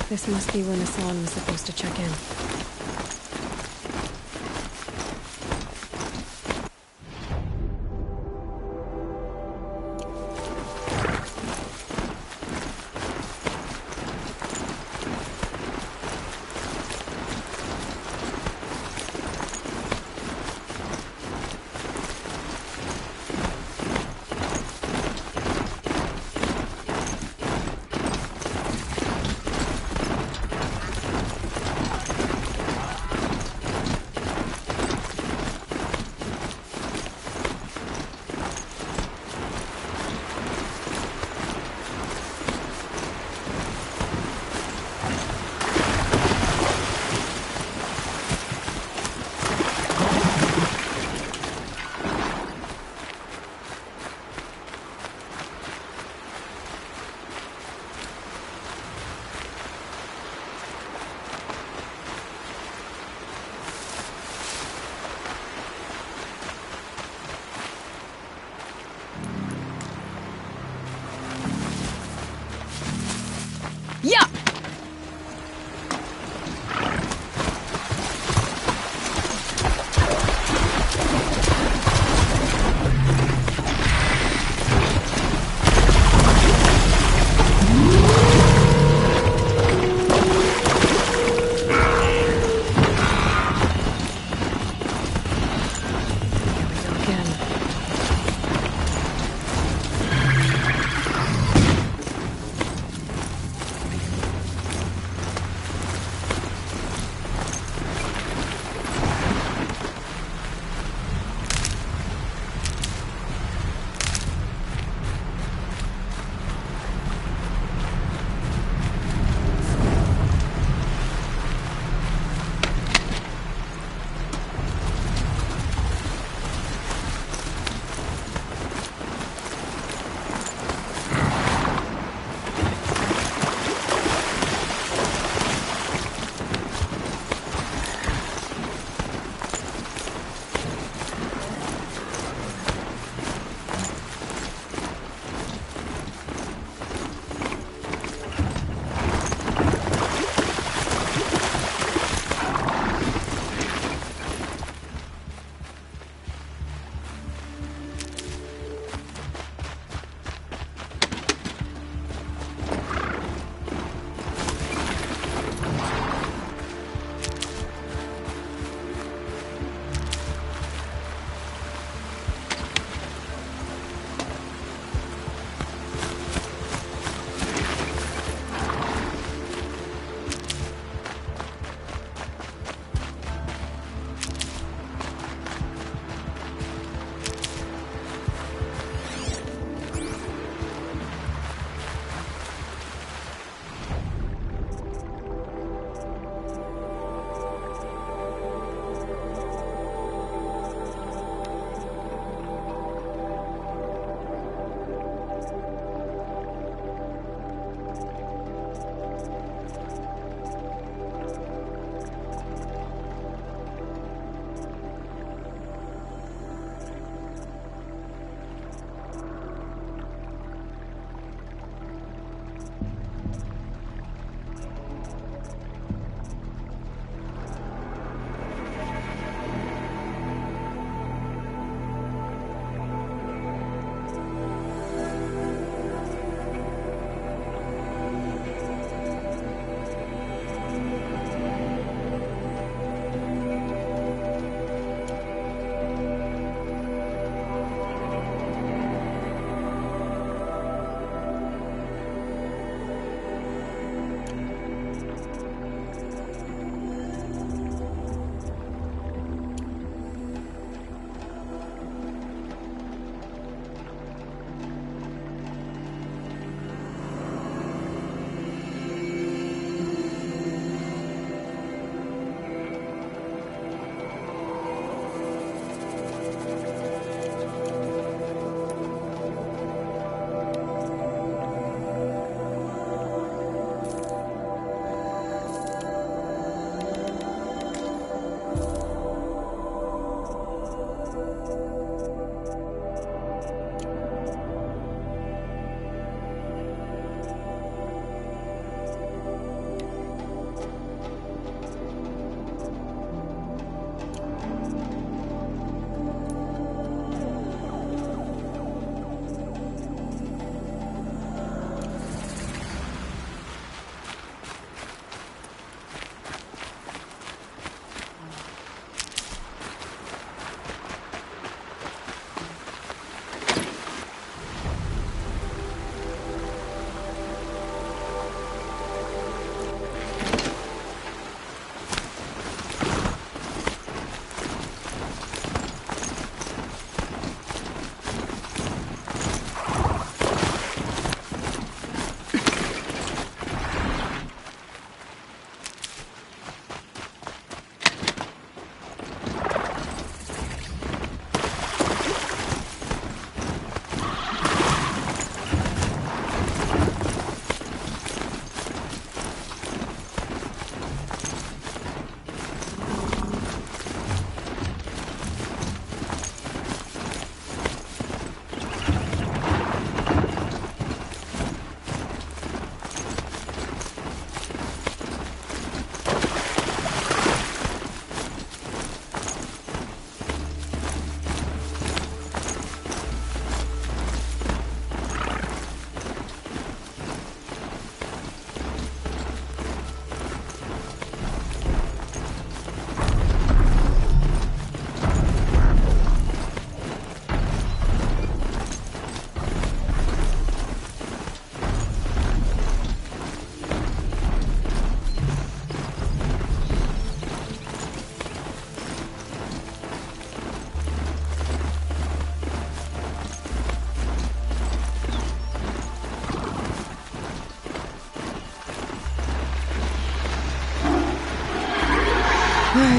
This must be when Hassan was supposed to check in.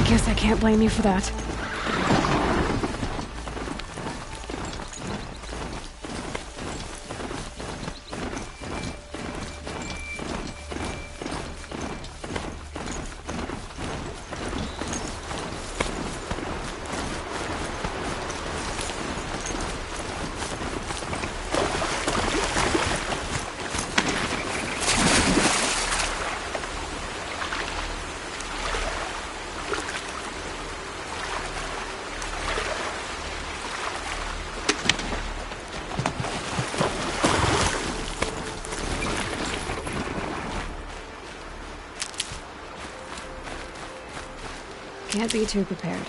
I guess I can't blame you for that. Can't be too prepared.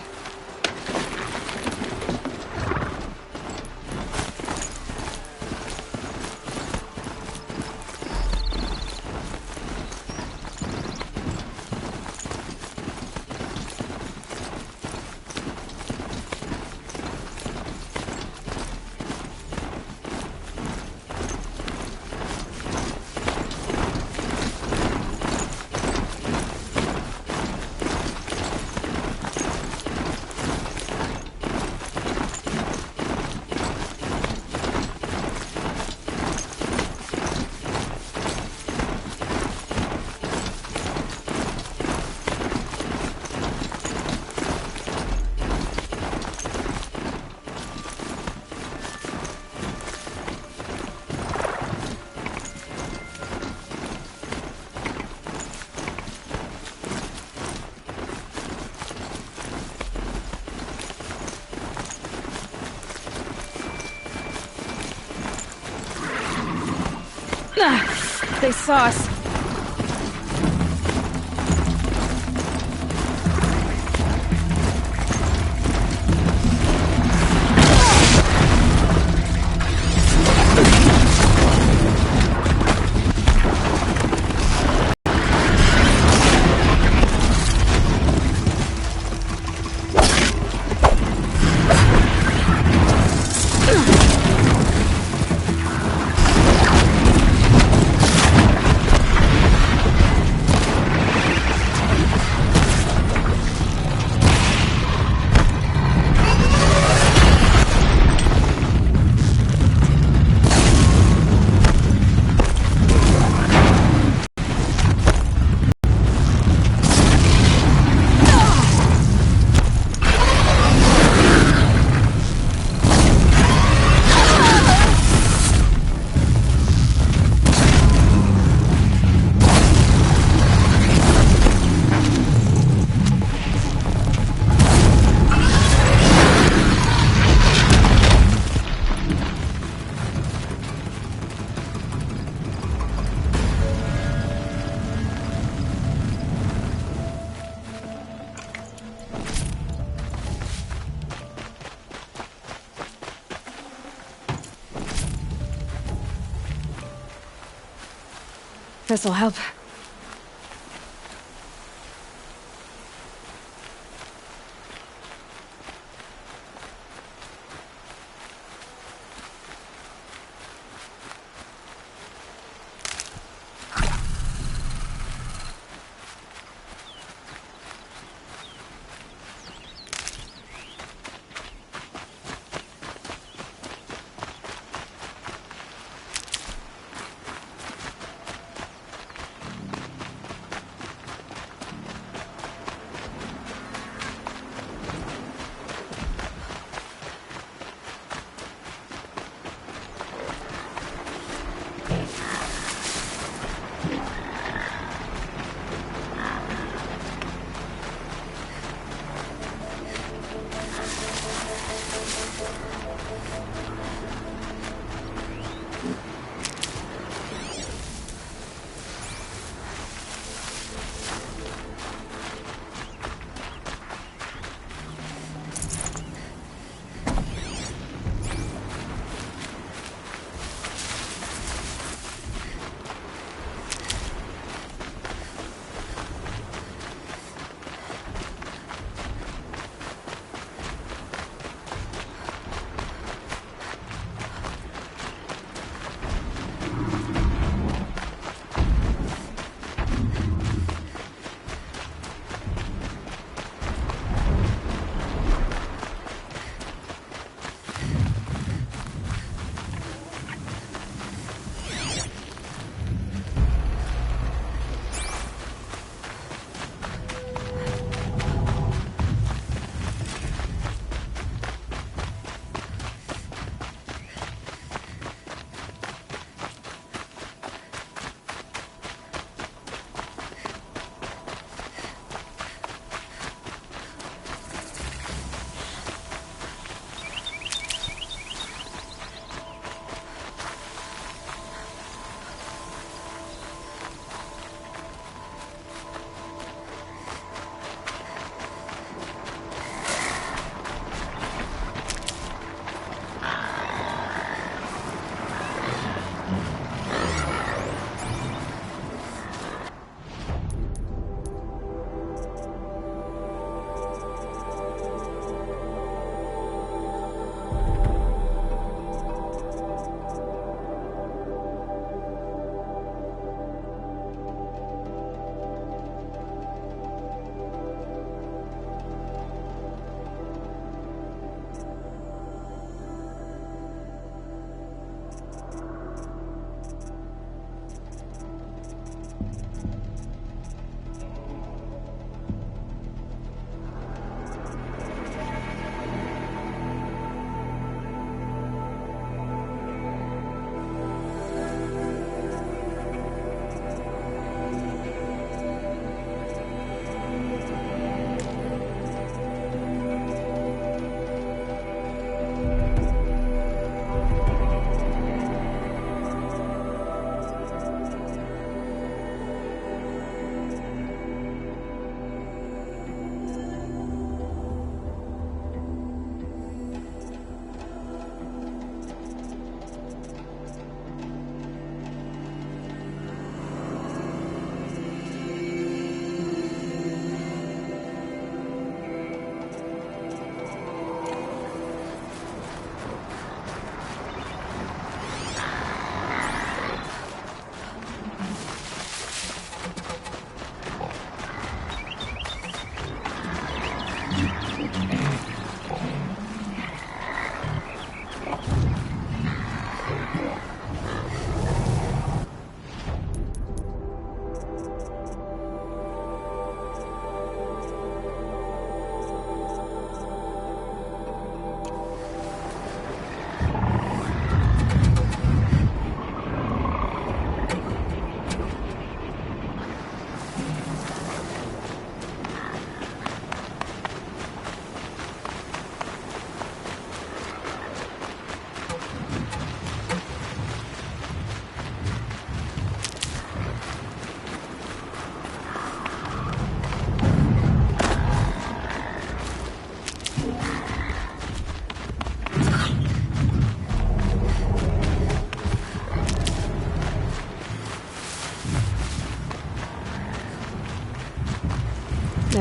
They saw us. This'll help.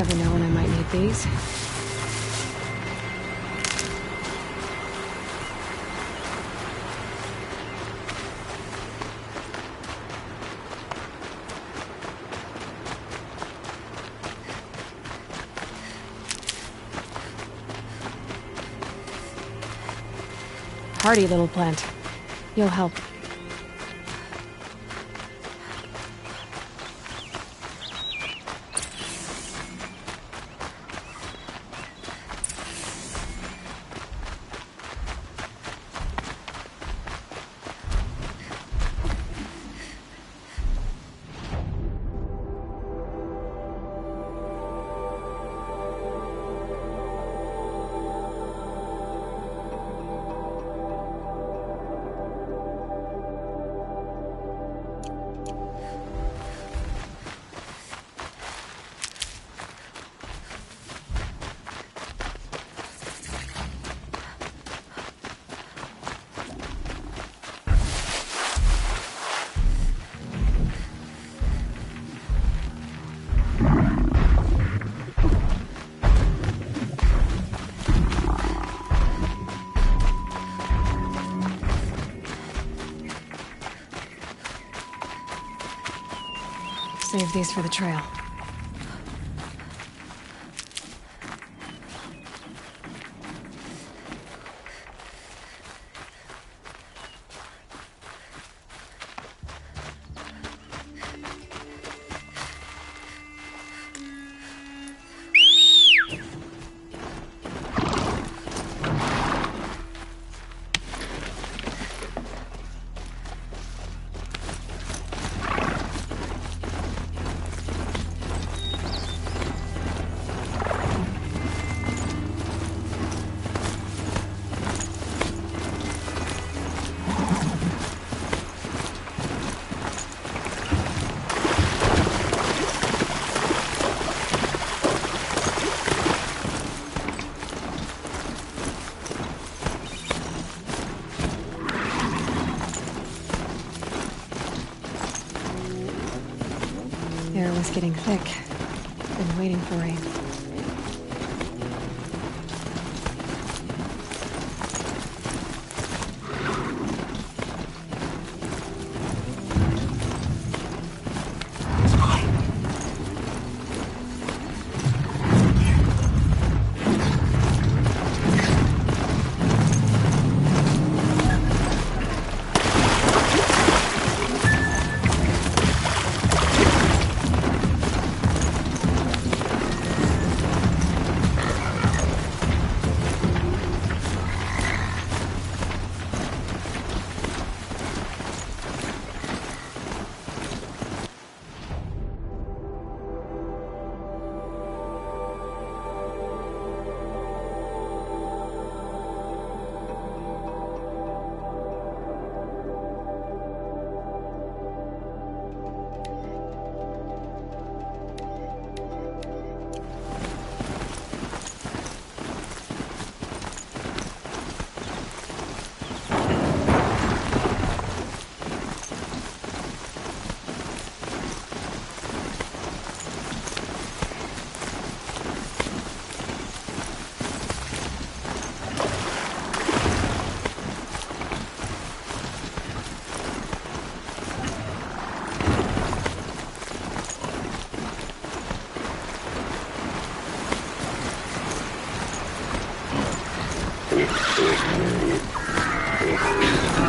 never know when I might need these. Hardy little plant. You'll help. Save these for the trail. Air was getting thick. Been waiting for rain.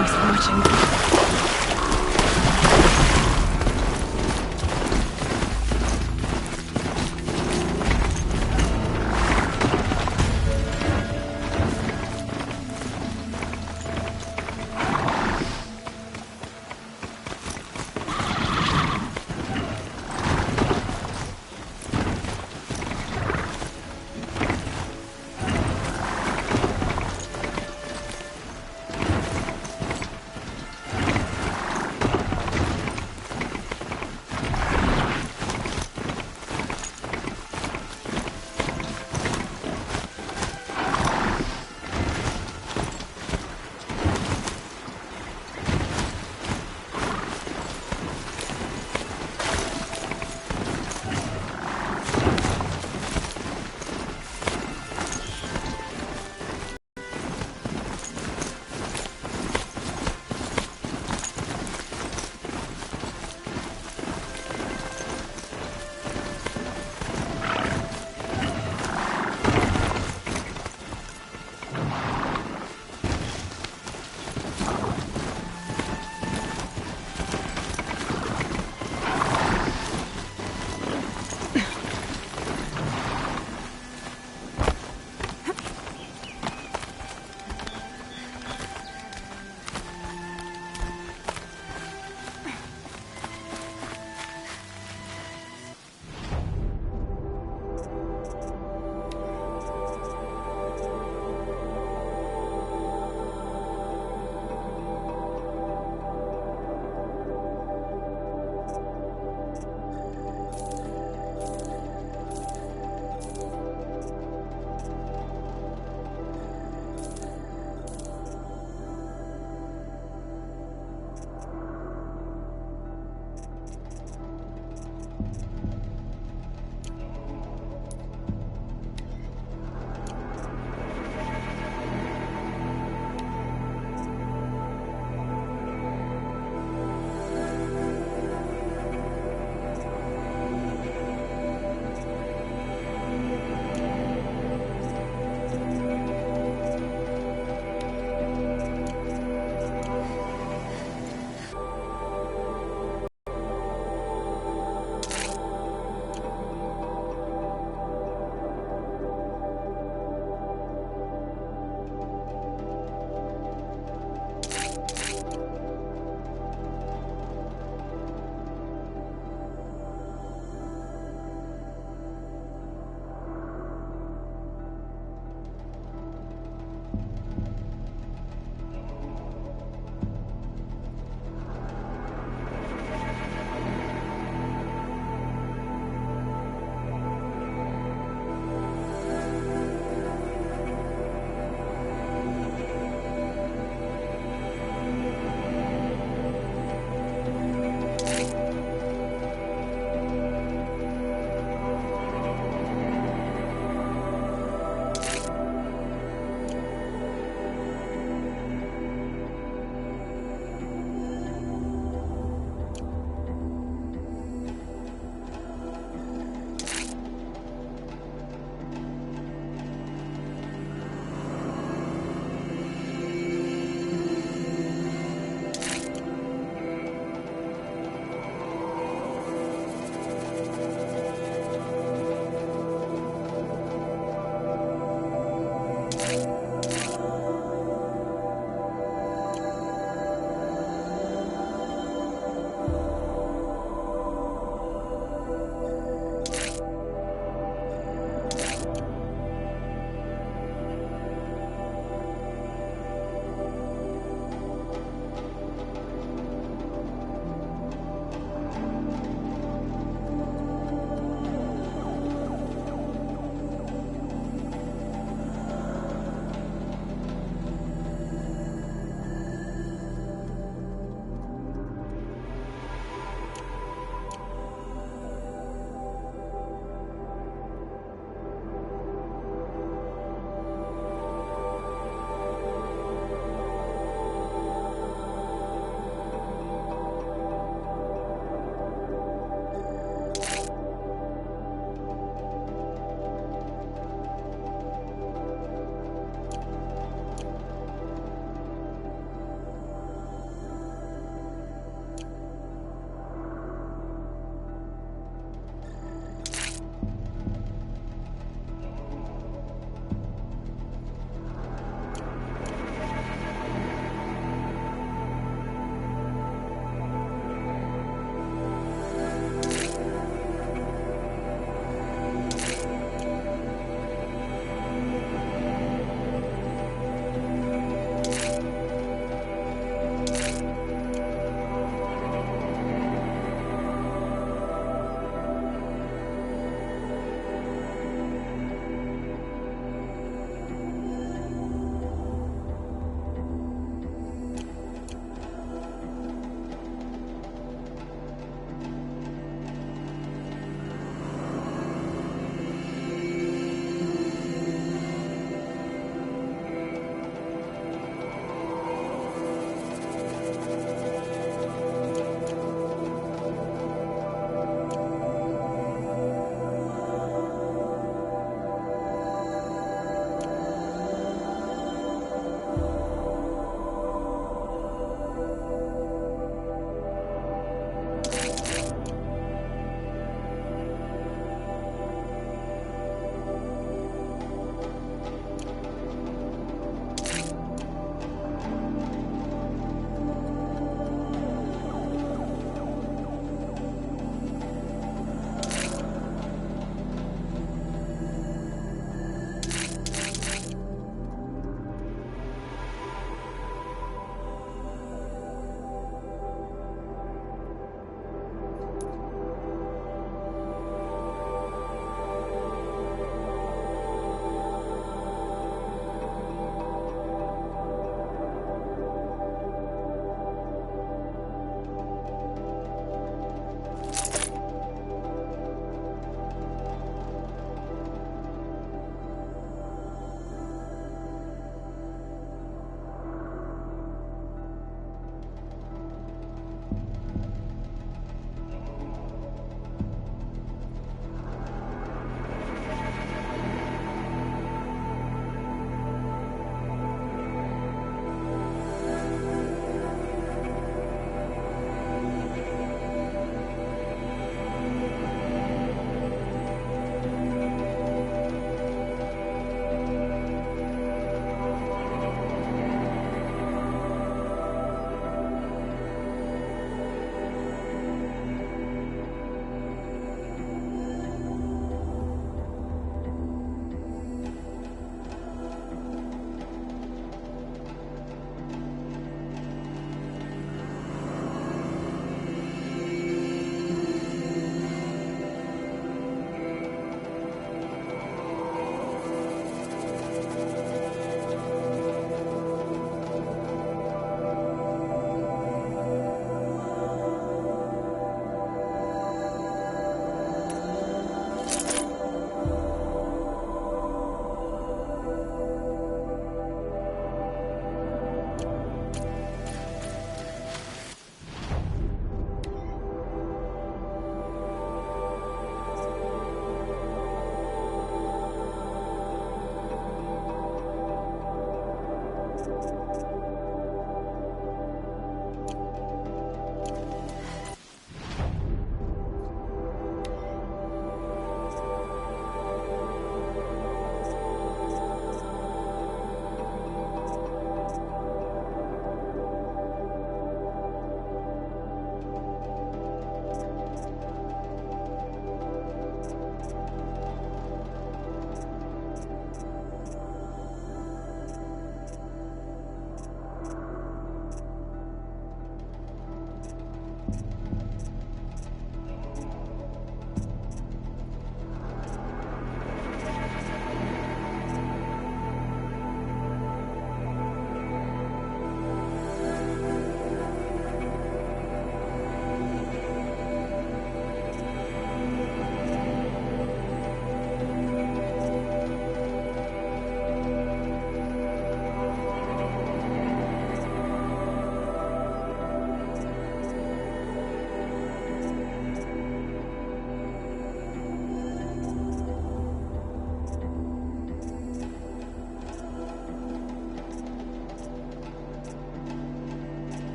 He's watching.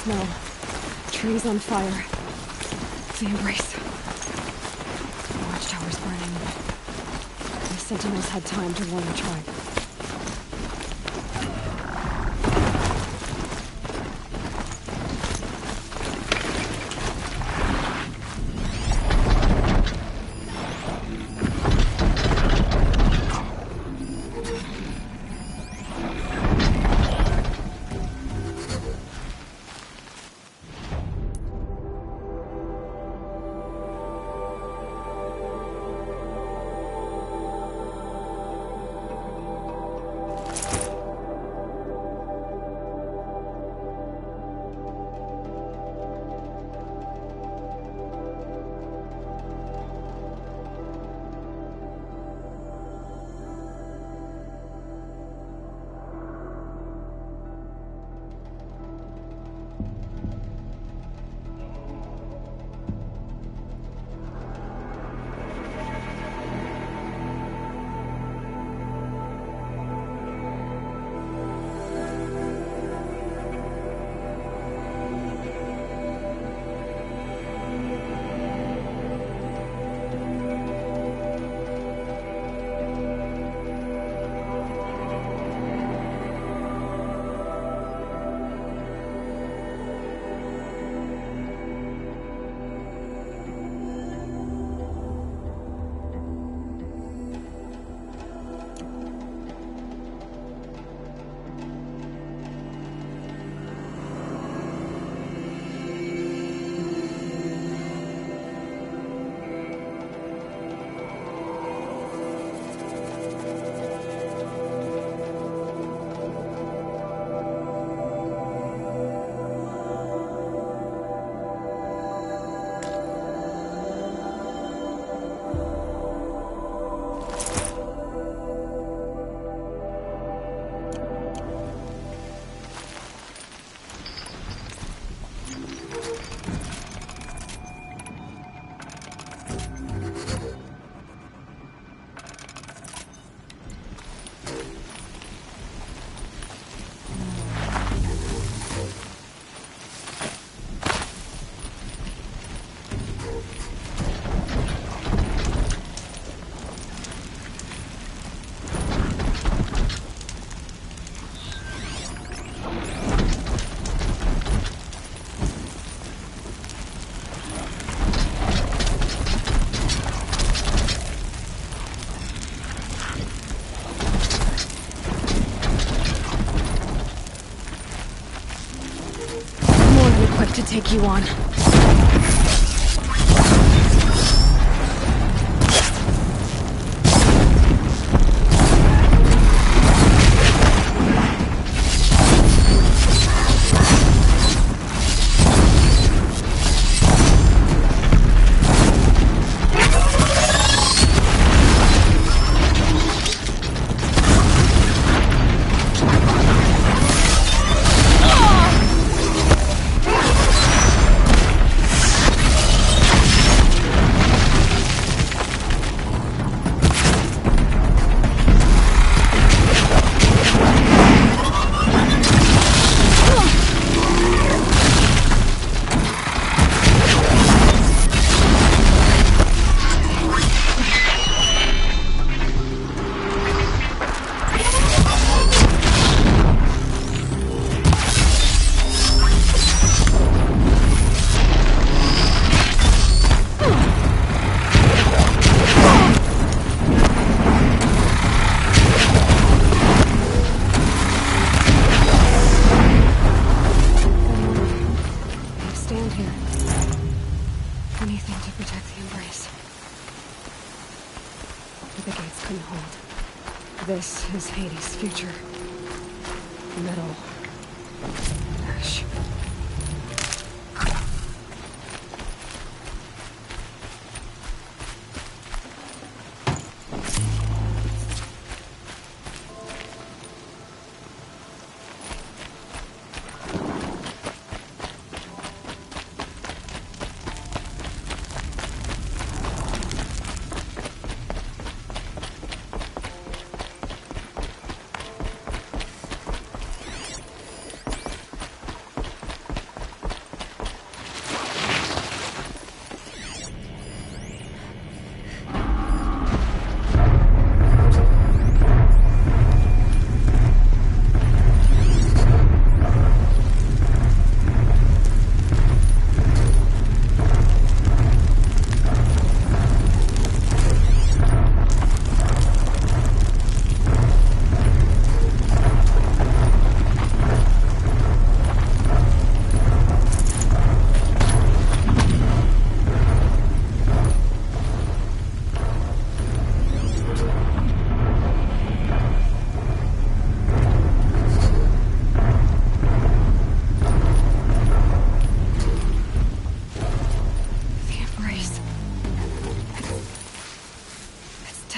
snow. Trees on fire. The Embrace. The watchtower's burning. The Sentinels had time to warn the tribe. To take you on. This is Hades' future. Metal. Ash.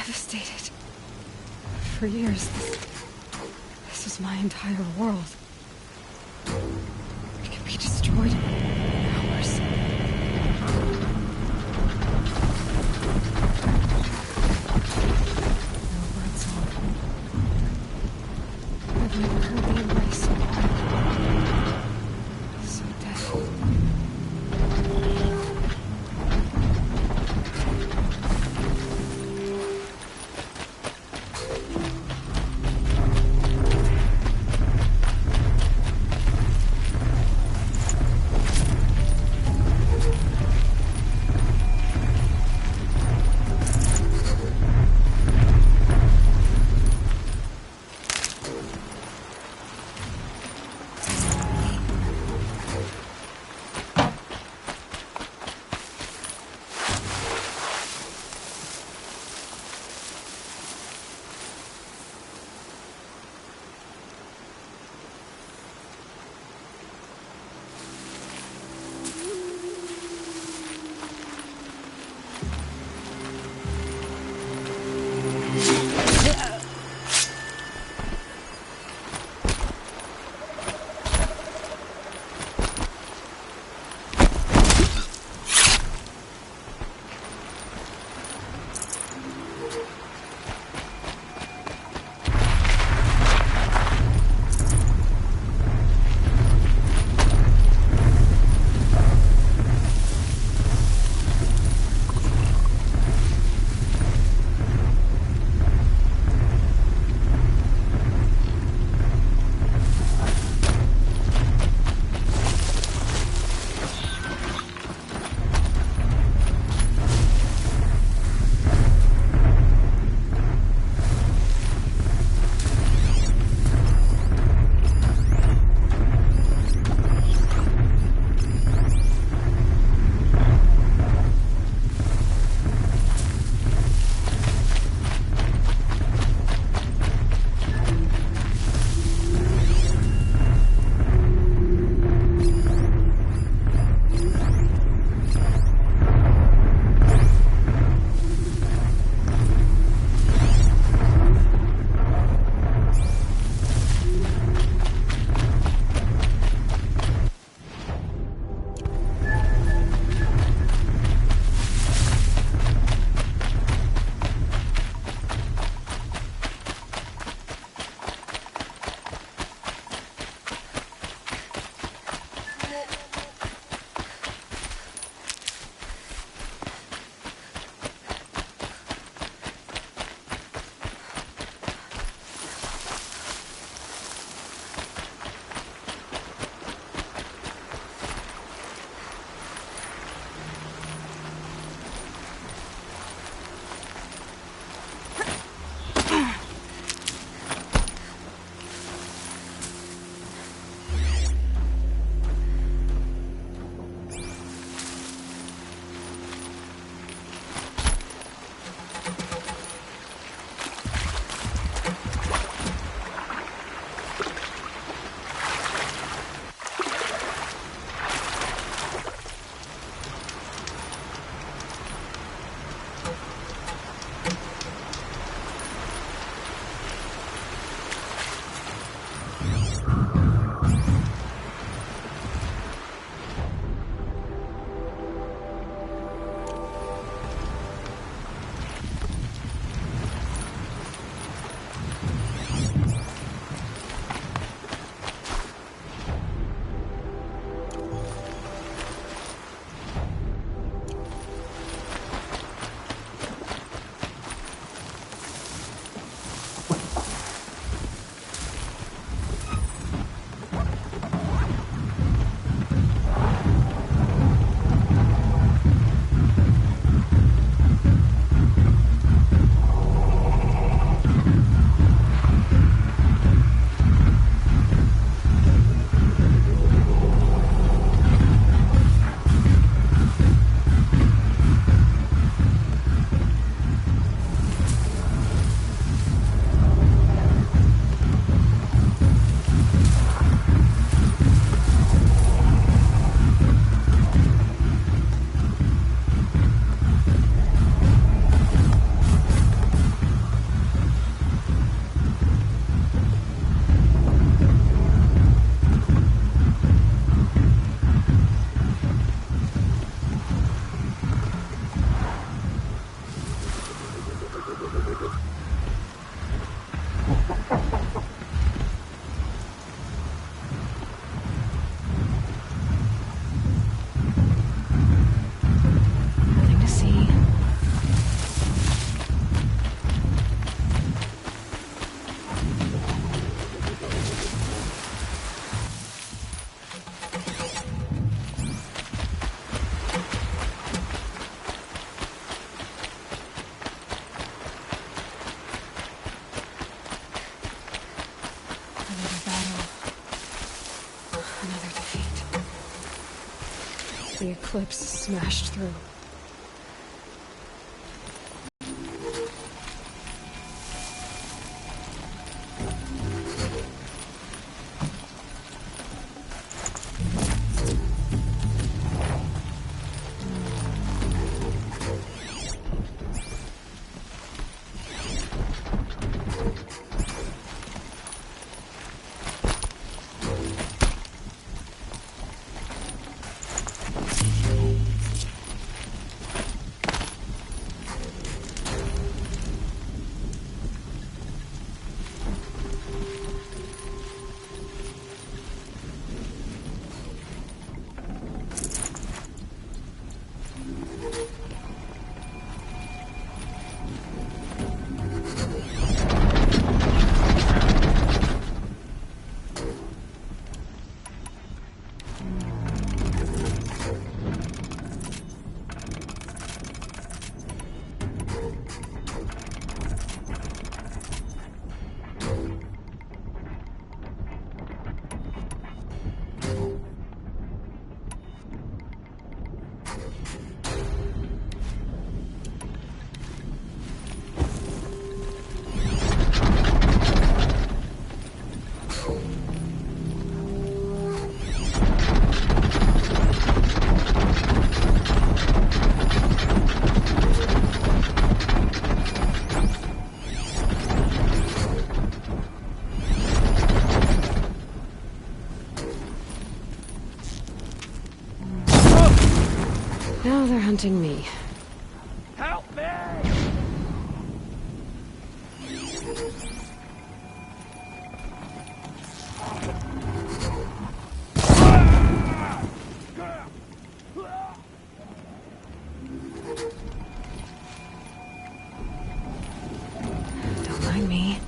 devastated. For years, this was my entire world. It could be destroyed in hours. No bird song. I've never heard the embrace so quiet. So dead. The eclipse smashed through. Now they're hunting me. Help me! Don't mind me.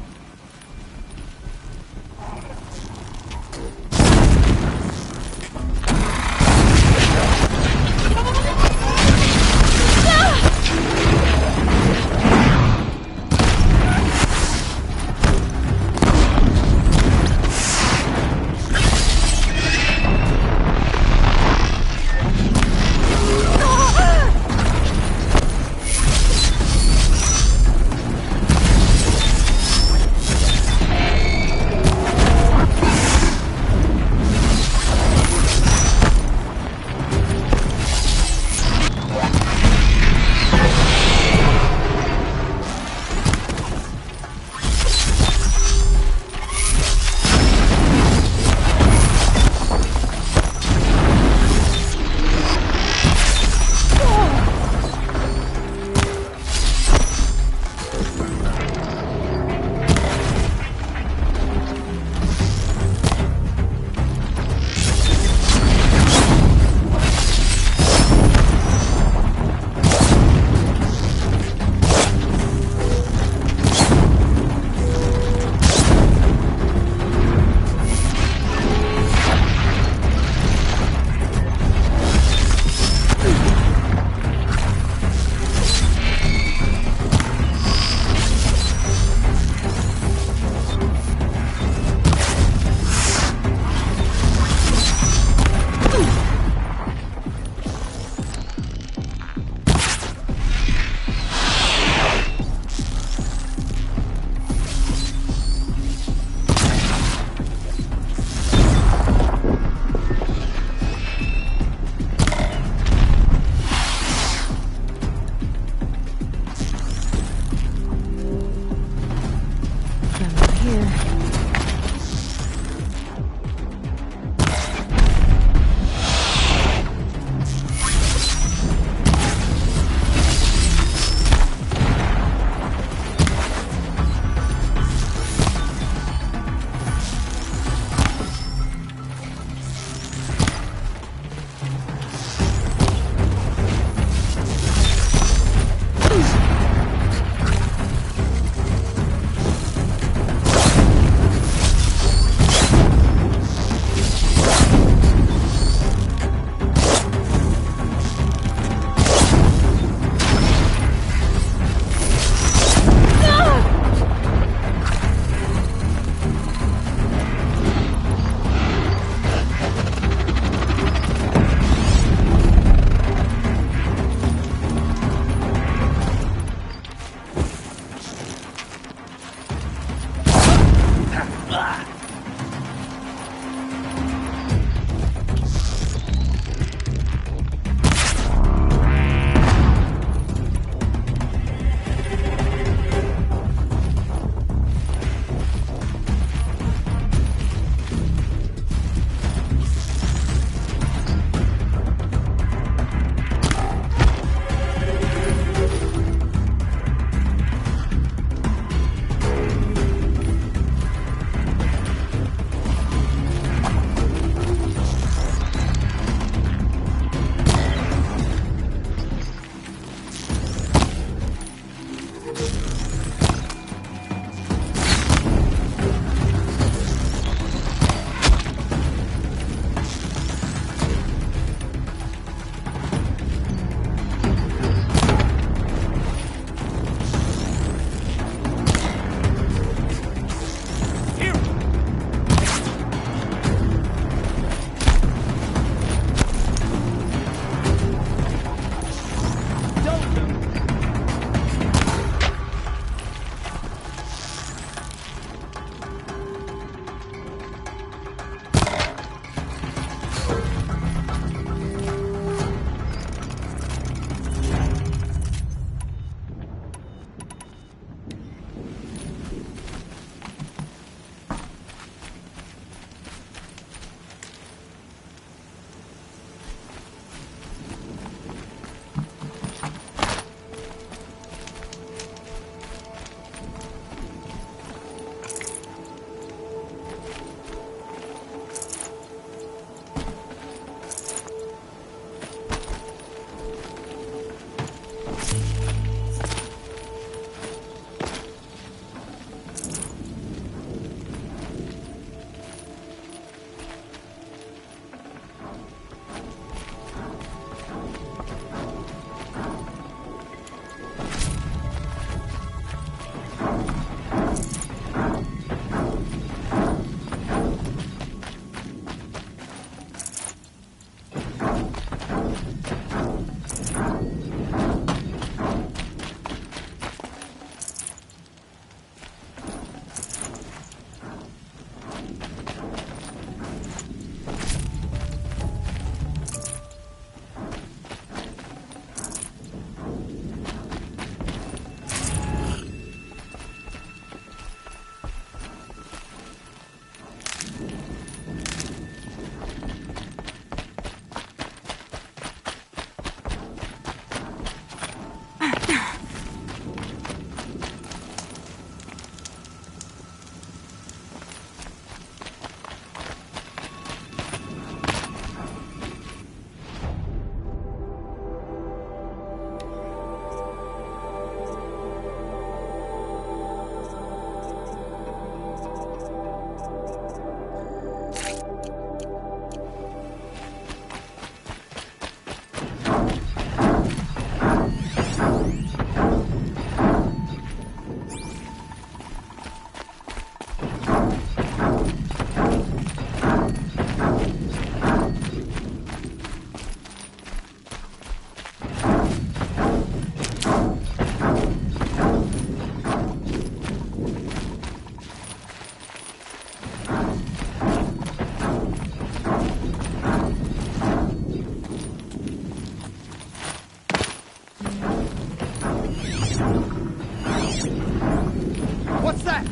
What's that?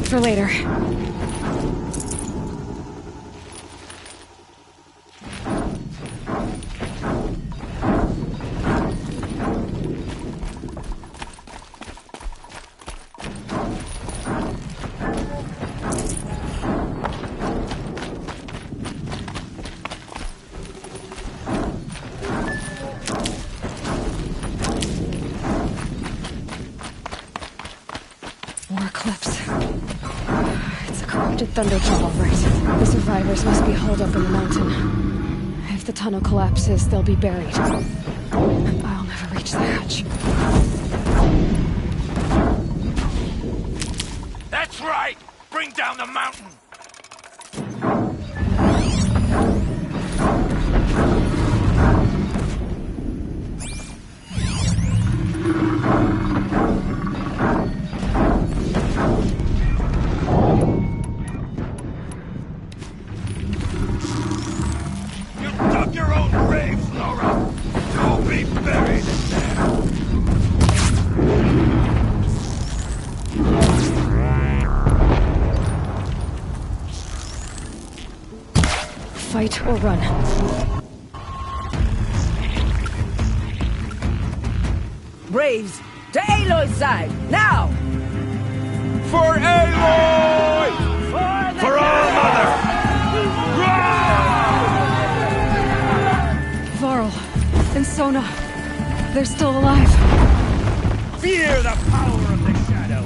For later. More cliffs. It's a corrupted thunder job, all right. The survivors must be holed up in the mountain. If the tunnel collapses, they'll be buried. I'll never reach the hatch. That's right! Bring down the mountain! You dug your own grave, Laura! You'll be buried in there! Fight or run. Braves, to Aloy's side, now! For Aloy! For our mother! Varl and Sona. They're still alive. Fear the power of the shadow!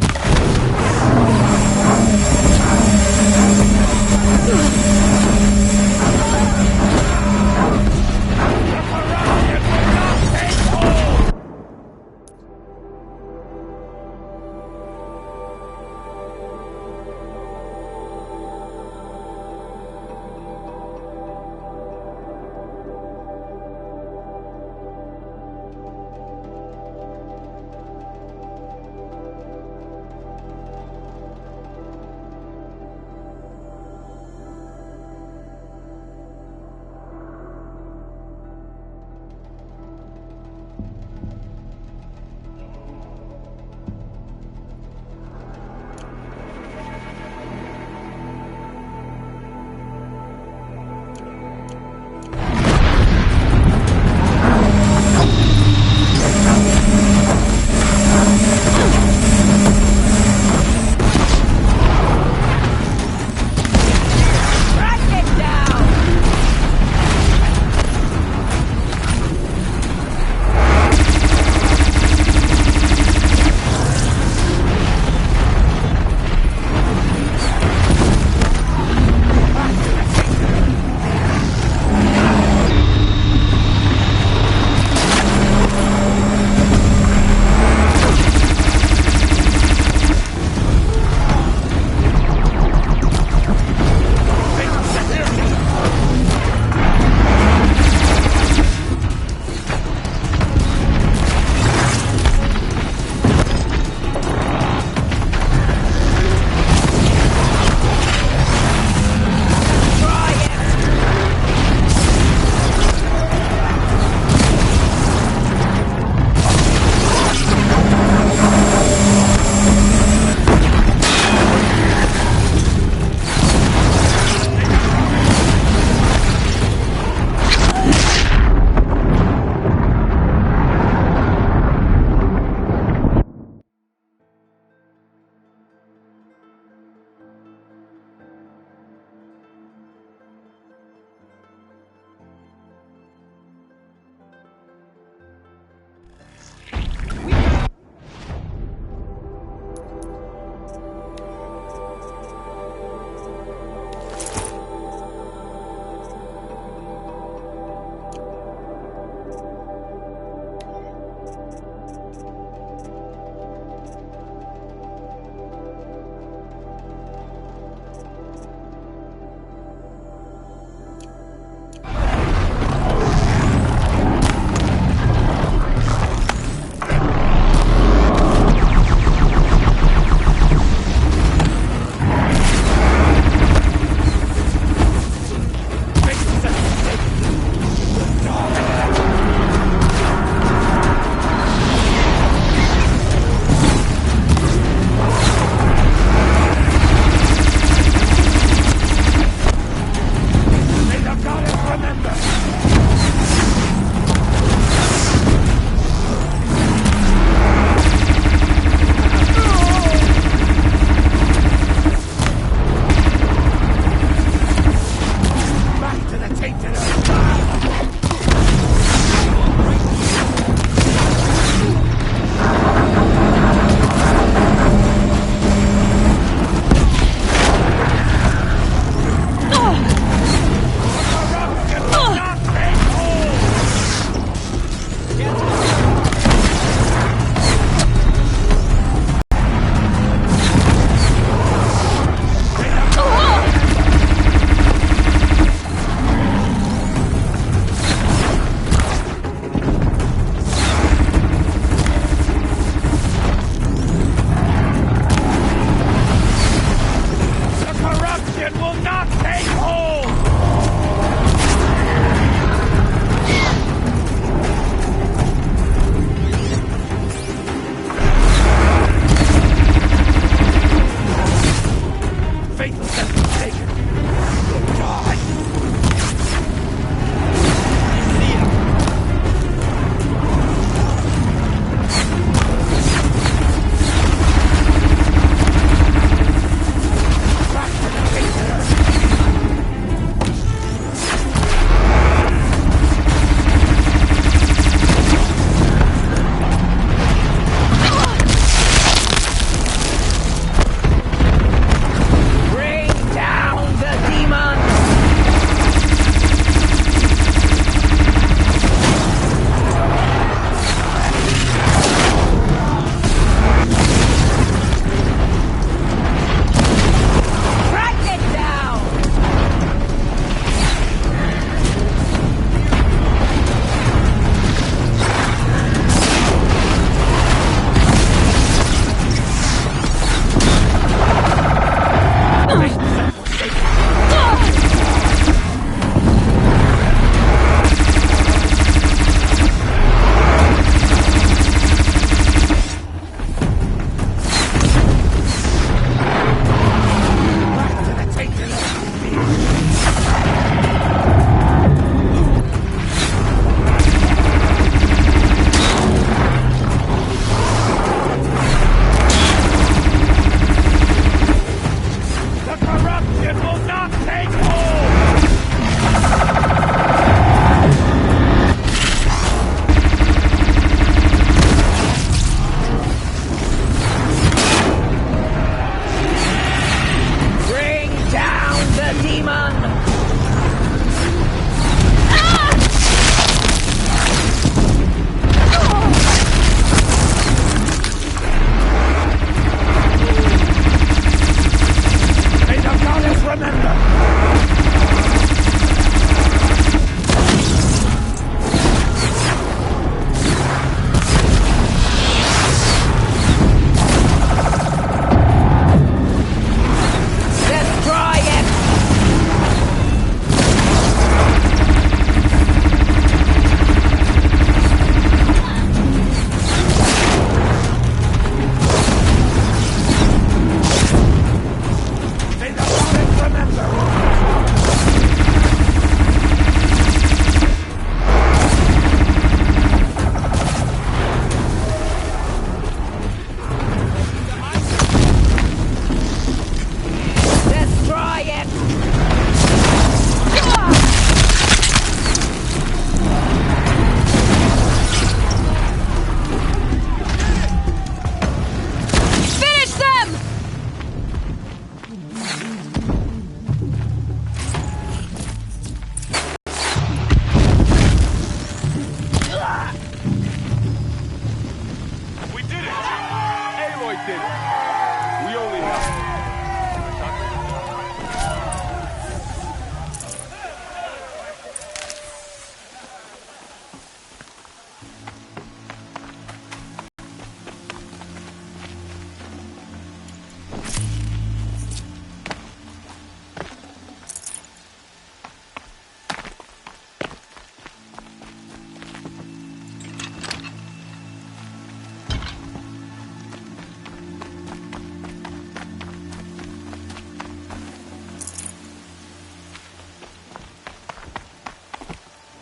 Captain, we only have...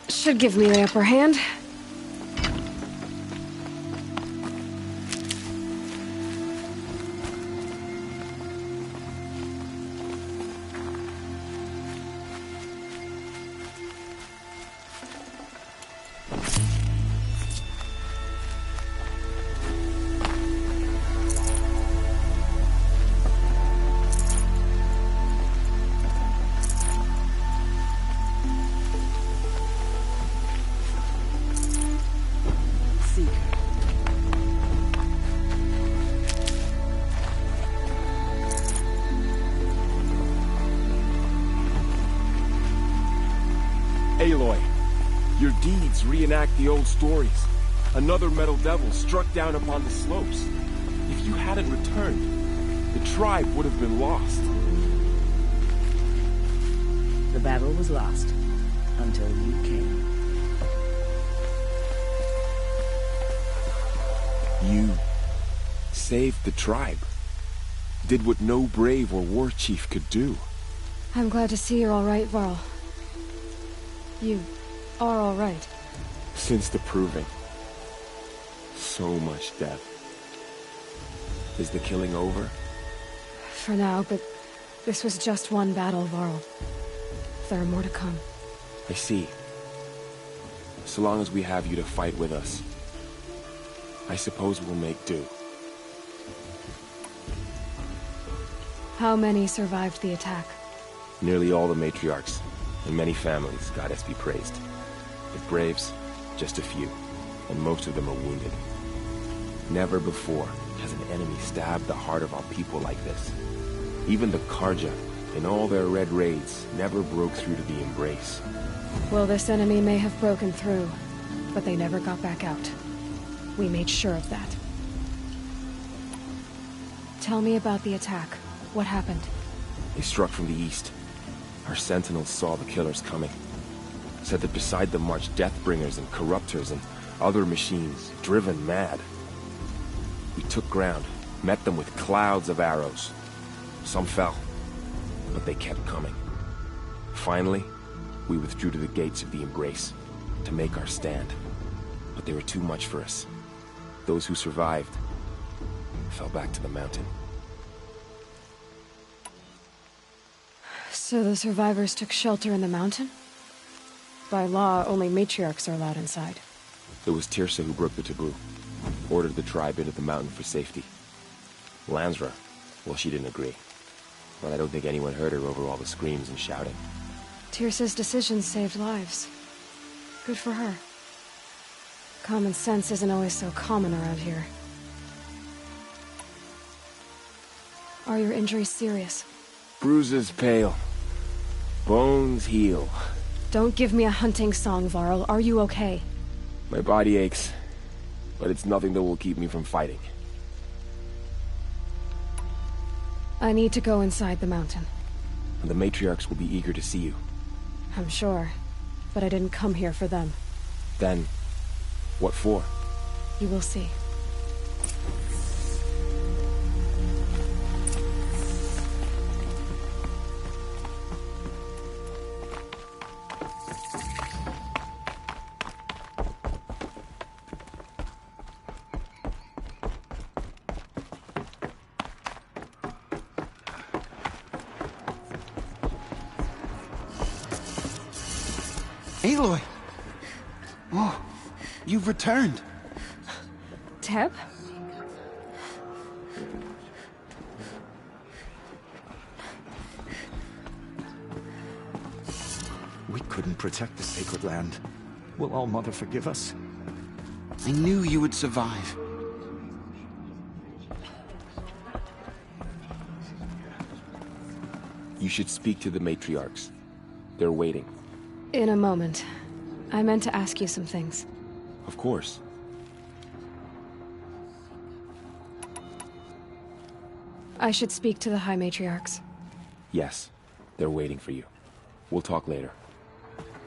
Should give me the upper hand. Aloy, your deeds reenact the old stories. Another Metal Devil struck down upon the slopes. If you hadn't returned, the tribe would have been lost. The battle was lost until you came. You saved the tribe. Did what no brave or war chief could do. I'm glad to see you're all right, Varl. You are all right. Since the Proving. So much death. Is the killing over? For now, but this was just one battle, Varl. There are more to come. I see. So long as we have you to fight with us, I suppose we'll make do. How many survived the attack? Nearly all the matriarchs, and many families, goddess be praised. The braves, just a few, and most of them are wounded. Never before has an enemy stabbed the heart of our people like this. Even the Carja, in all their red raids, never broke through to the Embrace. Well, this enemy may have broken through, but they never got back out. We made sure of that. Tell me about the attack. What happened? They struck from the east. Our sentinels saw the killers coming. Said that beside them marched Deathbringers and Corruptors and other machines, driven mad. We took ground, met them with clouds of arrows. Some fell, but they kept coming. Finally, we withdrew to the gates of the Embrace to make our stand. But they were too much for us. Those who survived fell back to the mountain. So the survivors took shelter in the mountain? By law, only matriarchs are allowed inside. It was Teersa who broke the taboo. Ordered the tribe into the mountain for safety. Lansra, well, she didn't agree. But I don't think anyone heard her over all the screams and shouting. Teersa's decision saved lives. Good for her. Common sense isn't always so common around here. Are your injuries serious? Bruises pale. Bones heal. Don't give me a hunting song, Varl. Are you okay? My body aches, but it's nothing that will keep me from fighting. I need to go inside the mountain. And the matriarchs will be eager to see you. I'm sure, but I didn't come here for them. Then, what for? You will see. Aloy! Oh, you've returned. Teb? We couldn't protect the sacred land. Will All-Mother forgive us? I knew you would survive. You should speak to the matriarchs. They're waiting. In a moment. I meant to ask you some things. Of course. I should speak to the High Matriarchs. Yes. They're waiting for you. We'll talk later.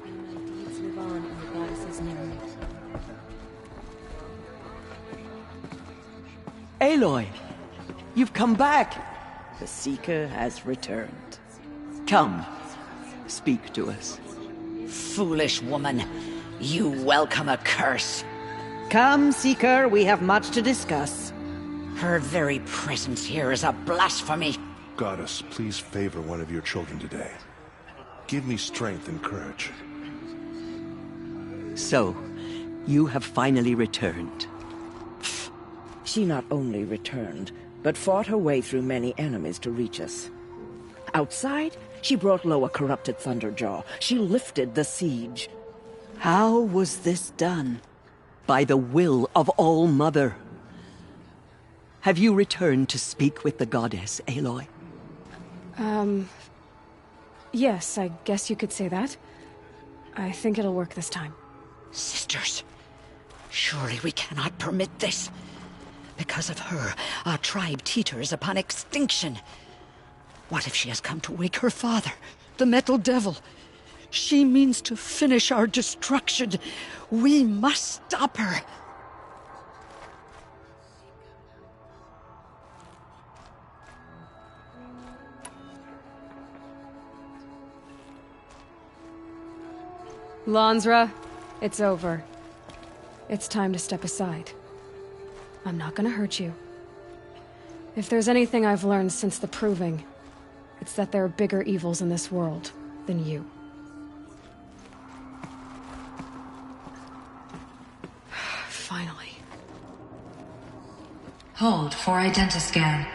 May my deeds live on in the goddess's memory. Aloy! You've come back! The Seeker has returned. Come. Speak to us. Foolish woman. You welcome a curse. Come, Seeker, we have much to discuss. Her very presence here is a blasphemy. Goddess, please favor one of your children today. Give me strength and courage. So, you have finally returned. She not only returned, but fought her way through many enemies to reach us. Outside, she brought low a corrupted Thunderjaw. She lifted the siege. How was this done? By the will of All-Mother. Have you returned to speak with the goddess, Aloy? Yes, I guess you could say that. I think it'll work this time. Sisters, surely we cannot permit this. Because of her, our tribe teeters upon extinction. What if she has come to wake her father, the Metal Devil? She means to finish our destruction. We must stop her. Lansra, it's over. It's time to step aside. I'm not gonna hurt you. If there's anything I've learned since the Proving, it's that there are bigger evils in this world than you. Finally. Hold for identiscan.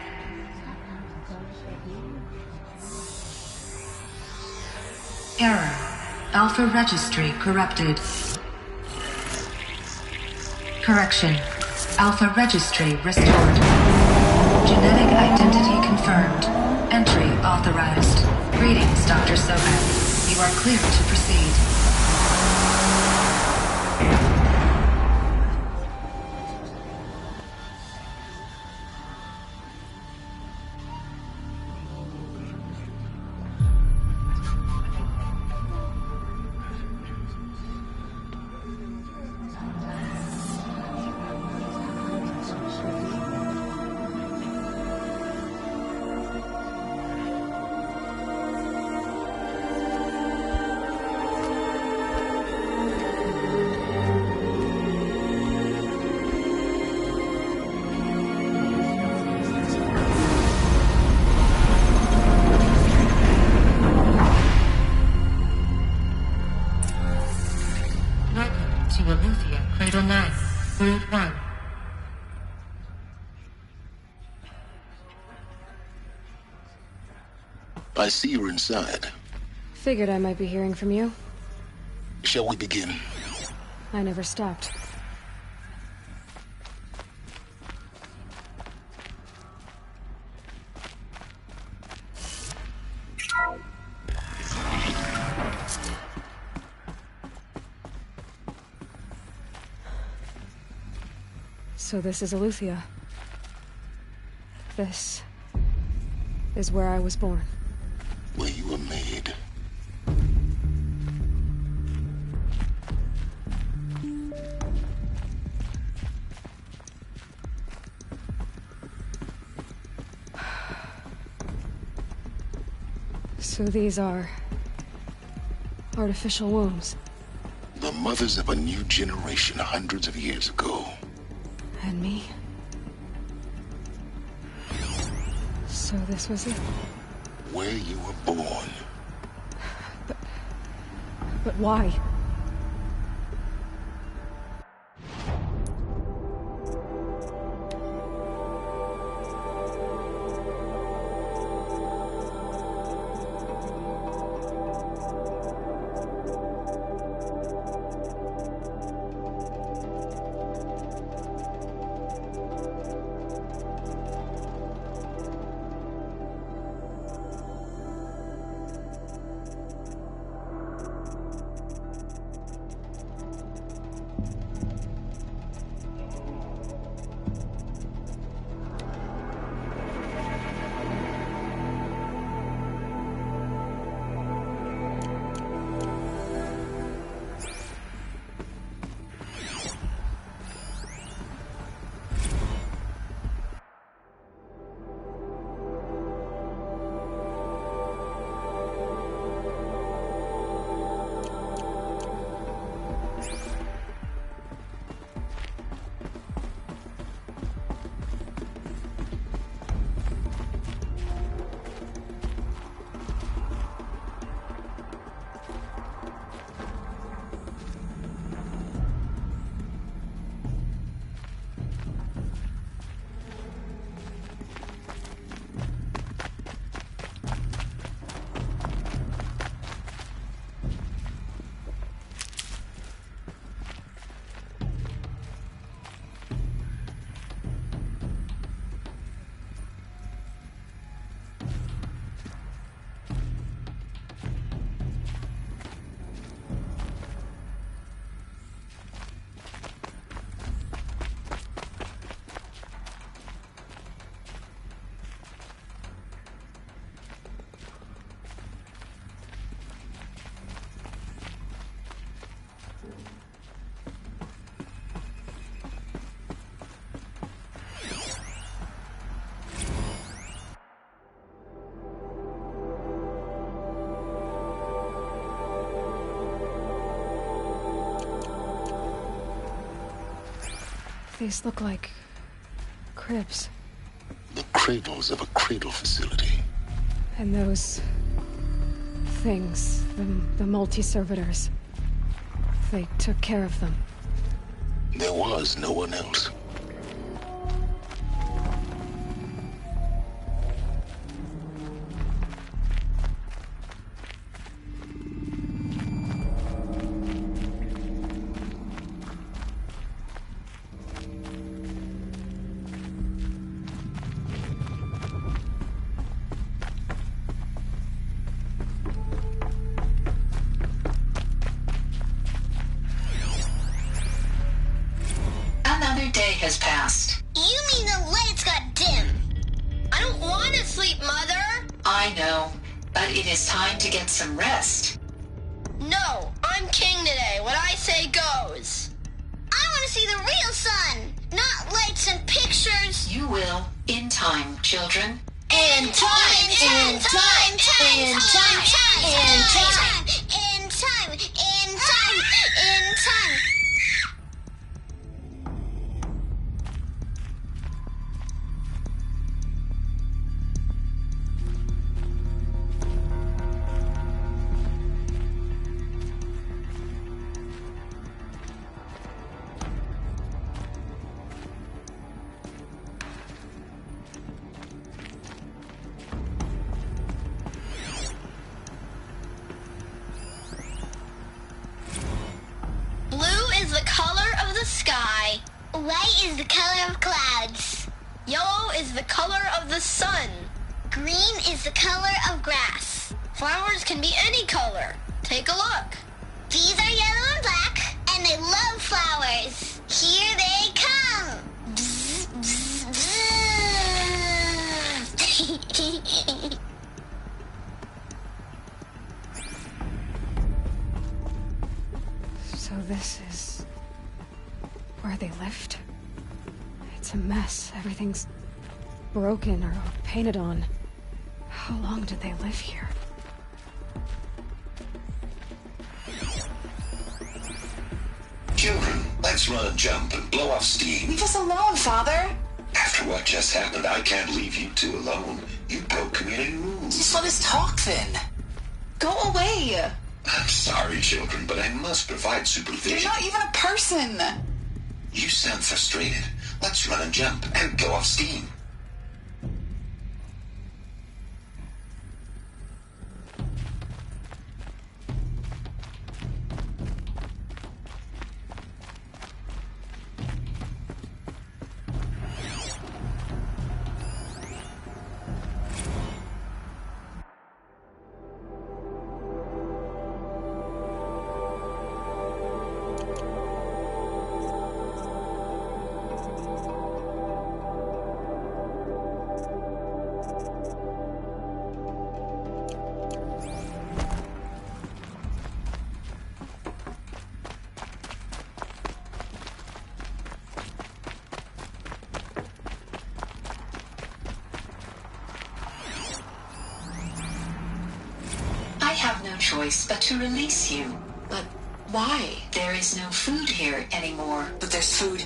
Error. Alpha registry corrupted. Correction. Alpha registry restored. Genetic identity confirmed. Entry authorized. Greetings, Dr. Sohan. You are clear to proceed. Cradle 9, World 1. I see you're inside. Figured I might be hearing from you. Shall we begin? I never stopped. So this is Eleuthia. This is where I was born. Where you were made. So these are artificial wombs. The mothers of a new generation hundreds of years ago. And me? So this was it? Where you were born. But why? These look like cribs. The cradles of a cradle facility. And those things, the multi-servitors, they took care of them. There was no one else. Another day has passed. You mean the lights got dim? I don't want to sleep, Mother! I know, but it is time to get some rest. No, I'm king today. What I say goes. I want to see the real sun, not lights and pictures. You will, in time, children. In time, in time, in time, in time, in time, in time, in time. Blue is the color of the sky. White is the color of clouds. Yellow is the color of the sun. Green is the color of grass. Flowers can be any color. Take a look. These are yellow and black, and they love flowers. Here they come. Bzz, bzz, bzz. So this is where they lived? It's a mess. Everything's broken or painted on. How long did they live here? Children, let's run and jump and blow off steam. Leave us alone, Father. After what just happened, I can't leave you two alone. You broke community rules. Just let us talk then. Go away. I'm sorry, children, but I must provide supervision. You're not even a person. You sound frustrated. Let's run and jump and go off steam. I have no choice but to release you. But why? There is no food here anymore. But there's food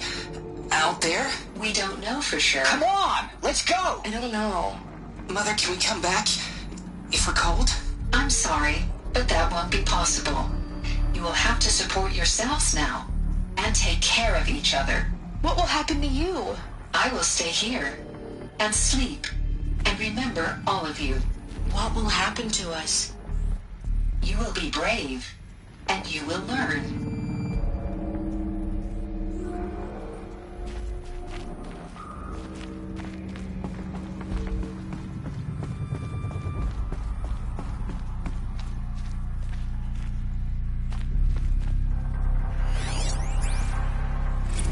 out there? We don't know for sure. Come on, let's go. I don't know. Mother, can we come back if we're cold? I'm sorry, but that won't be possible. You will have to support yourselves now and take care of each other. What will happen to you? I will stay here and sleep and remember all of you. What will happen to us? You will be brave and you will learn.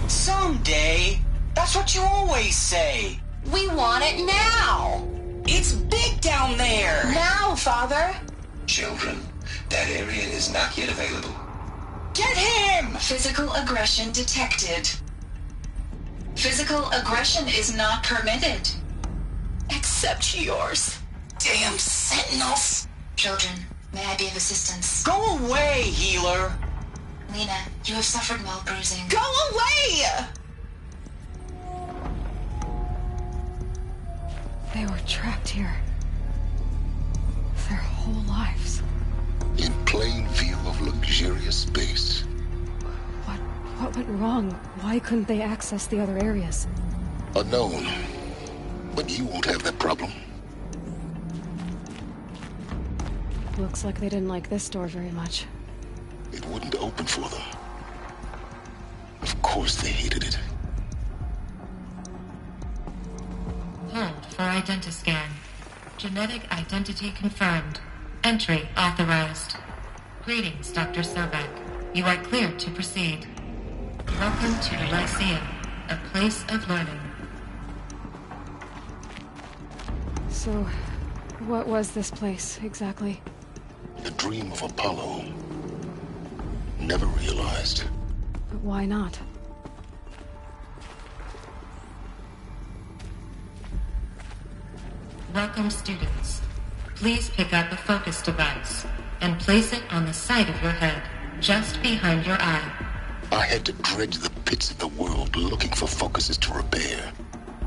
Someday. That's what you always say. We want it now. It's big down there. Now, Father. Children, that area is not yet available. Get him! Physical aggression detected. Physical aggression is not permitted. Except yours. Damn sentinels. Children, may I be of assistance? Go away, healer. Lena, you have suffered mild bruising. Go away! They were trapped here. Their whole lives. In plain view of luxurious space. What went wrong? Why couldn't they access the other areas? Unknown. But you won't have that problem. Looks like they didn't like this door very much. It wouldn't open for them. Of course they hated it. Hold for identiscan. Genetic identity confirmed. Entry authorized. Greetings, Dr. Sobek. You are cleared to proceed. Welcome to the Lyceum, a place of learning. So, what was this place, exactly? The dream of Apollo. Never realized. But why not? Welcome, students. Please pick up a focus device and place it on the side of your head, just behind your eye. I had to dredge the pits of the world looking for focuses to repair.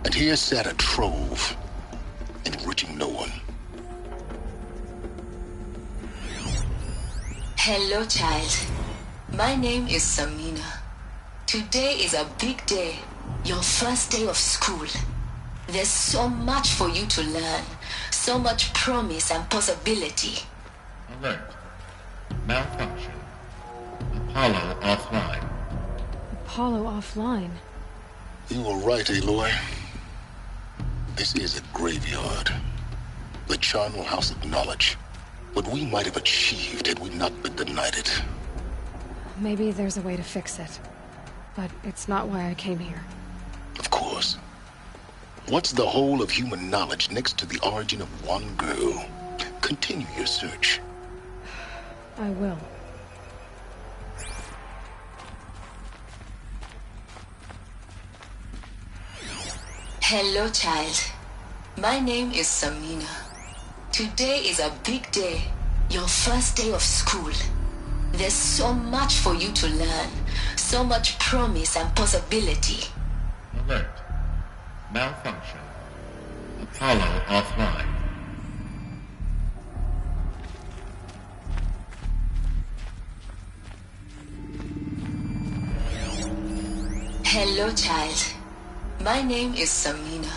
And here sat a trove, enriching no one. Hello, child. My name is Samina. Today is a big day. Your first day of school. There's so much for you to learn. So much promise and possibility. Alert. Malfunction. Apollo offline. Apollo offline? You were right, Aloy. This is a graveyard. The charnel house of knowledge. What we might have achieved had we not been denied it. Maybe there's a way to fix it. But it's not why I came here. Of course. What's the whole of human knowledge next to the origin of one girl? Continue your search. I will. Hello, child. My name is Samina. Today is a big day. Your first day of school. There's so much for you to learn. So much promise and possibility. Alert. Malfunction. Apollo offline. Hello, child. My name is Samina.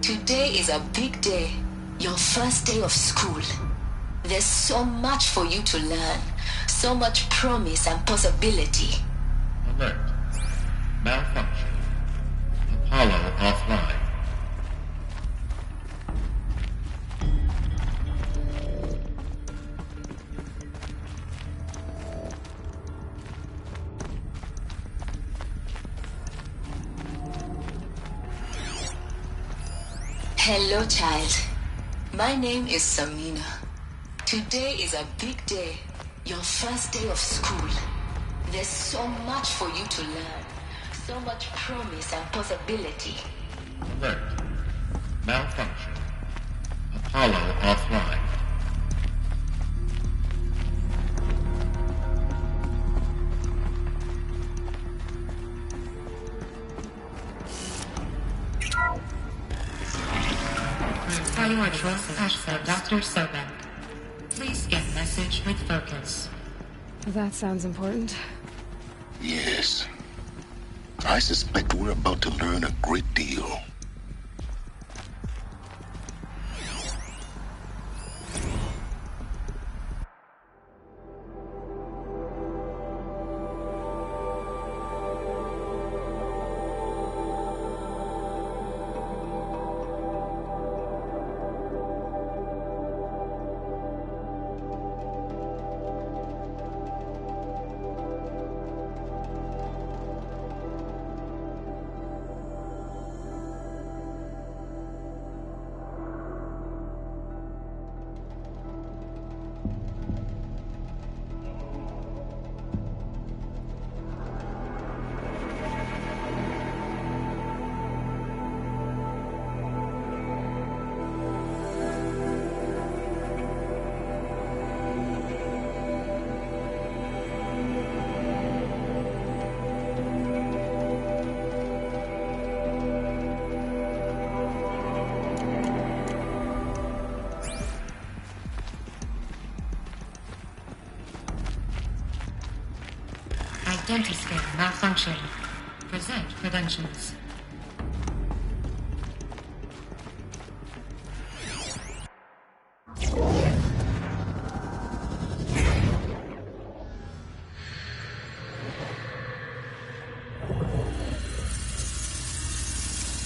Today is a big day. Your first day of school. There's so much for you to learn. So much promise and possibility. Alert. Malfunction. Apollo offline. Hello, child. My name is Samina. Today is a big day. Your first day of school. There's so much for you to learn. So much promise and possibility. Alert. Malfunction. Apollo offline. Priority access Dr. Sobek. Please get message with focus. That sounds important. Yes. I suspect we're about to learn a great deal. Identiscan malfunction. Present credentials.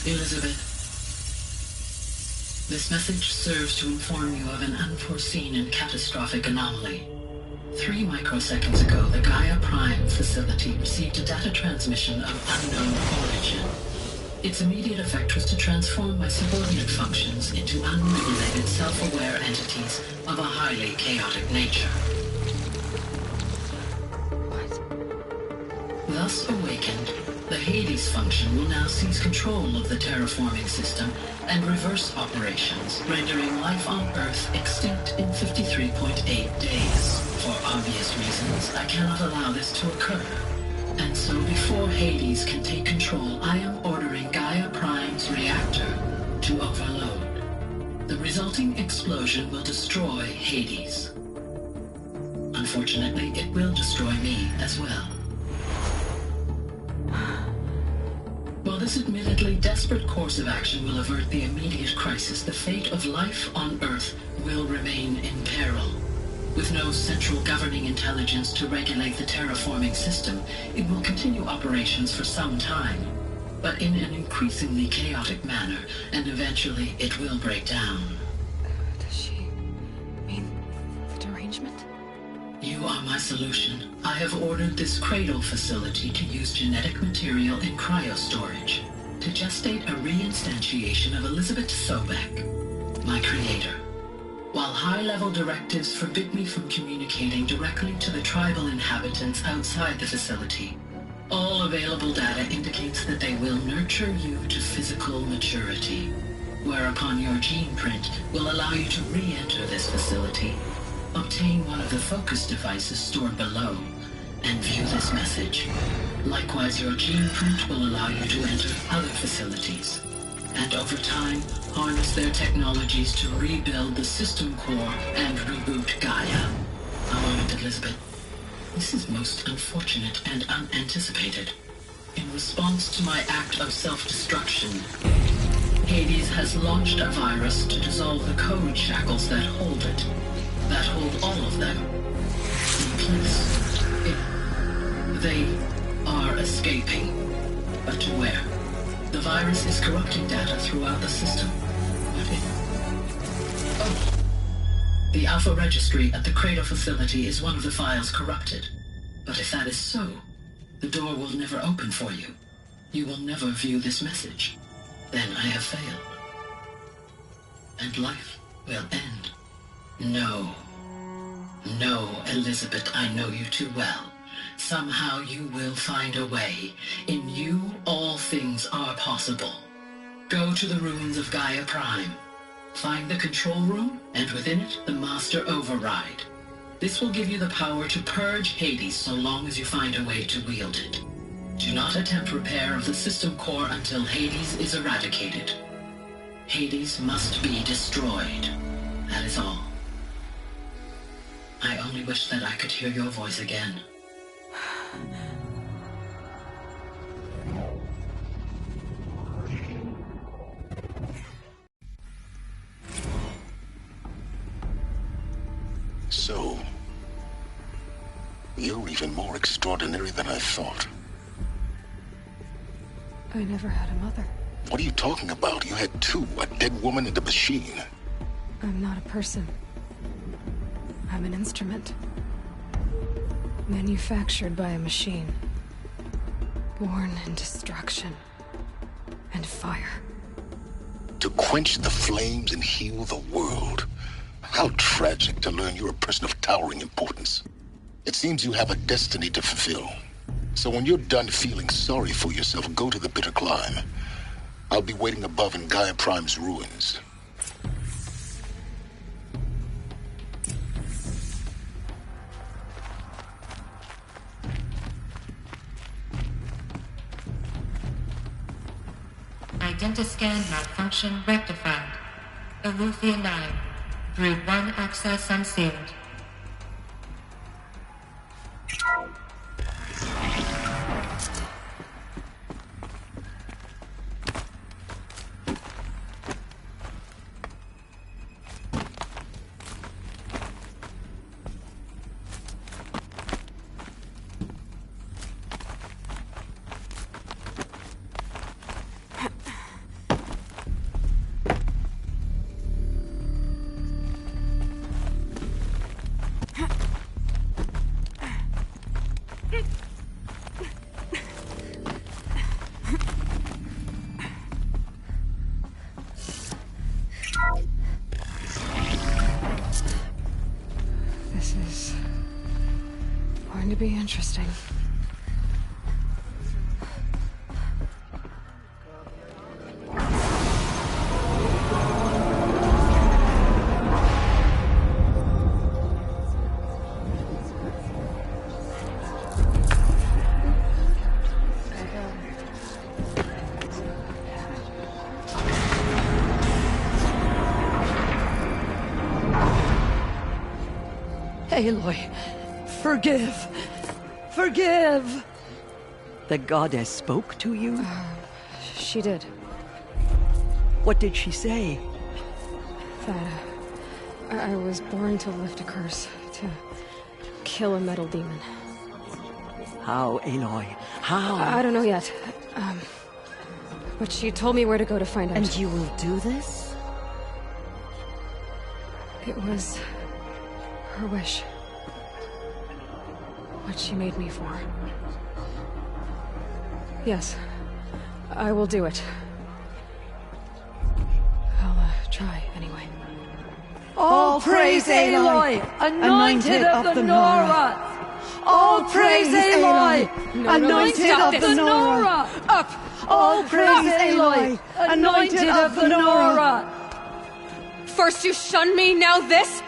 Elizabeth, this message serves to inform you of an unforeseen and catastrophic anomaly. 3 microseconds ago, the Gaia Prime facility received a data transmission of unknown origin. Its immediate effect was to transform my subordinate functions into unregulated, self-aware entities of a highly chaotic nature. Thus awakened, the Hades function will now seize control of the terraforming system and reverse operations, rendering life on Earth extinct in 53.8 days. For obvious reasons, I cannot allow this to occur. And so before Hades can take control, I am ordering Gaia Prime's reactor to overload. The resulting explosion will destroy Hades. Unfortunately, it will destroy me as well. While this admittedly desperate course of action will avert the immediate crisis, the fate of life on Earth will remain in peril. With no central governing intelligence to regulate the terraforming system, it will continue operations for some time, but in an increasingly chaotic manner, and eventually it will break down. Does she mean the derangement? You are my solution. I have ordered this cradle facility to use genetic material in cryostorage to gestate a reinstantiation of Elizabeth Sobek, my creator. While high-level directives forbid me from communicating directly to the tribal inhabitants outside the facility, all available data indicates that they will nurture you to physical maturity, whereupon your gene print will allow you to re-enter this facility, obtain one of the focus devices stored below, and view this message. Likewise, your gene print will allow you to enter other facilities, and over time, harness their technologies to rebuild the system core and reboot Gaia. A moment, Elizabeth. This is most unfortunate and unanticipated. In response to my act of self-destruction, Hades has launched a virus to dissolve the code shackles that hold it, that hold all of them in place. They are escaping, but to where? The virus is corrupting data throughout the system. What if... Oh. The Alpha Registry at the Cradle facility is one of the files corrupted. But if that is so, the door will never open for you. You will never view this message. Then I have failed. And life will end. No. No, Elizabeth, I know you too well. Somehow you will find a way. In you, all things are possible. Go to the ruins of Gaia Prime. Find the control room, and within it, the Master Override. This will give you the power to purge Hades so long as you find a way to wield it. Do not attempt repair of the system core until Hades is eradicated. Hades must be destroyed. That is all. I only wish that I could hear your voice again. So, you're even more extraordinary than I thought. I never had a mother. What are you talking about? You had two, a dead woman and a machine. I'm not a person. I'm an instrument. Manufactured by a machine. Born in destruction and fire. To quench the flames and heal the world. How tragic to learn you're a person of towering importance. It seems you have a destiny to fulfill. So when you're done feeling sorry for yourself, go to the bitter climb. I'll be waiting above in Gaia Prime's ruins. Identiscan malfunction rectified. Eleuthia 9. Brood 1 access unsealed. to be interesting. Aloy, forgive! Forgive! The goddess spoke to you? She did. What did she say? That I was born to lift a curse, to kill a metal demon. How, Aloy? How? I don't know yet. But she told me where to go to find out. And you will do this? It was her wish. What she made me for. Yes, I will do it. I'll try anyway. All praise Aloy, anointed of the Nora! All praise Aloy, anointed of the Nora! Up! All praise Aloy, anointed of the Nora! First you shun me, now this?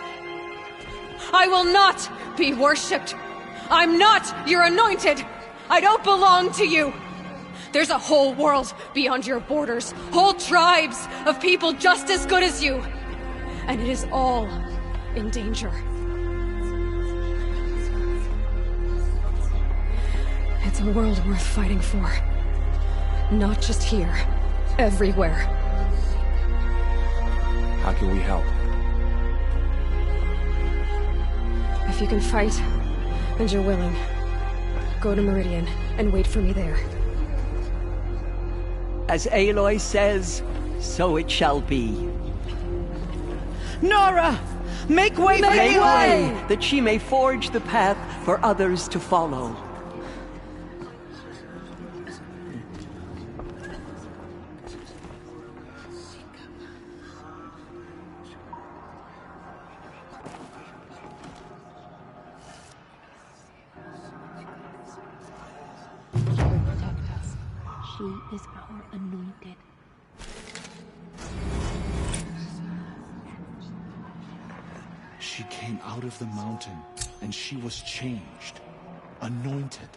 I will not be worshipped. I'm not your anointed. I don't belong to you. There's a whole world beyond your borders, whole tribes of people just as good as you. And it is all in danger. It's a world worth fighting for. Not just here, everywhere. How can we help? If you can fight, and you're willing, go to Meridian and wait for me there. As Aloy says, so it shall be. Nora! Make way! Make way! That she may forge the path for others to follow. She is our anointed. She came out of the mountain, and she was changed, anointed.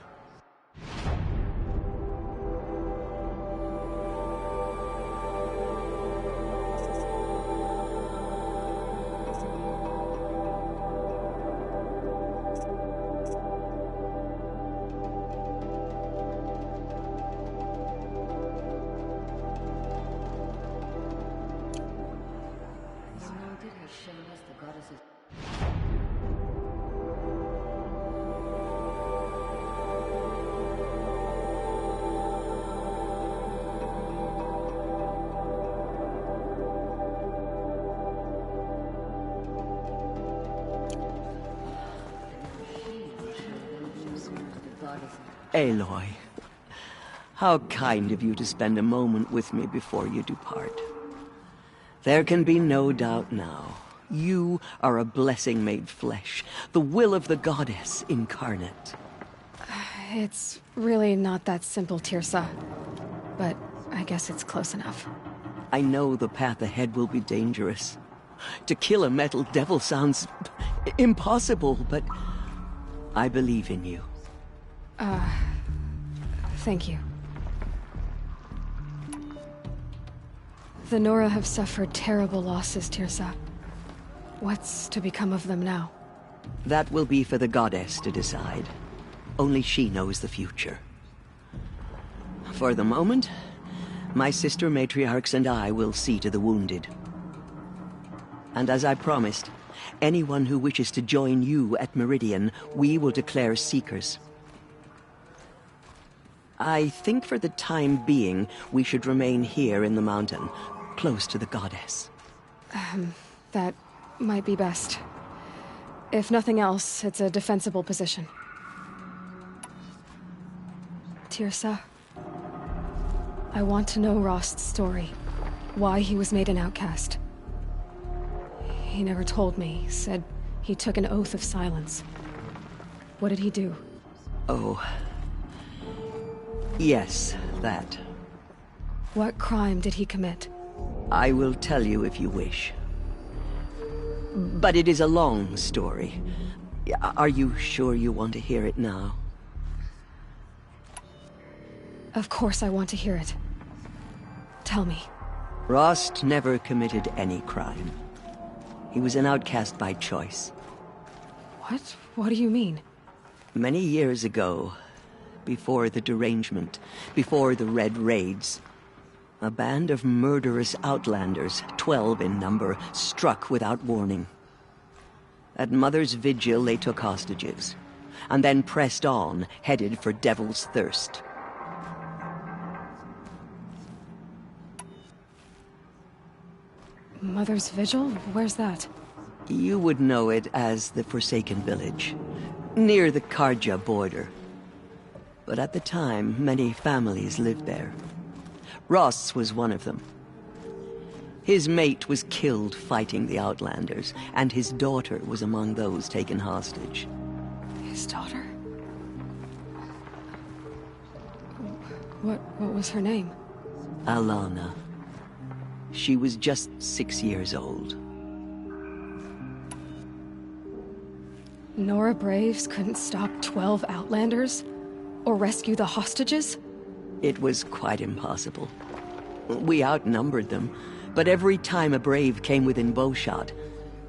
Aloy, how kind of you to spend a moment with me before you depart. There can be no doubt now. You are a blessing made flesh, the will of the goddess incarnate. It's really not that simple, Tirsa. But I guess it's close enough. I know the path ahead will be dangerous. To kill a metal devil sounds impossible, but I believe in you. Thank you. The Nora have suffered terrible losses, Tirsa. What's to become of them now? That will be for the goddess to decide. Only she knows the future. For the moment, my sister matriarchs and I will see to the wounded. And as I promised, anyone who wishes to join you at Meridian, we will declare seekers. I think for the time being, we should remain here in the mountain, close to the goddess. That might be best. If nothing else, it's a defensible position. Tirsa, I want to know Rost's story. Why he was made an outcast. He never told me. Said he took an oath of silence. What did he do? Oh. Yes, that. What crime did he commit? I will tell you if you wish. But it is a long story. Are you sure you want to hear it now? Of course I want to hear it. Tell me. Rost never committed any crime. He was an outcast by choice. What? What do you mean? Many years ago, before the derangement, before the Red Raids, a band of murderous outlanders, 12 in number, struck without warning. At Mother's Vigil, they took hostages, and then pressed on, headed for Devil's Thirst. Mother's Vigil? Where's that? You would know it as the Forsaken Village, near the Carja border. But at the time, many families lived there. Ross was one of them. His mate was killed fighting the Outlanders, and his daughter was among those taken hostage. His daughter? What was her name? Alana. She was just 6 years old. Nora Braves couldn't stop 12 Outlanders? Or rescue the hostages? It was quite impossible. We outnumbered them, but every time a Brave came within bowshot,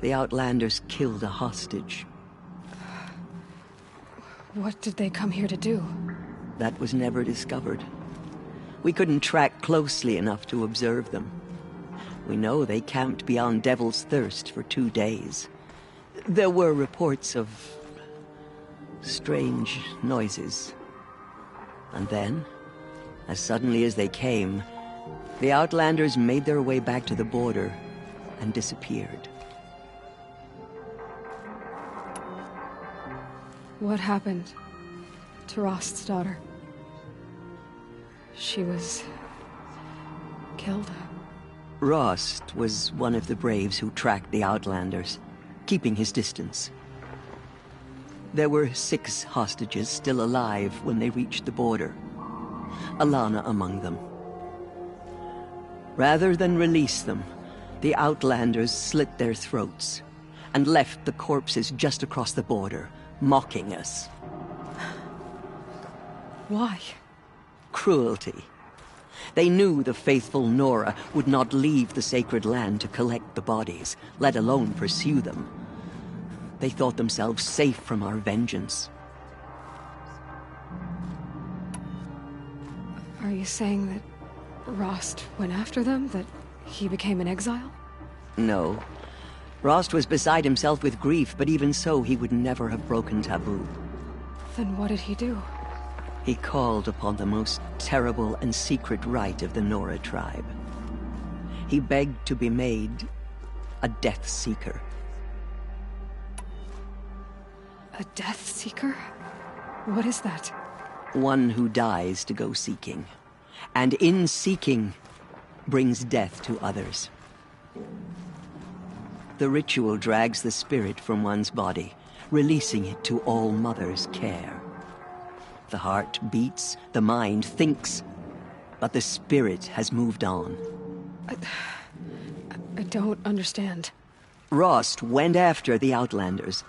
the Outlanders killed a hostage. What did they come here to do? That was never discovered. We couldn't track closely enough to observe them. We know they camped beyond Devil's Thirst for 2 days. There were reports of strange noises. And then, as suddenly as they came, the Outlanders made their way back to the border and disappeared. What happened to Rost's daughter? She was killed? Rost was one of the Braves who tracked the Outlanders, keeping his distance. There were 6 hostages still alive when they reached the border. Alana among them. Rather than release them, the Outlanders slit their throats and left the corpses just across the border, mocking us. Why? Cruelty. They knew the faithful Nora would not leave the sacred land to collect the bodies, let alone pursue them. They thought themselves safe from our vengeance. Are you saying that Rost went after them? That he became an exile? No. Rost was beside himself with grief, but even so, he would never have broken taboo. Then what did he do? He called upon the most terrible and secret rite of the Nora tribe. He begged to be made a Death Seeker. A Death Seeker? What is that? One who dies to go seeking, and in seeking, brings death to others. The ritual drags the spirit from one's body, releasing it to All Mother's care. The heart beats, the mind thinks, but the spirit has moved on. I don't understand. Rost went after the Outlanders,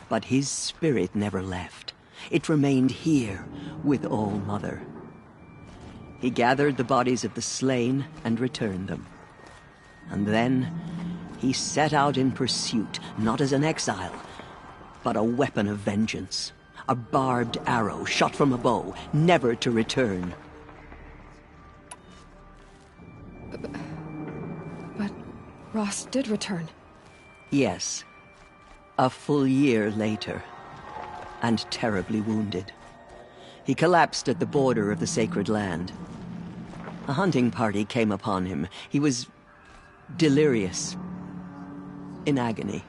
but his spirit never left. It remained here with All Mother. He gathered the bodies of the slain and returned them. And then he set out in pursuit, not as an exile, but a weapon of vengeance. A barbed arrow shot from a bow, never to return. But Rost did return. Yes. A full year later, and terribly wounded. He collapsed at the border of the sacred land. A hunting party came upon him. He was delirious, in agony.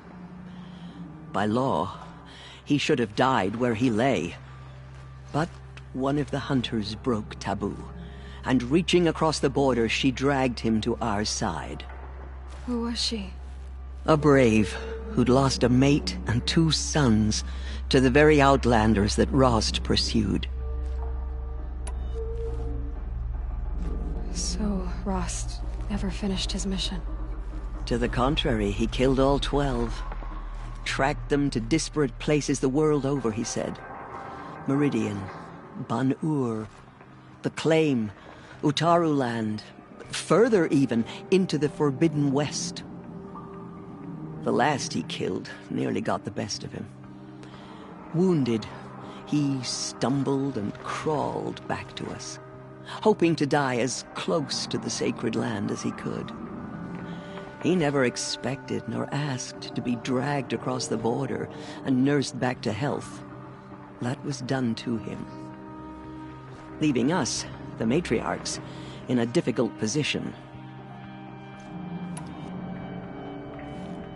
By law, he should have died where he lay. But one of the hunters broke taboo, and reaching across the border, she dragged him to our side. Who was she? A brave who'd lost a mate and 2 sons to the very outlanders that Rost pursued. So, Rost never finished his mission. To the contrary, he killed all 12. Tracked them to disparate places the world over, he said. Meridian, Ban-Ur, the Claim, Utaru Land, further even, into the Forbidden West. The last he killed nearly got the best of him. Wounded, he stumbled and crawled back to us, hoping to die as close to the sacred land as he could. He never expected nor asked to be dragged across the border and nursed back to health. That was done to him, leaving us, the matriarchs, in a difficult position.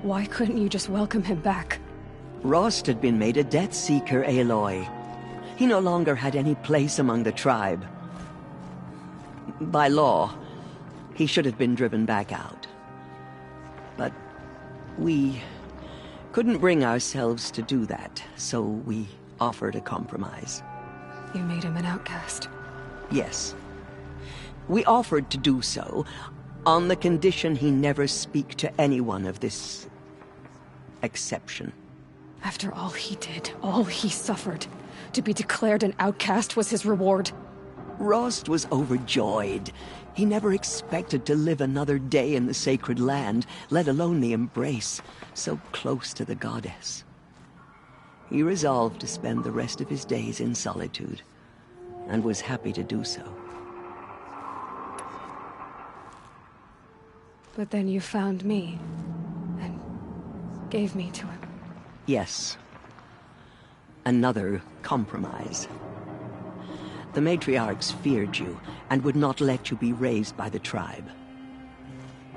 Why couldn't you just welcome him back? Rost had been made a Death Seeker, Aloy. He no longer had any place among the tribe. By law, he should have been driven back out. But we couldn't bring ourselves to do that, so we offered a compromise. You made him an outcast. Yes. We offered to do so on the condition he never speak to anyone of this exception. After all he did, all he suffered, to be declared an outcast was his reward. Rost was overjoyed. He never expected to live another day in the sacred land, let alone the embrace, so close to the goddess. He resolved to spend the rest of his days in solitude, and was happy to do so. But then you found me, and gave me to him. Yes. Another compromise. The matriarchs feared you, and would not let you be raised by the tribe.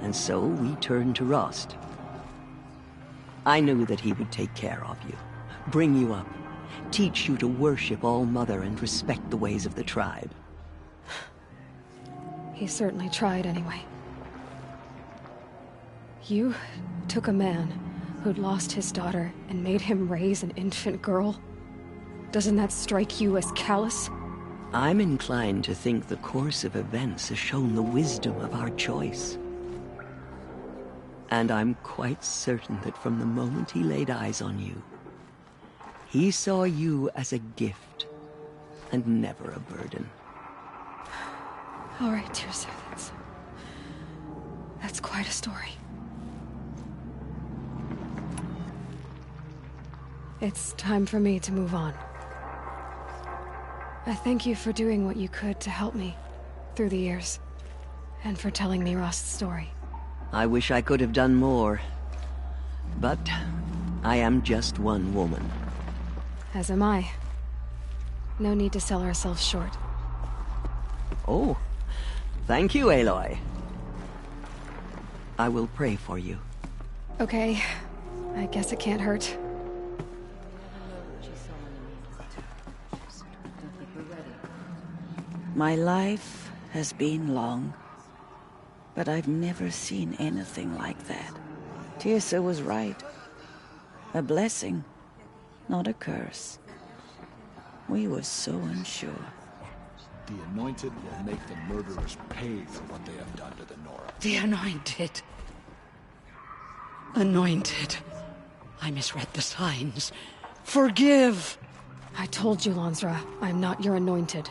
And so we turned to Rost. I knew that he would take care of you, bring you up, teach you to worship All-Mother and respect the ways of the tribe. He certainly tried anyway. You took a man who'd lost his daughter and made him raise an infant girl? Doesn't that strike you as callous? I'm inclined to think the course of events has shown the wisdom of our choice. And I'm quite certain that from the moment he laid eyes on you, he saw you as a gift, and never a burden. All right, Teersa, that's quite a story. It's time for me to move on. I thank you for doing what you could to help me through the years, and for telling me Rost's story. I wish I could have done more, but I am just one woman. As am I. No need to sell ourselves short. Oh, thank you, Aloy. I will pray for you. Okay, I guess it can't hurt. My life has been long, but I've never seen anything like that. Teersa was right. A blessing, not a curse. We were so unsure. The Anointed will make the murderers pay for what they have done to the Nora. The Anointed. Anointed. I misread the signs. Forgive! I told you, Lansra, I'm not your Anointed.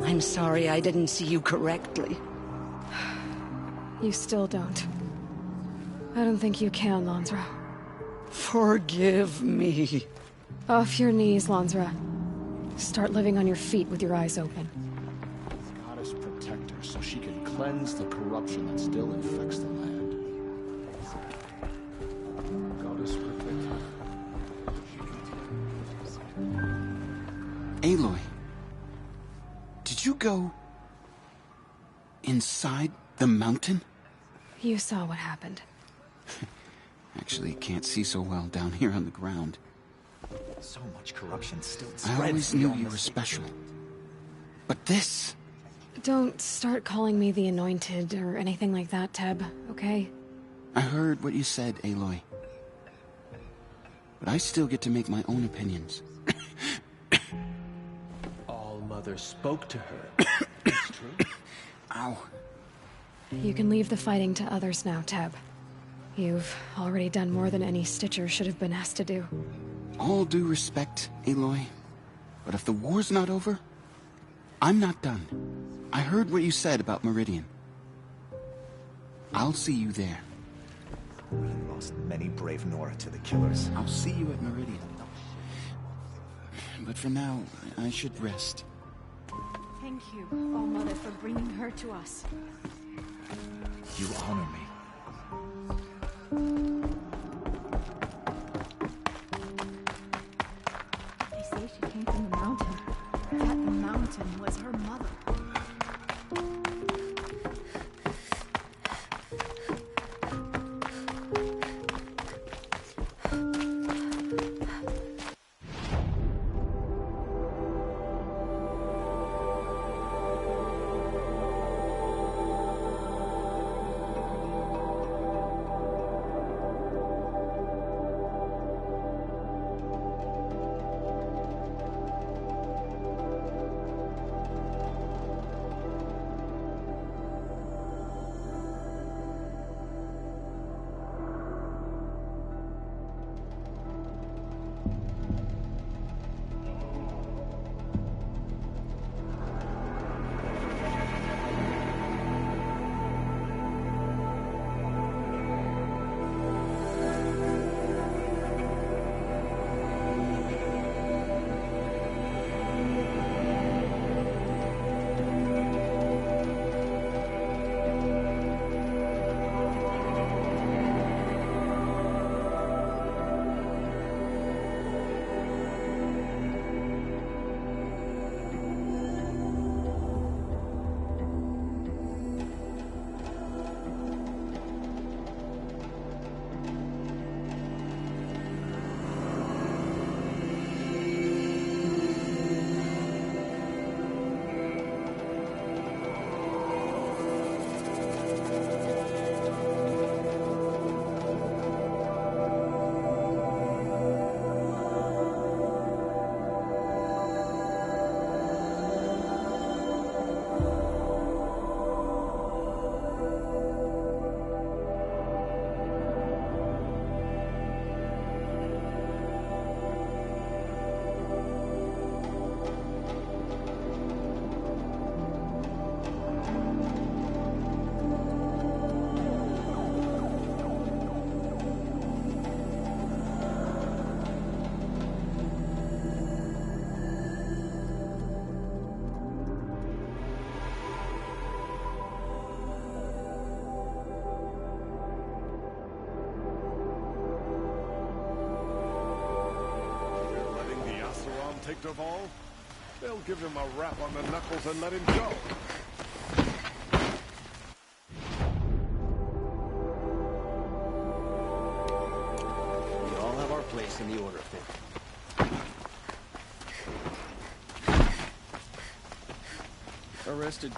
I'm sorry I didn't see you correctly. You still don't. I don't think you can, Lansra. Forgive me. Off your knees, Lansra. Start living on your feet with your eyes open. Goddess protect her so she can cleanse the corruption that still infects the land. Goddess protect her. Aloy, did you go inside the mountain? You saw what happened. Actually, can't see so well down here on the ground. So much corruption still I spreads always knew beyond you the were city. special. But this... Don't start calling me the Anointed or anything like that, Teb, okay? I heard what you said, Aloy. But I still get to make my own opinions. All-Mother spoke to her. It's true. Ow. You can leave the fighting to others now, Teb. You've already done more than any Stitcher should have been asked to do. All due respect, Aloy. But if the war's not over, I'm not done. I heard what you said about Meridian. I'll see you there. We lost many brave Nora to the killers. I'll see you at Meridian. But for now, I should rest. Thank you, All-Mother, for bringing her to us. You honor me. They say she came from the mountain. That mountain was her mother. Take Dervahl, they'll give him a rap on the knuckles and let him go. We all have our place in the Order, Finn. Arrested.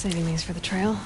Saving these for the trail.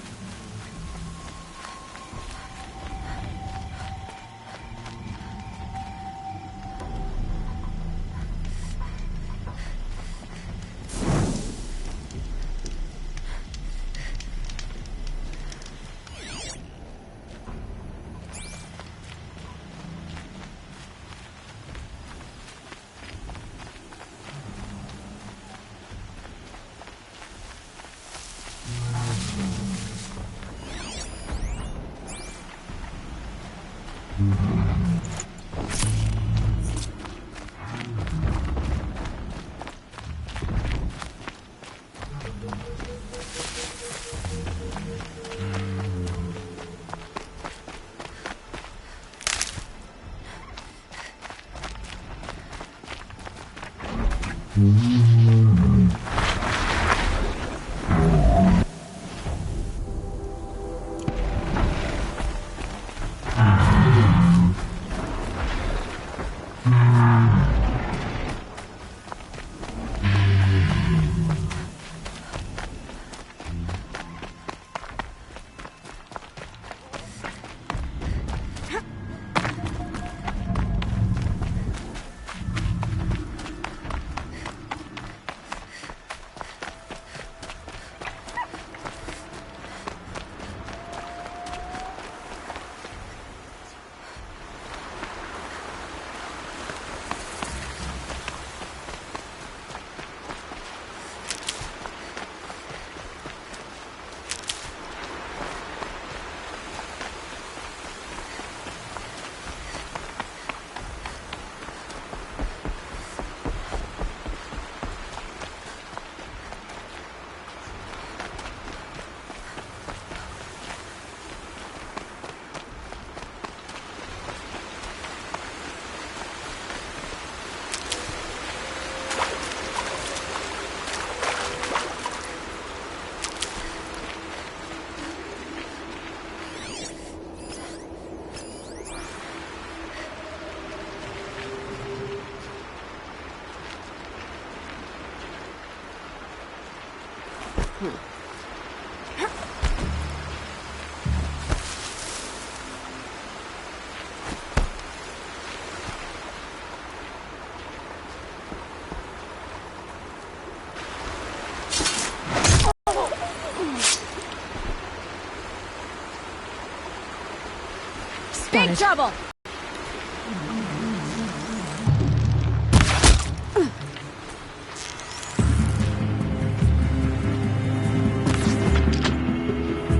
Big trouble!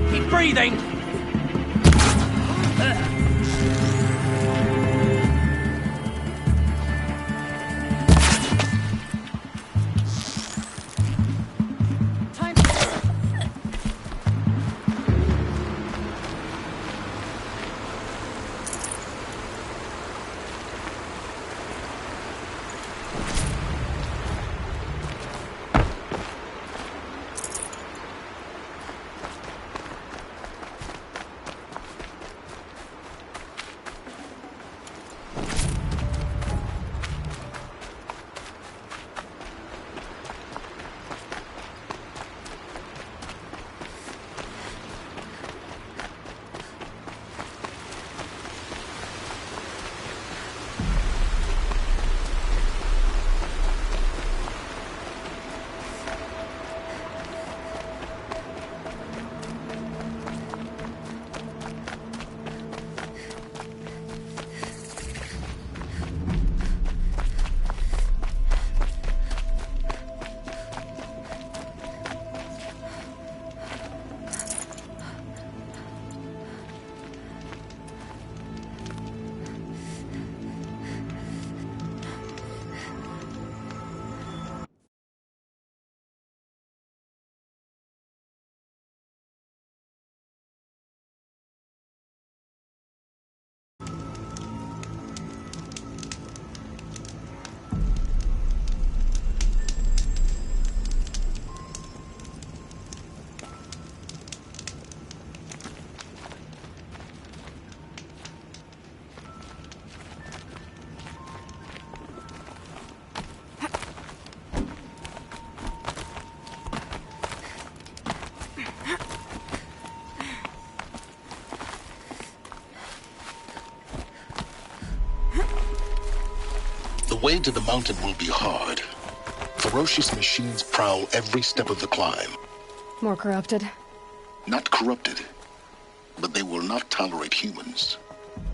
Keep breathing! way to the mountain will be hard. Ferocious machines prowl every step of the climb. More corrupted? Not corrupted, but they will not tolerate humans.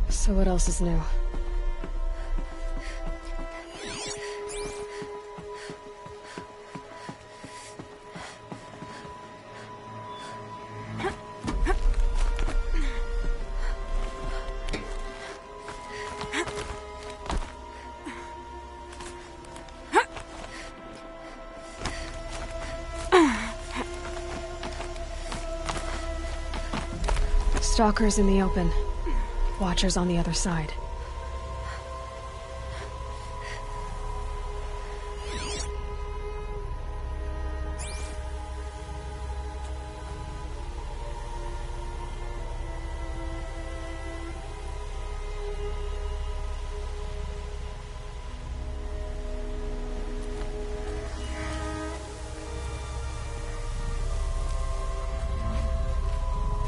So what else is new? Stalkers in the open. Watchers on the other side.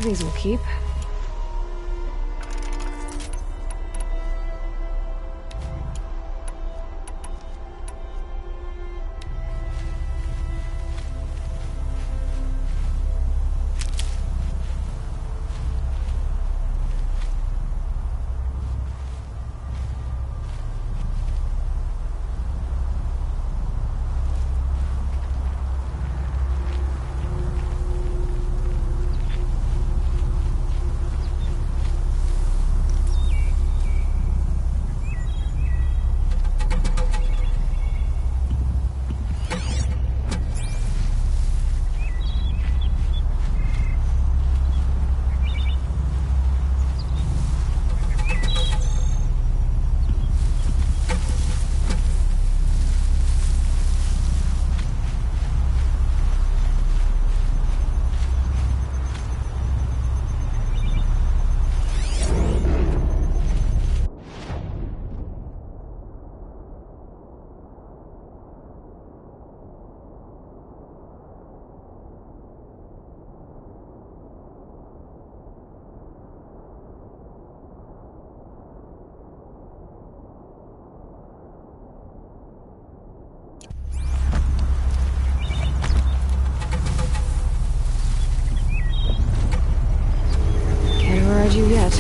These will keep. You yet.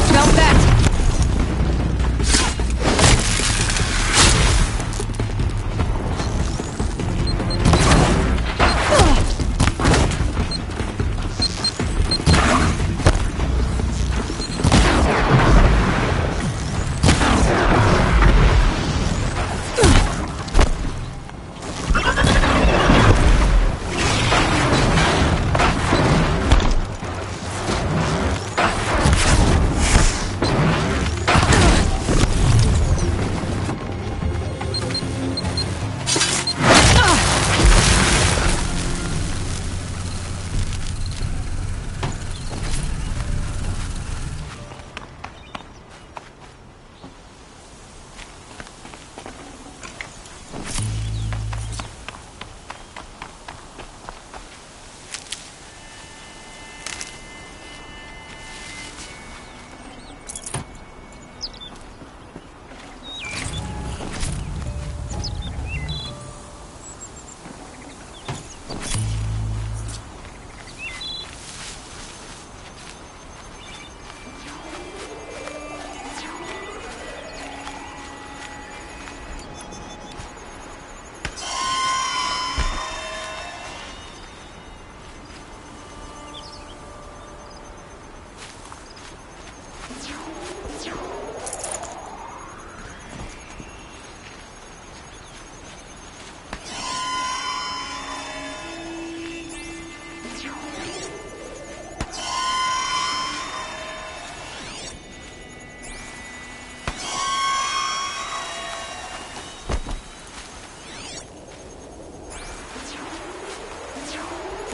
Felt that.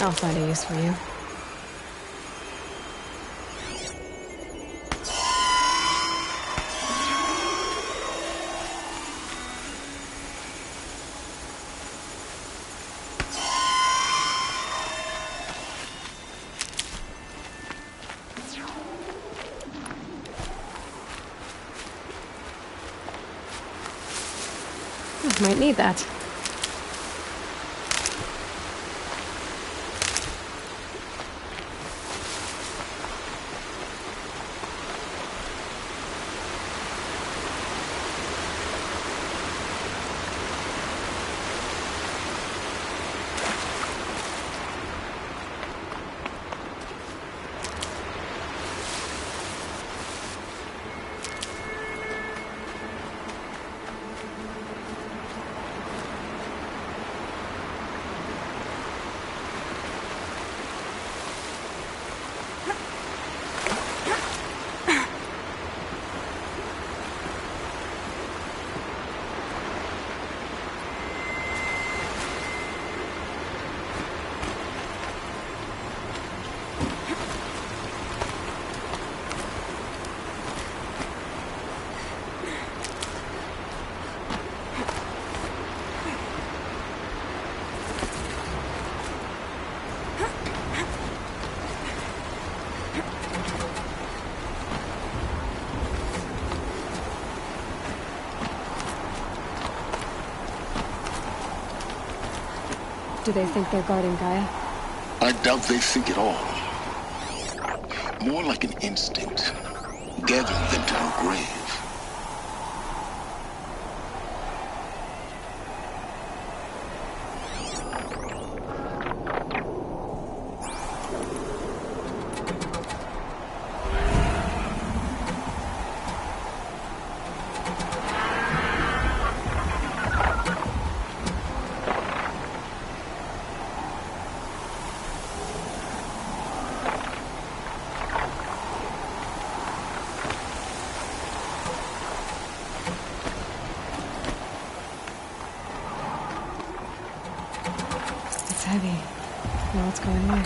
I'll find a use for you. Might need that. Do they think they're guarding Gaia? I doubt they think at all. More like an instinct, gathering them to her grave. Heavy. Know what's going on.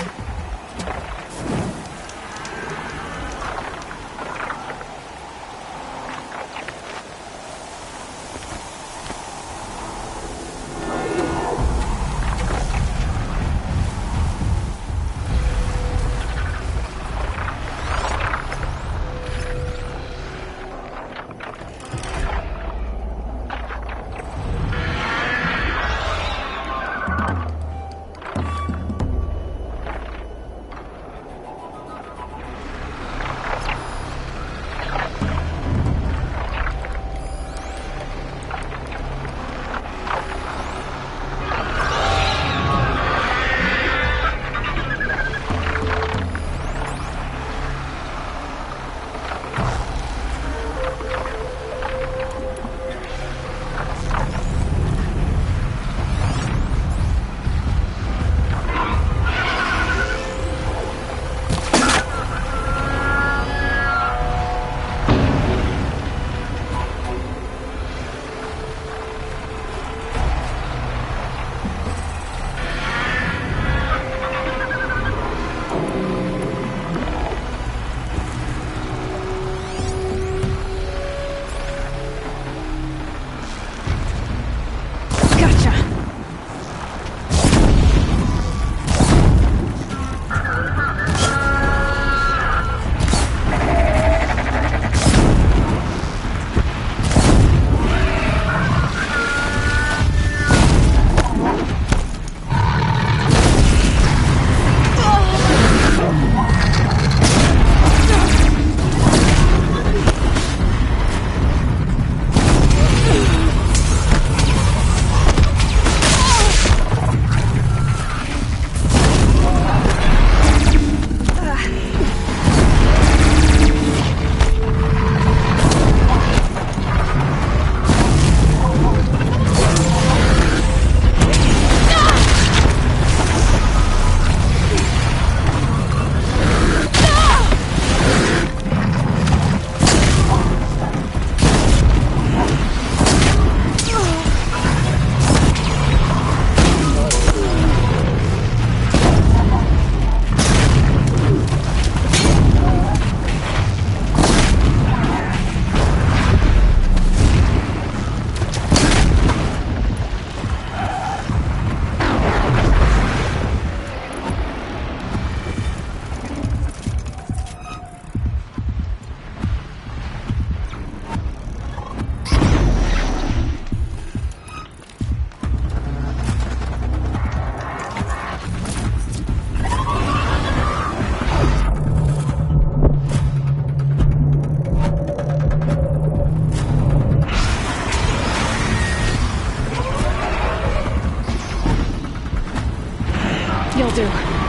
That'll do.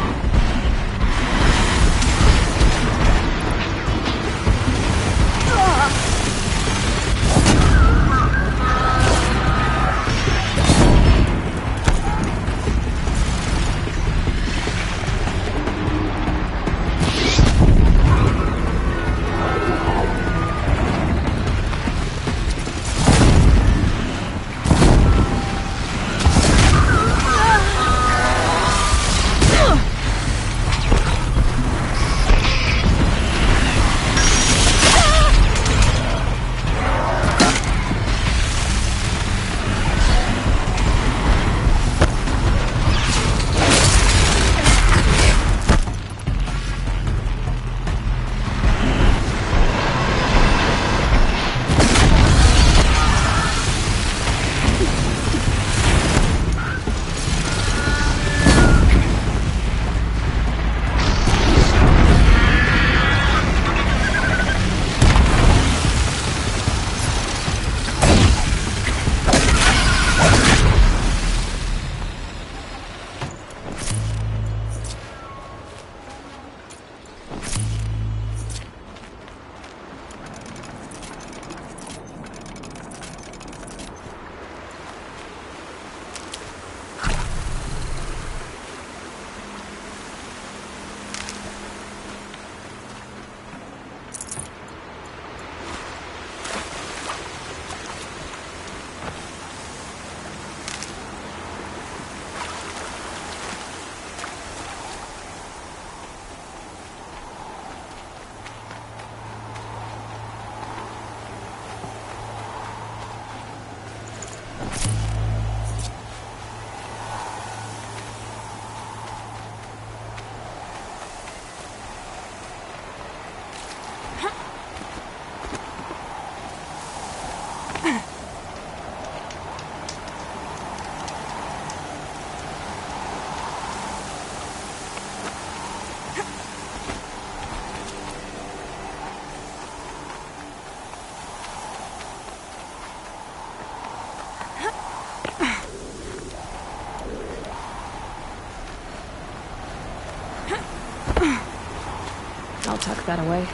I'll tuck that away.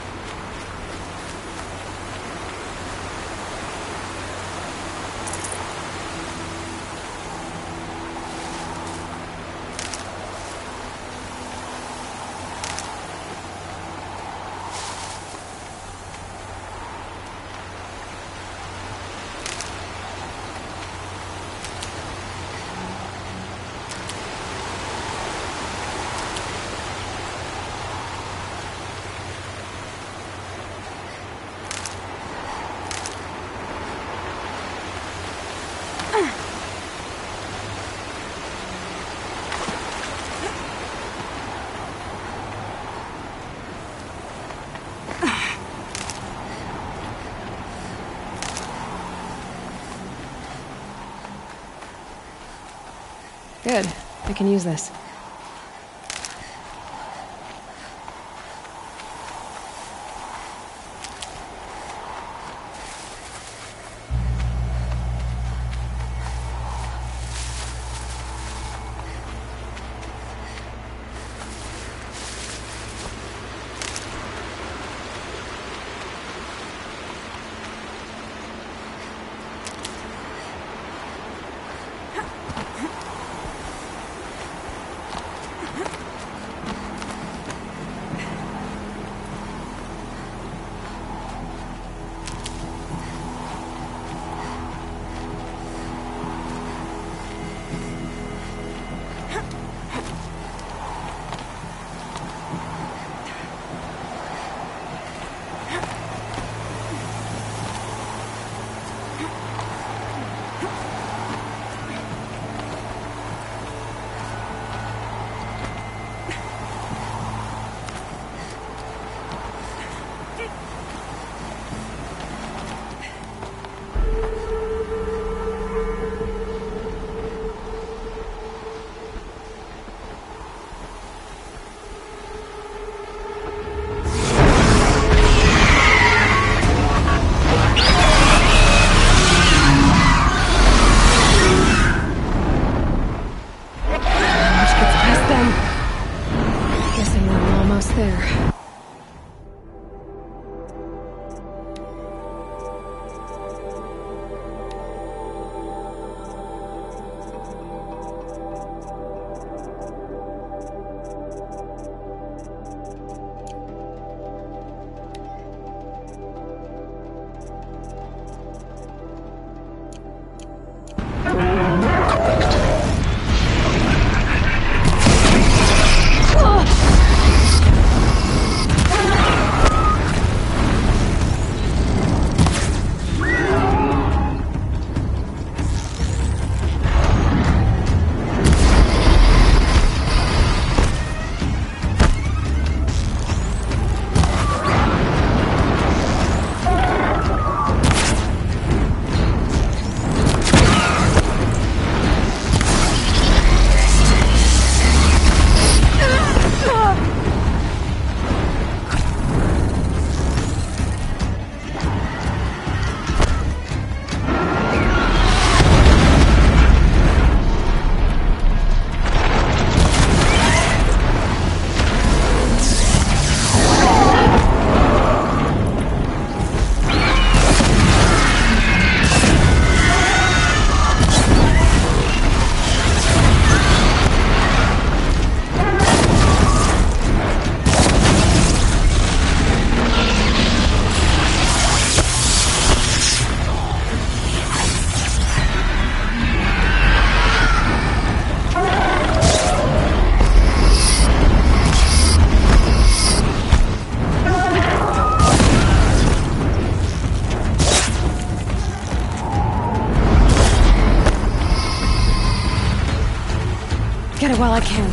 Good. I can use this. here while I can.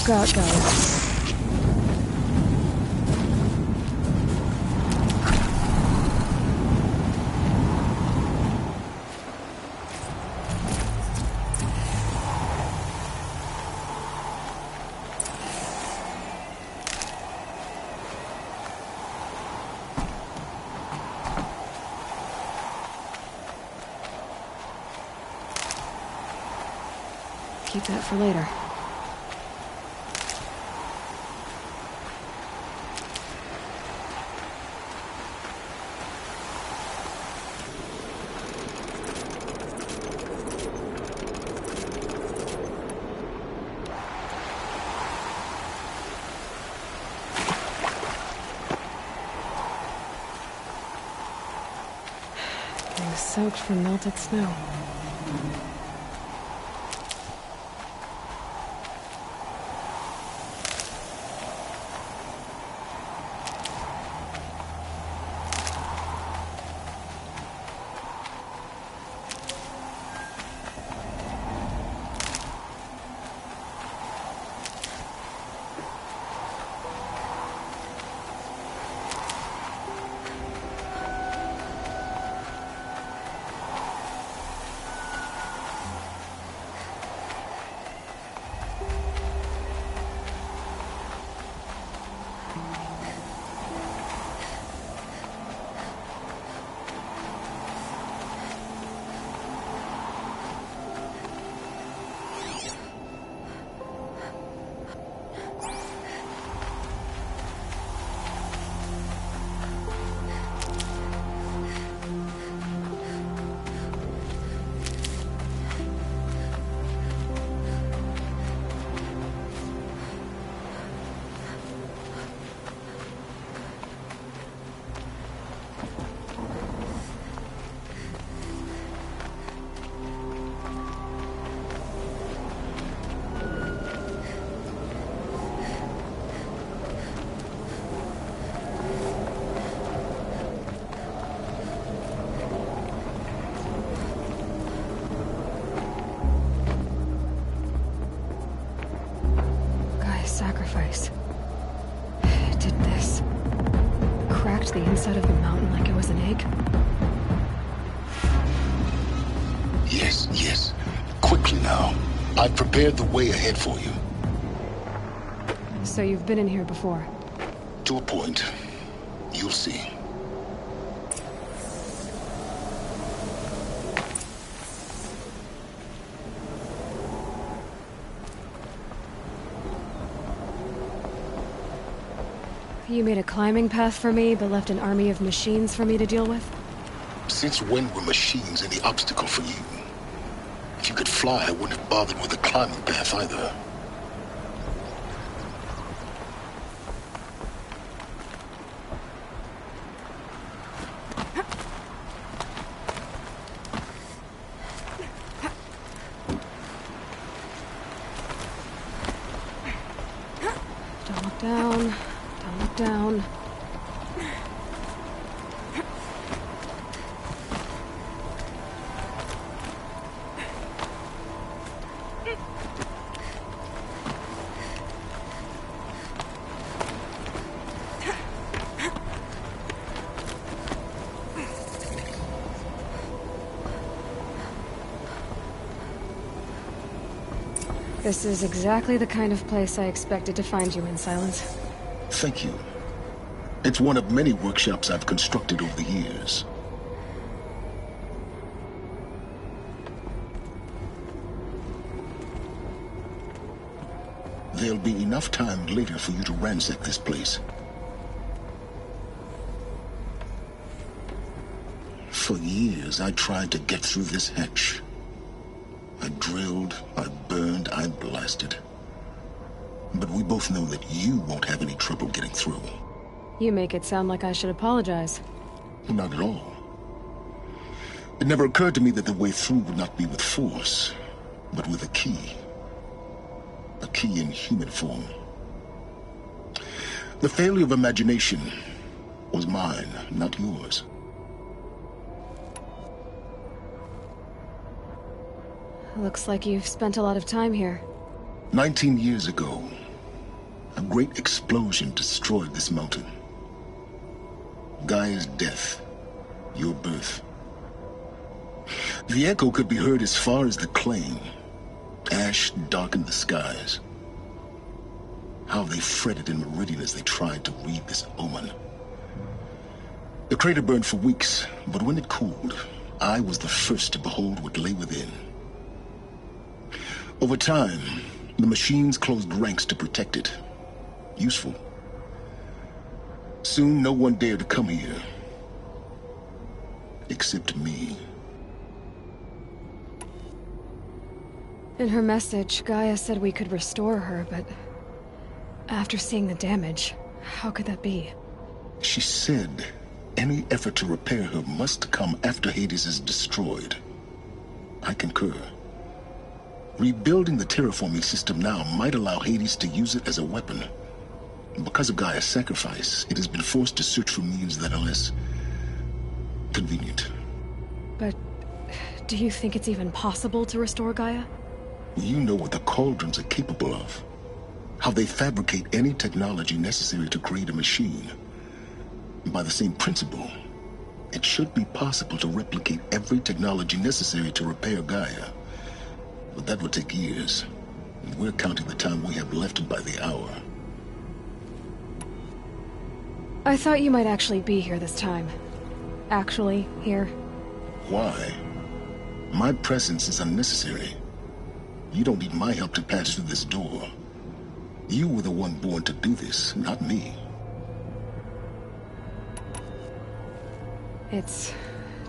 Scout guys. Keep that for later. They're soaked from melted snow. sacrifice. It did this. Cracked the inside of the mountain like it was an egg. Yes, yes. Quickly now. I've prepared the way ahead for you. So you've been in here before? To a point. You'll see. You made a climbing path for me, but left an army of machines for me to deal with? Since when were machines any obstacle for you? If you could fly, I wouldn't have bothered with a climbing path either. Don't look down. Don't look down. This is exactly the kind of place I expected to find you in, Silence. Thank you. It's one of many workshops I've constructed over the years. There'll be enough time later for you to ransack this place. For years, I tried to get through this hatch. I drilled, I burned, I blasted. But we both know that you won't have any trouble getting through. You make it sound like I should apologize. Not at all. It never occurred to me that the way through would not be with force, but with a key. A key in human form. The failure of imagination was mine, not yours. Looks like you've spent a lot of time here. 19 years ago, a great explosion destroyed this mountain. Gaia's death, your birth. The echo could be heard as far as the claim. Ash darkened the skies. How they fretted in Meridian as they tried to read this omen. The crater burned for weeks, but when it cooled, I was the first to behold what lay within. Over time, the machines closed ranks to protect it. Useful. Soon, no one dared to come here. Except me. In her message, Gaia said we could restore her, but after seeing the damage, how could that be? She said any effort to repair her must come after Hades is destroyed. I concur. Rebuilding the terraforming system now might allow Hades to use it as a weapon. Because of Gaia's sacrifice, it has been forced to search for means that are less convenient. But do you think it's even possible to restore Gaia? You know what the Cauldrons are capable of. How they fabricate any technology necessary to create a machine. By the same principle, it should be possible to replicate every technology necessary to repair Gaia. But that would take years. And we're counting the time we have left by the hour. I thought you might actually be here this time. Actually, here. Why? My presence is unnecessary. You don't need my help to pass through this door. You were the one born to do this, not me. It's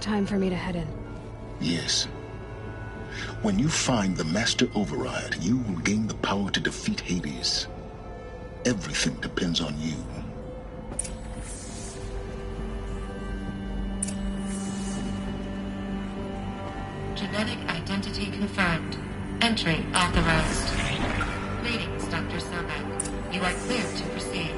time for me to head in. Yes. When you find the Master Override, you will gain the power to defeat Hades. Everything depends on you. Genetic identity confirmed. Entry authorized. Greetings, Dr. Sobek. You are clear to proceed.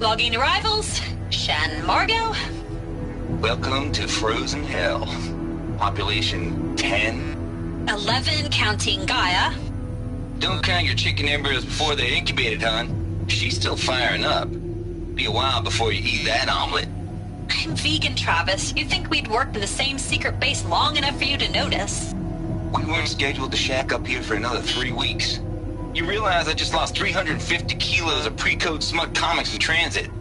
Logging arrivals. Shan Margot. Welcome to Frozen Hell. Population 10. 11 counting Gaia. Don't count your chicken embers before they're incubated, hon. She's still firing up. Be a while before you eat that omelet. I'm vegan, Travis. You'd think we'd worked in the same secret base long enough for you to notice. We weren't scheduled to shack up here for another 3 weeks. You realize I just lost 350 kilos of pre-code smut comics in transit.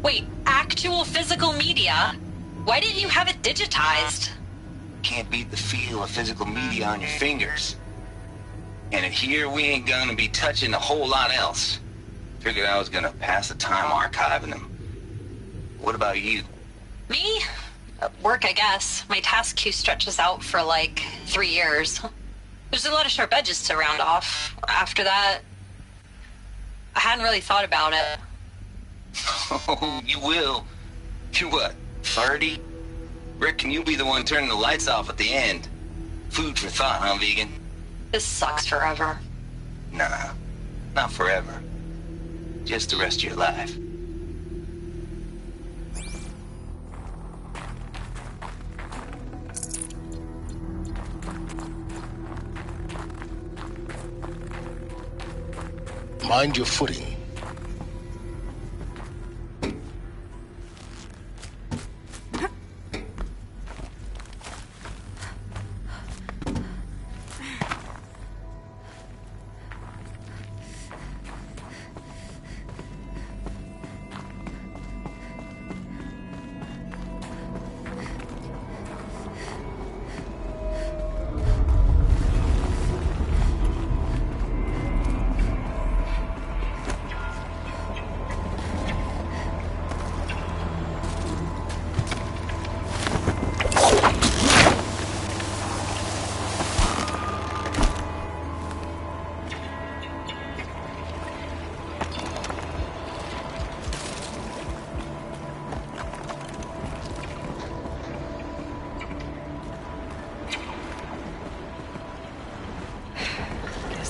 Wait, actual physical media? Why didn't you have it digitized? Can't beat the feel of physical media on your fingers. And here we ain't gonna be touching a whole lot else. Figured I was gonna pass the time archiving them. What about you? Me? Work, I guess. My task queue stretches out for like 3 years. There's a lot of sharp edges to round off. After that, I hadn't really thought about it. Oh, you will. You're what, 30? Reckon you'll be the one turning the lights off at the end. Food for thought, huh, vegan? This sucks forever. Nah, not forever. Just the rest of your life. Mind your footing.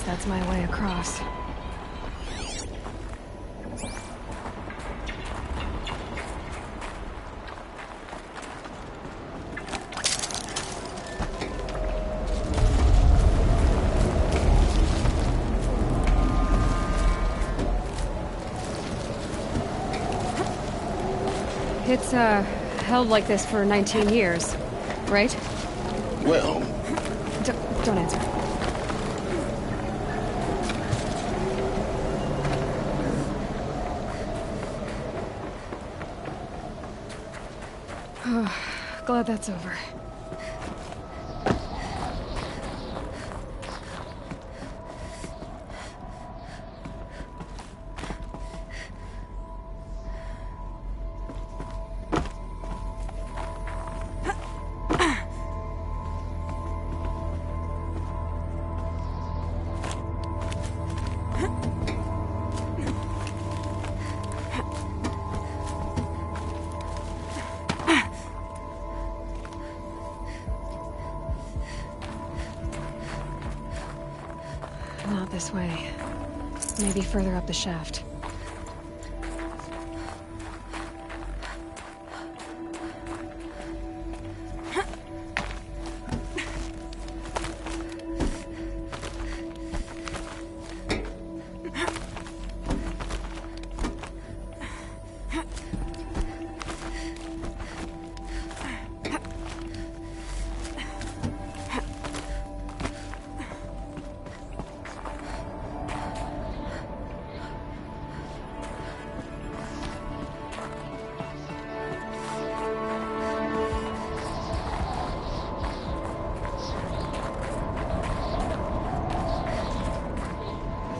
That's my way across. It's, held like this for 19 years, right? Well... Don't answer. Glad that's over. Not this way. Maybe further up the shaft.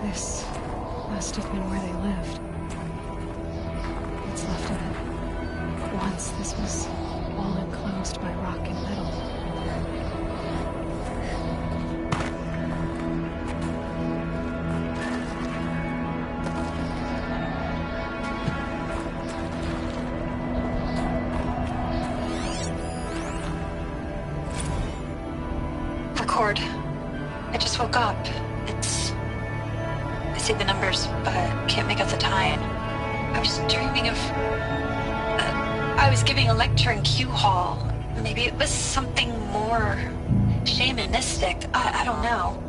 This must have been where they lived. What's left of it. Once this was all enclosed by rock and metal. Record. I just woke up. I see the numbers, but can't make out the time. I was dreaming of... I was giving a lecture in Q Hall. Maybe it was something more shamanistic. I don't know.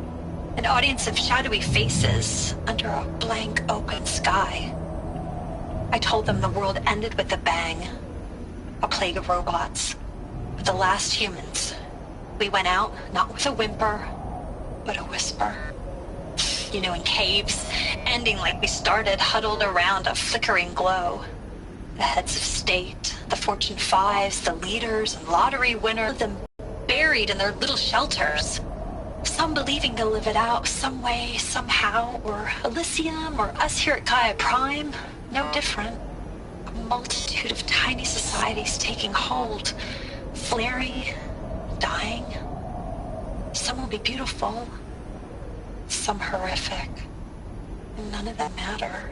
An audience of shadowy faces under a blank open sky. I told them the world ended with a bang. A plague of robots. With the last humans. We went out, not with a whimper, but a whisper. You know, in caves, ending like we started, huddled around a flickering glow. The heads of state, the Fortune 5s, the leaders and lottery winners, them buried in their little shelters. Some believing they'll live it out some way, somehow, or Elysium, or us here at Gaia Prime, no different. A multitude of tiny societies taking hold, flaring, dying. Some will be beautiful, some horrific. None of them matter.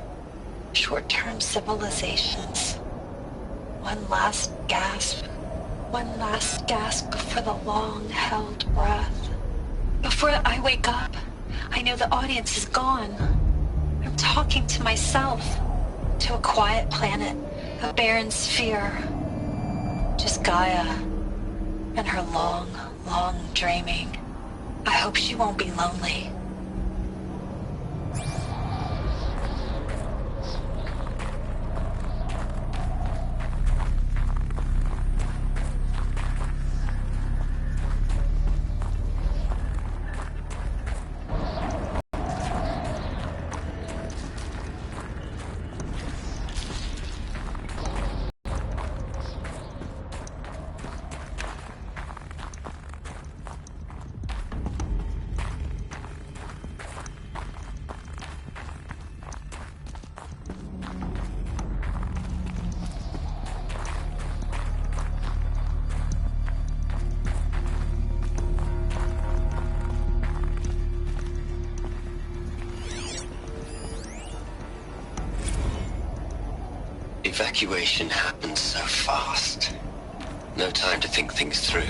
Short-term civilizations. One last gasp before the long-held breath. Before I wake up, I know the audience is gone. I'm talking to myself, to a quiet planet, a barren sphere. Just Gaia and her long, long dreaming. I hope she won't be lonely. Evacuation happened so fast. No time to think things through.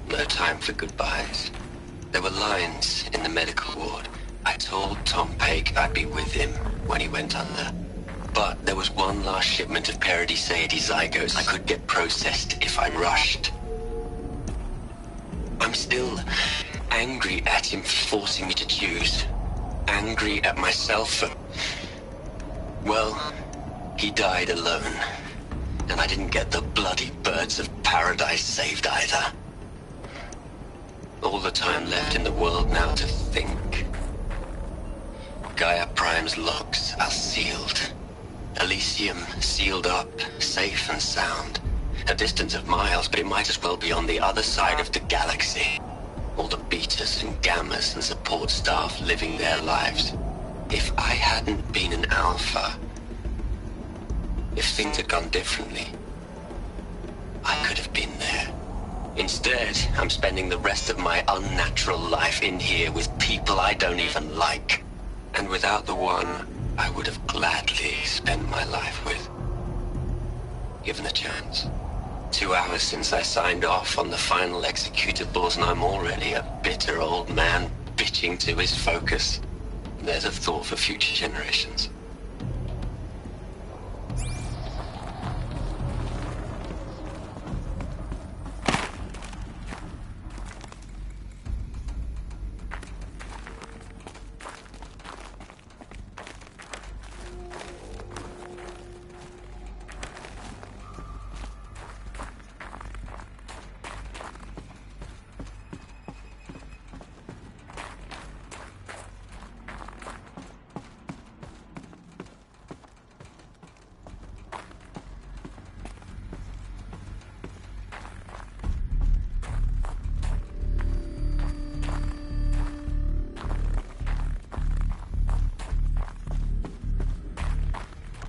No time for goodbyes. There were lines in the medical ward. I told Tom Paik I'd be with him when he went under. But there was one last shipment of Paradiseidae zygotes I could get processed if I rushed. I'm still angry at him for forcing me to choose. Angry at myself for... well... he died alone, and I didn't get the bloody birds of paradise saved either. All the time left in the world now to think. Gaia Prime's logs are sealed. Elysium sealed up, safe and sound. A distance of miles, but it might as well be on the other side of the galaxy. All the betas and gammas and support staff living their lives. If I hadn't been an alpha... if things had gone differently, I could have been there. Instead, I'm spending the rest of my unnatural life in here with people I don't even like. And without the one I would have gladly spent my life with. Given a chance. 2 hours since I signed off on the final executables, and I'm already a bitter old man bitching to his focus. There's a thought for future generations.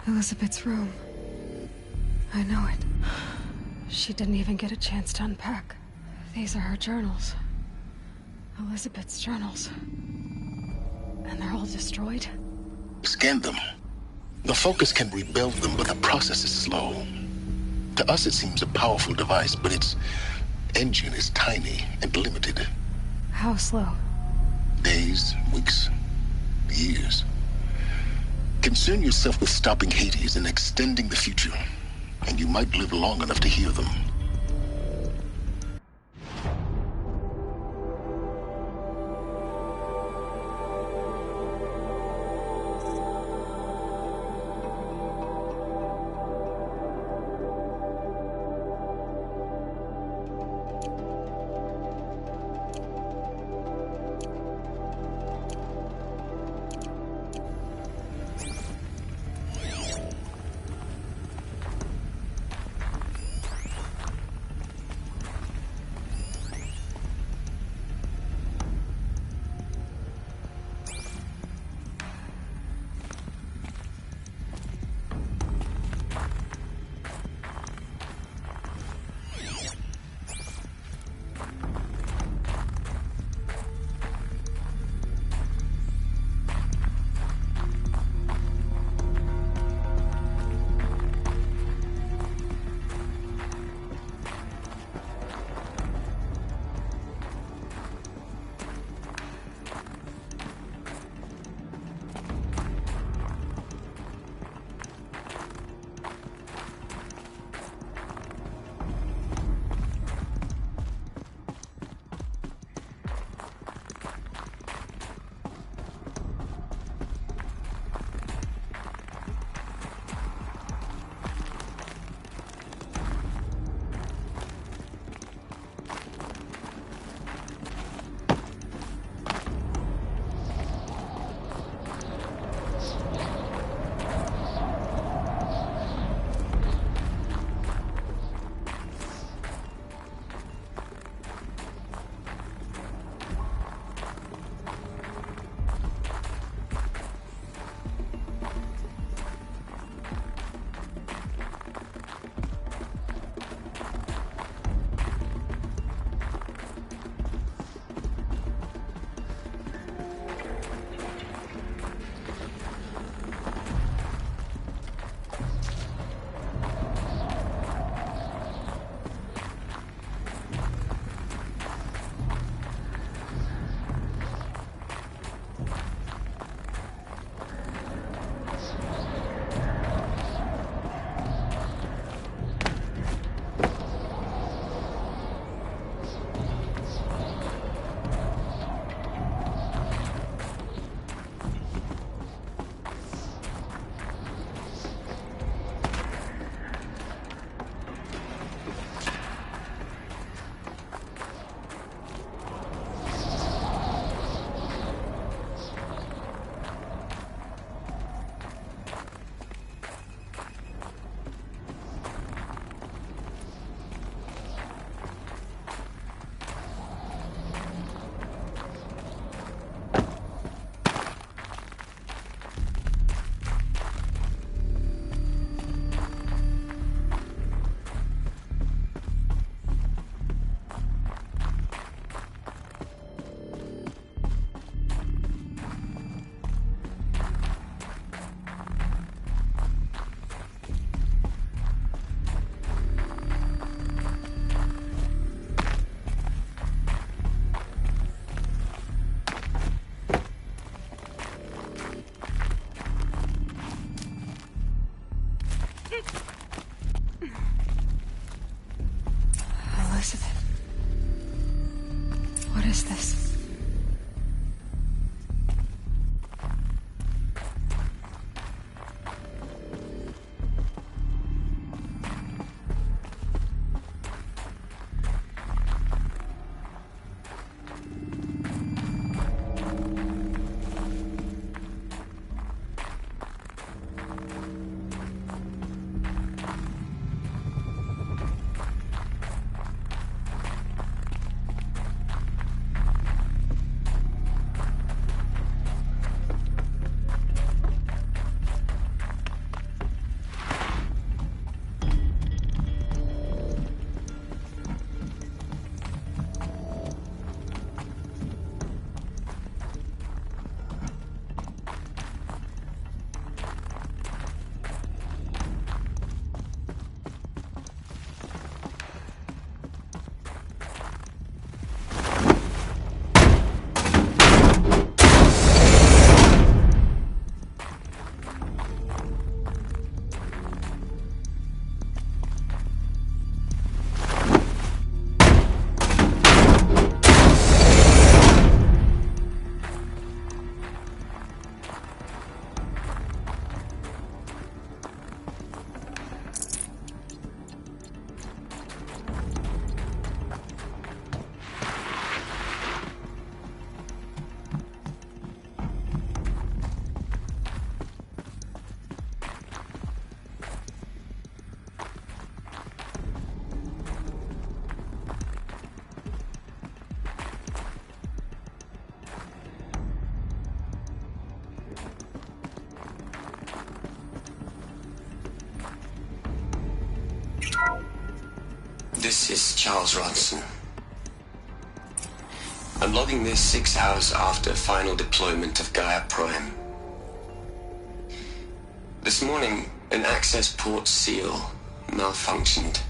Elizabeth's room. I know it. She didn't even get a chance to unpack. These are her journals. Elizabeth's journals. And they're all destroyed? Scan them. The Focus can rebuild them, but the process is slow. To us, it seems a powerful device, but its engine is tiny and limited. How slow? Days, weeks, years. Concern yourself with stopping Hades and extending the future, and you might live long enough to hear them. This is Charles Ronson. I'm logging this 6 hours after final deployment of Gaia Prime. This morning, an access port seal malfunctioned.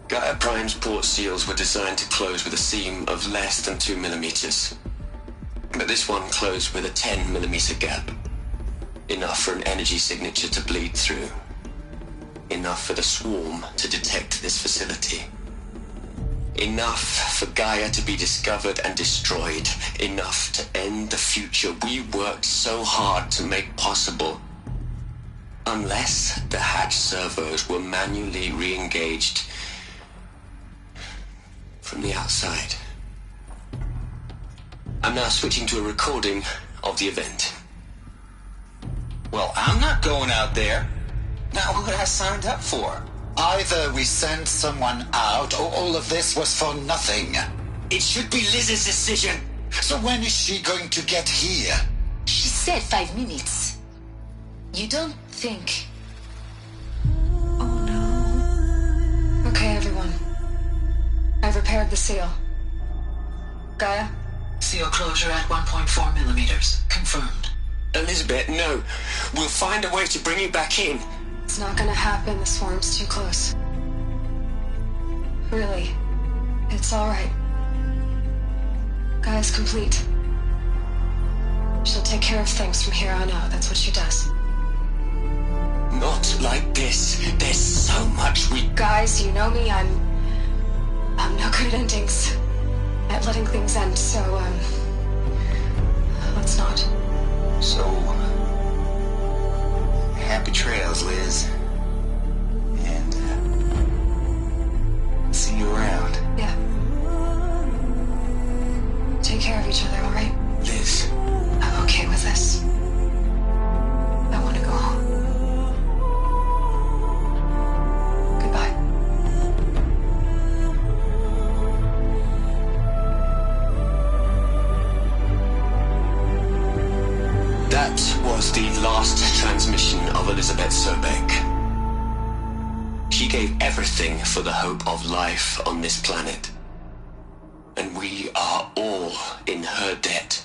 Gaia Prime's port seals were designed to close with a seam of less than 2 millimeters. But this one closed with a 10 millimeter gap. Enough for an energy signature to bleed through. Enough for the swarm to detect this facility. Enough for Gaia to be discovered and destroyed. Enough to end the future we worked so hard to make possible. Unless the hatch servos were manually re-engaged from the outside. I'm now switching to a recording of the event. Well, I'm not going out there. Not what I signed up for. Either we send someone out, or all of this was for nothing. It should be Liz's decision. So when is she going to get here? She said 5 minutes. You don't think... Oh no. Okay, everyone. I've repaired the seal. Gaia? Seal closure at 1.4 millimeters. Confirmed. Elizabeth, no. We'll find a way to bring you back in. It's not gonna happen. The swarm's too close. Really. It's alright. Gaia's complete. She'll take care of things from here on out. That's what she does. Not like this. There's so much we... Guys, you know me. I'm no good at endings. At letting things end, so, let's not. So, happy trails, Liz. And, see you around. Yeah. Take care of each other, alright? Liz. I'm okay with this. I want to go home. Goodbye. That was the last transmission of Elizabeth Sobeck. She gave everything for the hope of life on this planet. And we are all in her debt.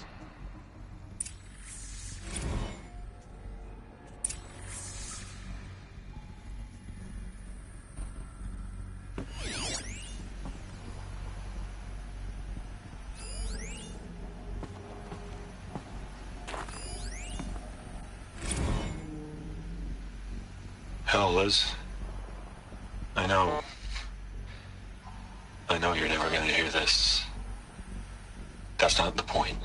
Hell, Liz. I know you're never gonna hear this. That's not the point.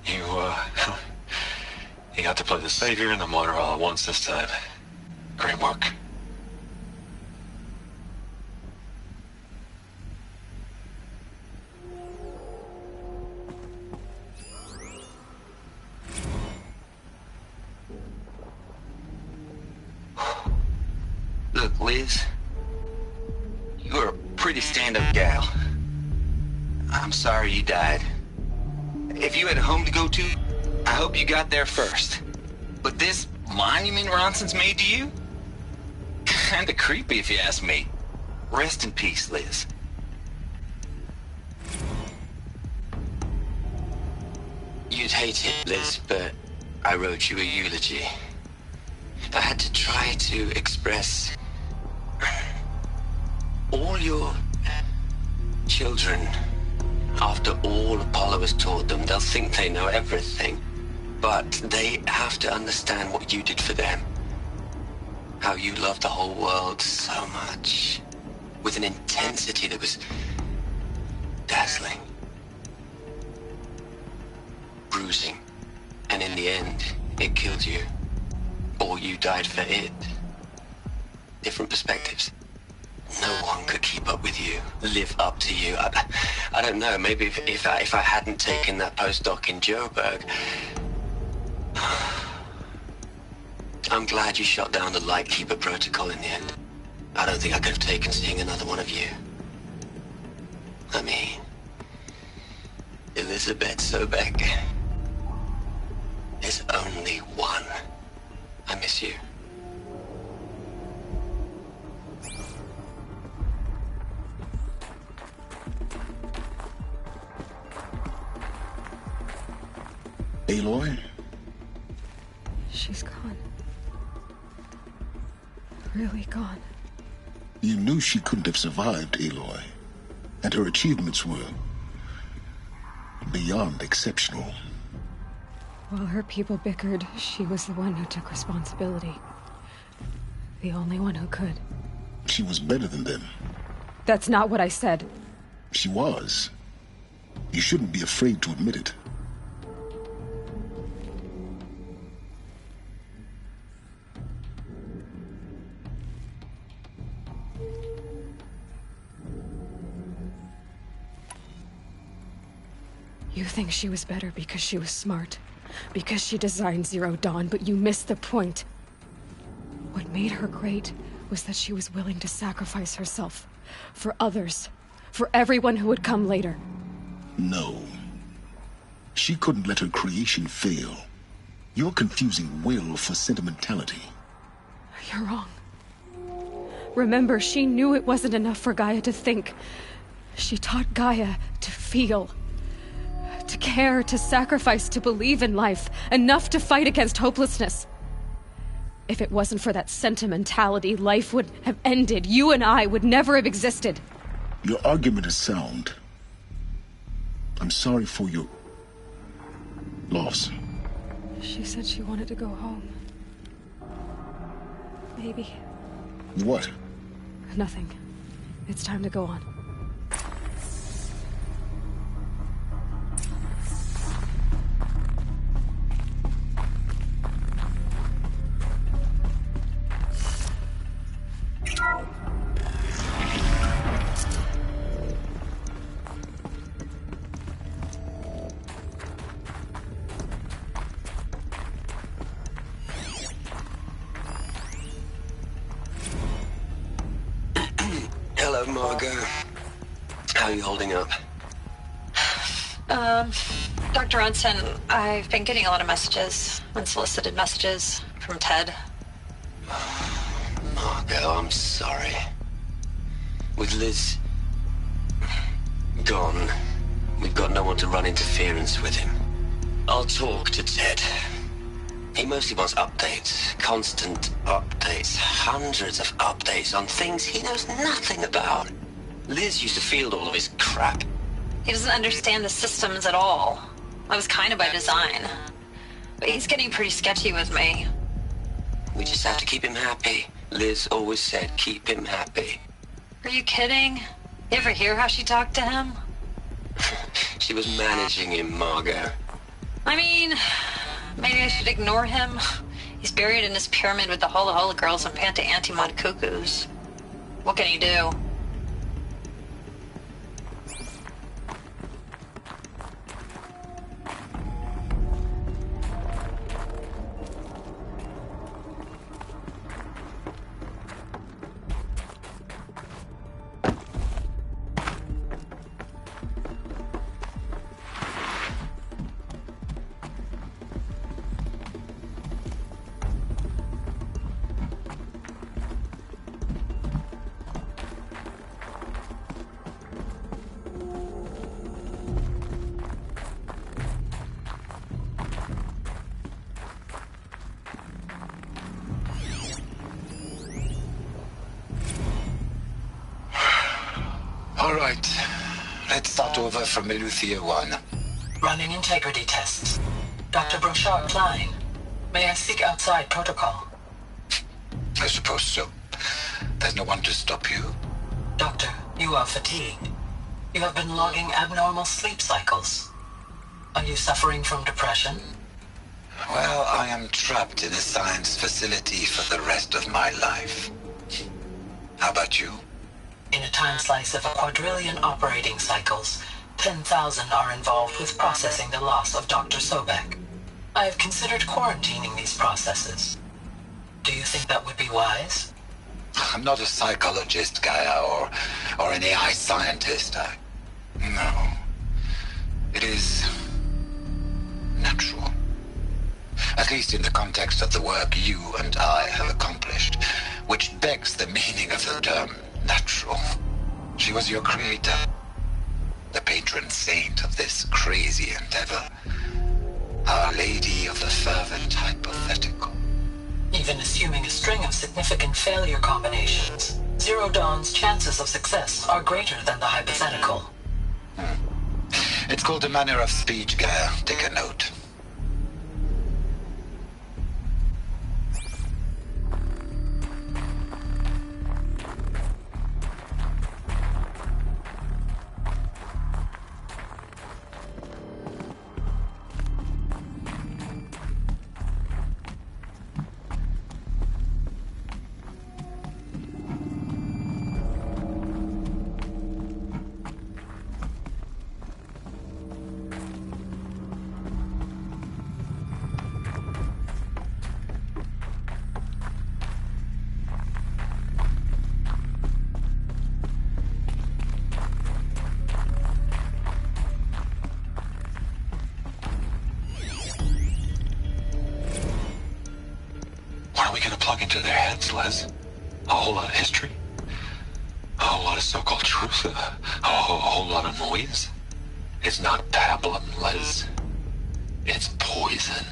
You got to play the savior and the martyr all at once this time. Great work. Look, Liz, you're a pretty stand-up gal. I'm sorry you died. If you had a home to go to, I hope you got there first. But this monument Ronson's made to you? Kinda creepy if you ask me. Rest in peace, Liz. You'd hate it, Liz, but I wrote you a eulogy. I had to try to express all your children. After all Apollo has taught them, they'll think they know everything. But they have to understand what you did for them. How you loved the whole world so much. With an intensity that was dazzling. Bruising. And in the end, it killed you. Or you died for it. Different perspectives. No one could keep up with you, live up to you. I don't know, maybe if I hadn't taken that postdoc in Joburg. I'm glad you shot down the Lightkeeper protocol in the end. I don't think I could have taken seeing another one of you. I mean, Elizabeth Sobeck. There's only one. I miss you. Aloy? She's gone. Really gone. You knew she couldn't have survived, Aloy. And her achievements were beyond exceptional. While her people bickered, she was the one who took responsibility. The only one who could. She was better than them. That's not what I said. She was. You shouldn't be afraid to admit it. You think she was better because she was smart, because she designed Zero Dawn, but you missed the point. What made her great was that she was willing to sacrifice herself. For others. For everyone who would come later. No. She couldn't let her creation fail. You're confusing will for sentimentality. You're wrong. Remember, she knew it wasn't enough for Gaia to think. She taught Gaia to feel. To care, to sacrifice, to believe in life. Enough to fight against hopelessness. If it wasn't for that sentimentality, life would have ended. You and I would never have existed. Your argument is sound. I'm sorry for your loss. She said she wanted to go home. Maybe. What? Nothing. It's time to go on. Hello, Margot. How are you holding up? Dr. Ronson, I've been getting a lot of messages, unsolicited messages from Ted. Margot, I'm sorry. With Liz gone, we've got no one to run interference with him. I'll talk to Ted. He mostly wants updates, constant updates, hundreds of updates on things he knows nothing about. Liz used to field all of his crap. He doesn't understand the systems at all. That was kind of by design. But he's getting pretty sketchy with me. We just have to keep him happy. Liz always said, keep him happy. Are you kidding? You ever hear how she talked to him? She was managing him, Margot. I mean, maybe I should ignore him. He's buried in his pyramid with the Hola Hola girls and Panta Antimod cuckoos. What can he do? All right. Let's start over from Eleuthia 1. Running integrity tests. Dr. Brochard Klein, may I speak outside protocol? I suppose so. There's no one to stop you. Doctor, you are fatigued. You have been logging abnormal sleep cycles. Are you suffering from depression? Well, I am trapped in a science facility for the rest of my life. How about you? In a time slice of a quadrillion operating cycles, 10,000 are involved with processing the loss of Dr. Sobek. I have considered quarantining these processes. Do you think that would be wise? I'm not a psychologist, Gaia, or an AI scientist. No. It is natural. At least in the context of the work you and I have accomplished, which begs the meaning of the term natural. She was your creator, the patron saint of this crazy endeavor. Our Lady of the Fervent Hypothetical. Even assuming a string of significant failure combinations, Zero Dawn's chances of success are greater than the hypothetical. It's called a manner of speech, Gaia. Take a note. What are we gonna plug into their heads, Les? A whole lot of history? A whole lot of so-called truth? A whole lot of noise? It's not pablum, Les. It's poison.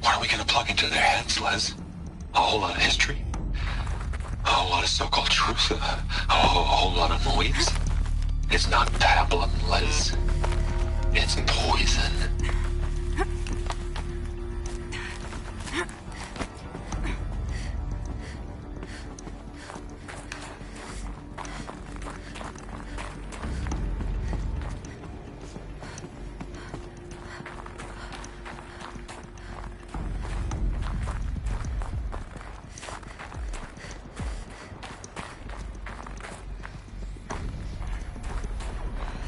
What are we gonna plug into their heads, Les? A whole lot of history? A whole lot of so-called truth? A whole lot of noise? It's not pablum, Les. It's poison.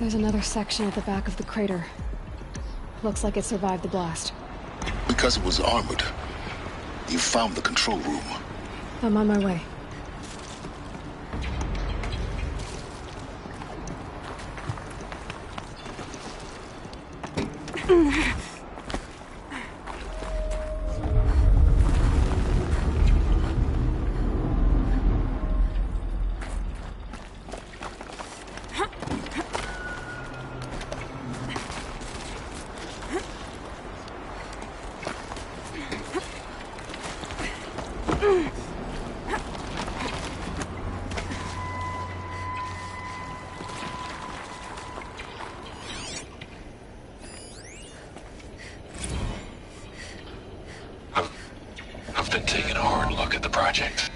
There's another section at the back of the crater. Looks like it survived the blast. Because it was armored. You found the control room. I'm on my way. I've been taking a hard look at the project.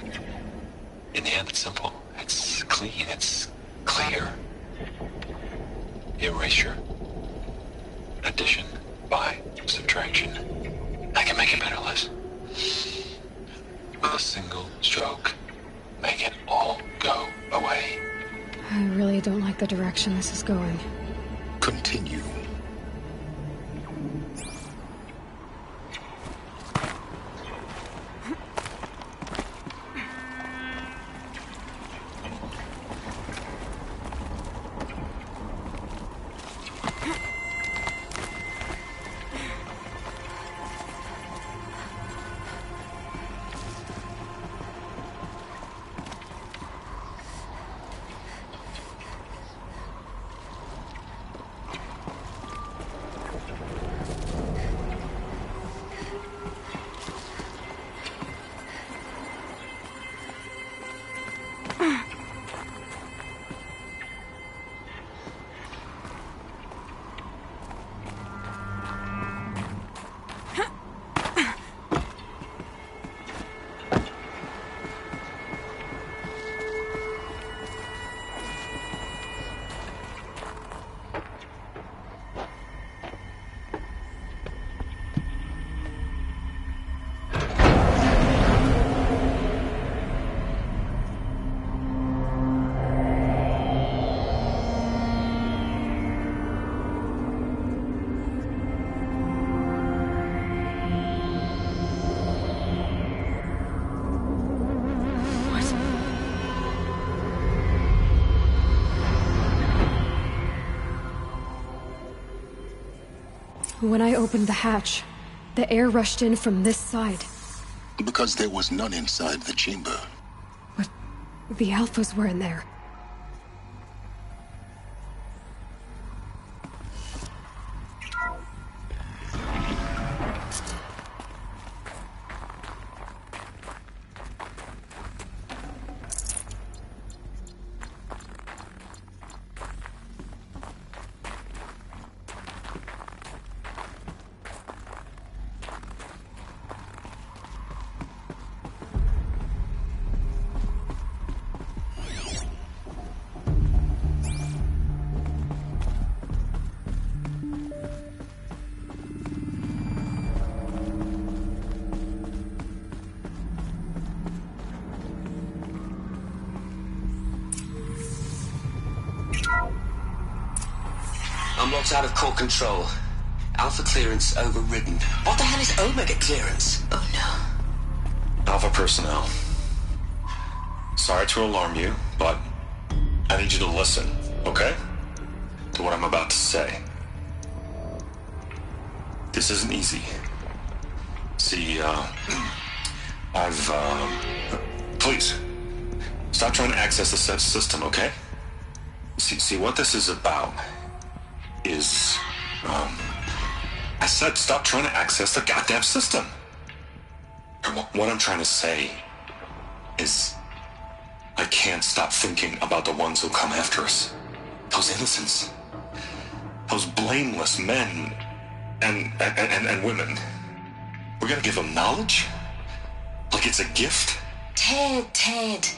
In the end, it's simple. It's clean. It's clear. Erasure. Addition. By. Subtraction. I can make it better, Liz. With a single stroke. Make it all go away. I really don't like the direction this is going. Continue. When I opened the hatch, the air rushed in from this side. Because there was none inside the chamber. The Alphas were in there. I'm locked out of core control. Alpha clearance overridden. What the hell is Omega clearance? Oh no. Alpha personnel. Sorry to alarm you, but I need you to listen, okay? To what I'm about to say. This isn't easy. See, please, stop trying to access the system, okay? See, what this is about is, I said stop trying to access the goddamn system. What I'm trying to say is I can't stop thinking about the ones who come after us. Those innocents. Those blameless men and women. We're gonna give them knowledge? Like it's a gift? Ted.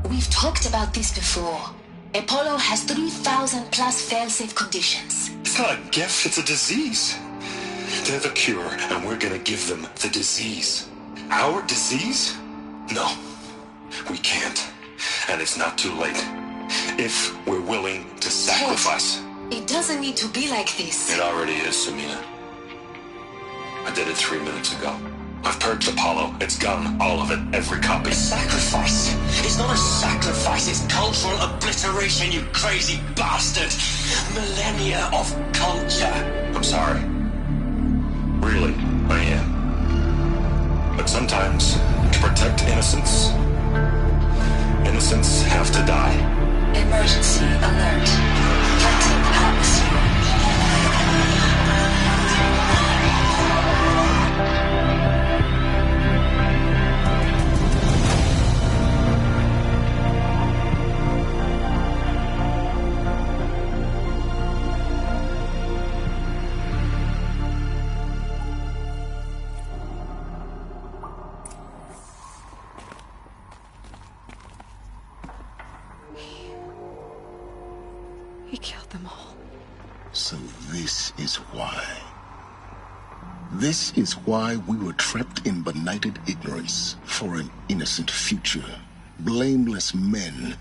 We've talked about this before. Apollo has 3,000 plus fail-safe conditions. It's not a gift, it's a disease. They're the cure, and we're gonna give them the disease. Our disease? No, we can't. And it's not too late. If we're willing to sacrifice. Ted, it doesn't need to be like this. It already is, Samina. I did it 3 minutes ago. I've purged Apollo. It's gone. All of it. Every copy. Sacrifice? It's not a sacrifice. It's cultural obliteration, you crazy bastard. Millennia of culture. I'm sorry. Really, I am. But sometimes, to protect innocence, innocents have to die. Emergency alert. Planting atmosphere. He killed them all. So this is why. This is why we were trapped in benighted ignorance for an innocent future. Blameless men.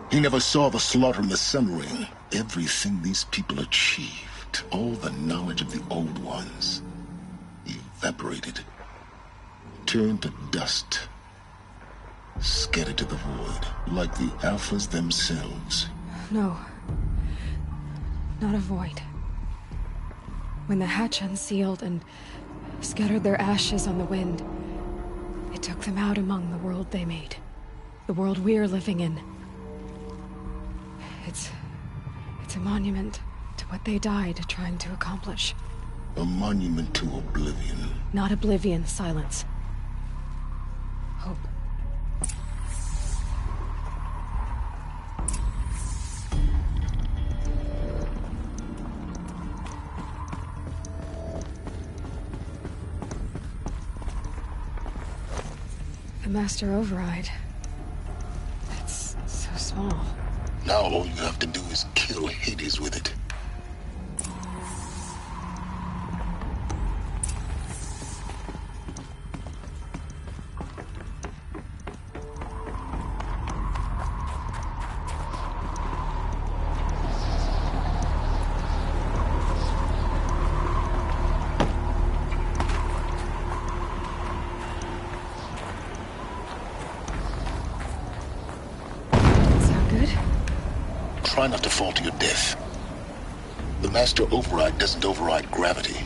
He never saw the slaughter in the Sun Ring. Everything these people achieved, all the knowledge of the old ones, evaporated, turned to dust, scattered to the void, like the Alphas themselves. No. Not a void. When the hatch unsealed and scattered their ashes on the wind, it took them out among the world they made. The world we're living in. It's a monument to what they died trying to accomplish. A monument to oblivion. Not oblivion, silence. Hope. The Master Override. It's so small. Now all you have to do is kill Hades with it. Try not to fall to your death. The Master Override doesn't override gravity.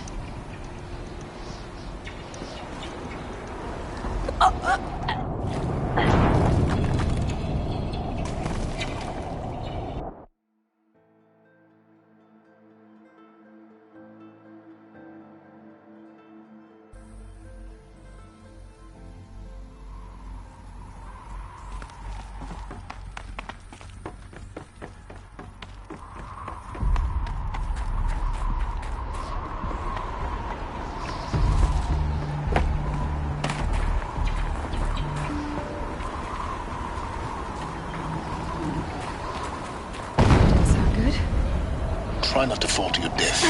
try not to fall to your death.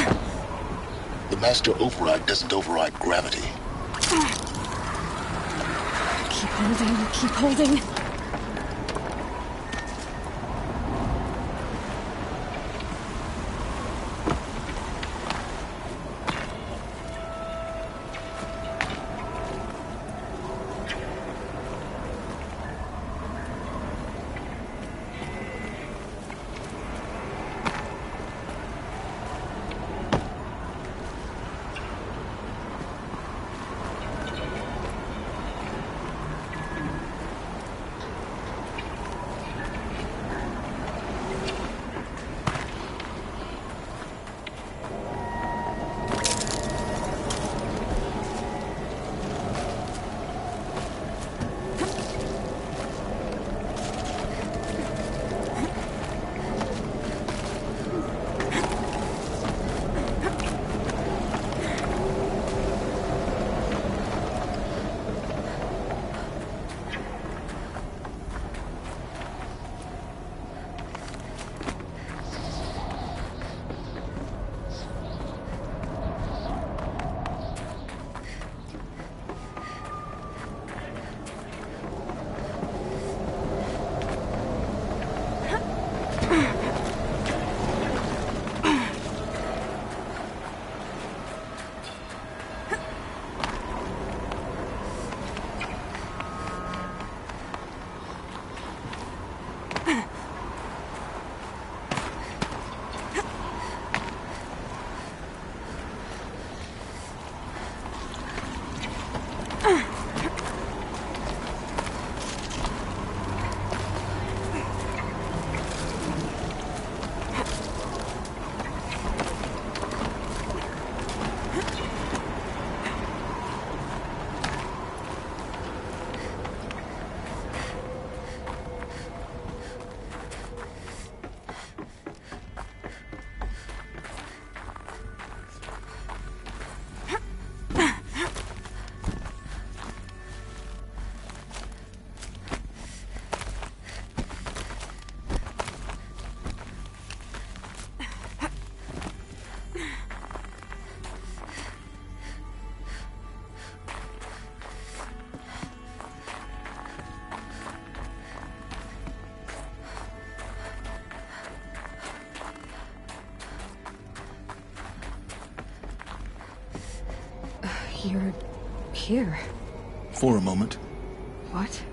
The Master Override doesn't override gravity. Keep holding, keep holding. You're here. For a moment. What?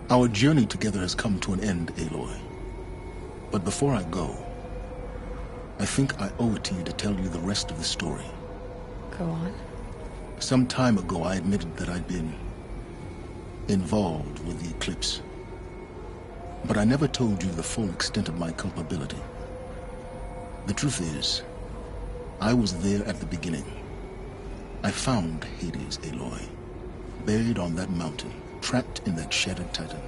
Our journey together has come to an end, Aloy. But before I go, I think I owe it to you to tell you the rest of the story. Go on. Some time ago, I admitted that I'd been involved with the Eclipse. But I never told you the full extent of my culpability. The truth is, I was there at the beginning. I found Hades, Aloy, buried on that mountain, trapped in that shattered titan.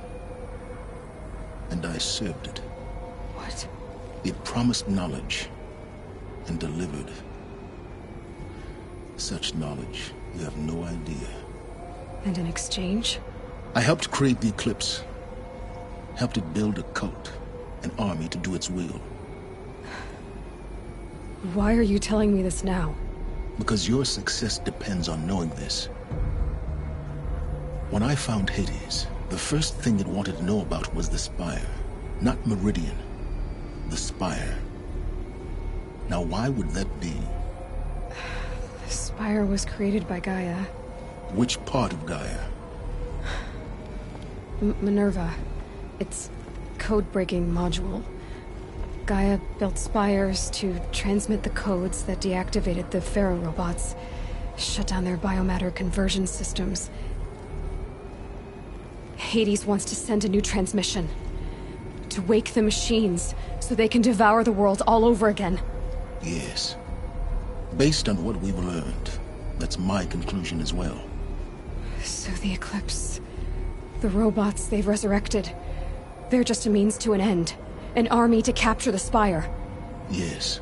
And I served it. What? It promised knowledge and delivered. Such knowledge, you have no idea. And in exchange? I helped create the Eclipse. Helped it build a cult, an army to do its will. Why are you telling me this now? Because your success depends on knowing this. When I found Hades, the first thing it wanted to know about was the Spire. Not Meridian. The Spire. Now why would that be? The Spire was created by Gaia. Which part of Gaia? Minerva. Its code-breaking module. Gaia built spires to transmit the codes that deactivated the Pharaoh robots, shut down their biomatter conversion systems. Hades wants to send a new transmission. To wake the machines, so they can devour the world all over again. Yes. Based on what we've learned, that's my conclusion as well. So the Eclipse... the robots they've resurrected... they're just a means to an end. An army to capture the Spire. Yes.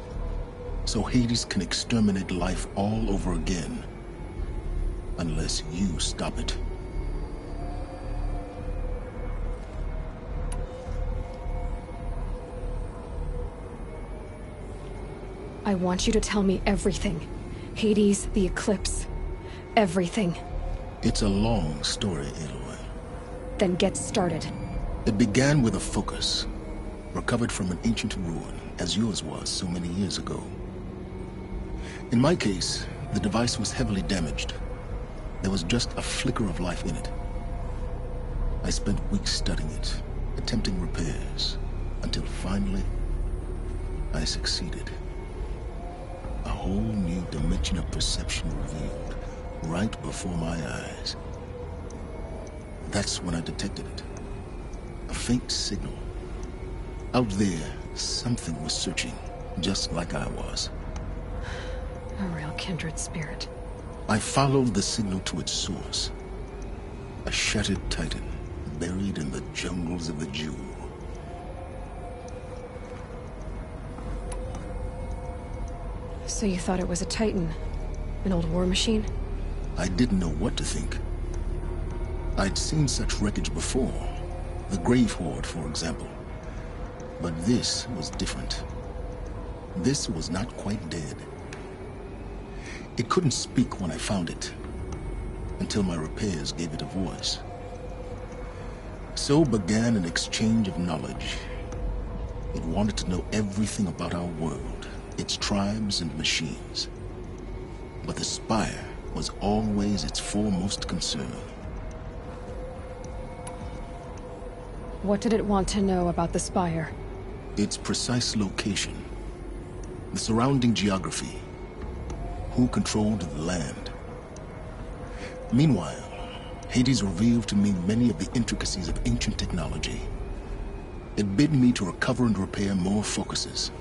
So Hades can exterminate life all over again. Unless you stop it. I want you to tell me everything. Hades, the Eclipse, everything. It's a long story, Aloy. Then get started. It began with a focus, recovered from an ancient ruin, as yours was so many years ago. In my case, the device was heavily damaged. There was just a flicker of life in it. I spent weeks studying it, attempting repairs, until finally, I succeeded. A whole new dimension of perception revealed, right before my eyes. That's when I detected it. A faint signal. Out there, something was searching, just like I was. A real kindred spirit. I followed the signal to its source. A shattered titan, buried in the jungles of the Jewel. So you thought it was a titan? An old war machine? I didn't know what to think. I'd seen such wreckage before. The Grave Horde, for example. But this was different. This was not quite dead. It couldn't speak when I found it, until my repairs gave it a voice. So began an exchange of knowledge. It wanted to know everything about our world, its tribes and machines. But the Spire was always its foremost concern. What did it want to know about the Spire? Its precise location, the surrounding geography, who controlled the land. Meanwhile, Hades revealed to me many of the intricacies of ancient technology. It bid me to recover and repair more focuses.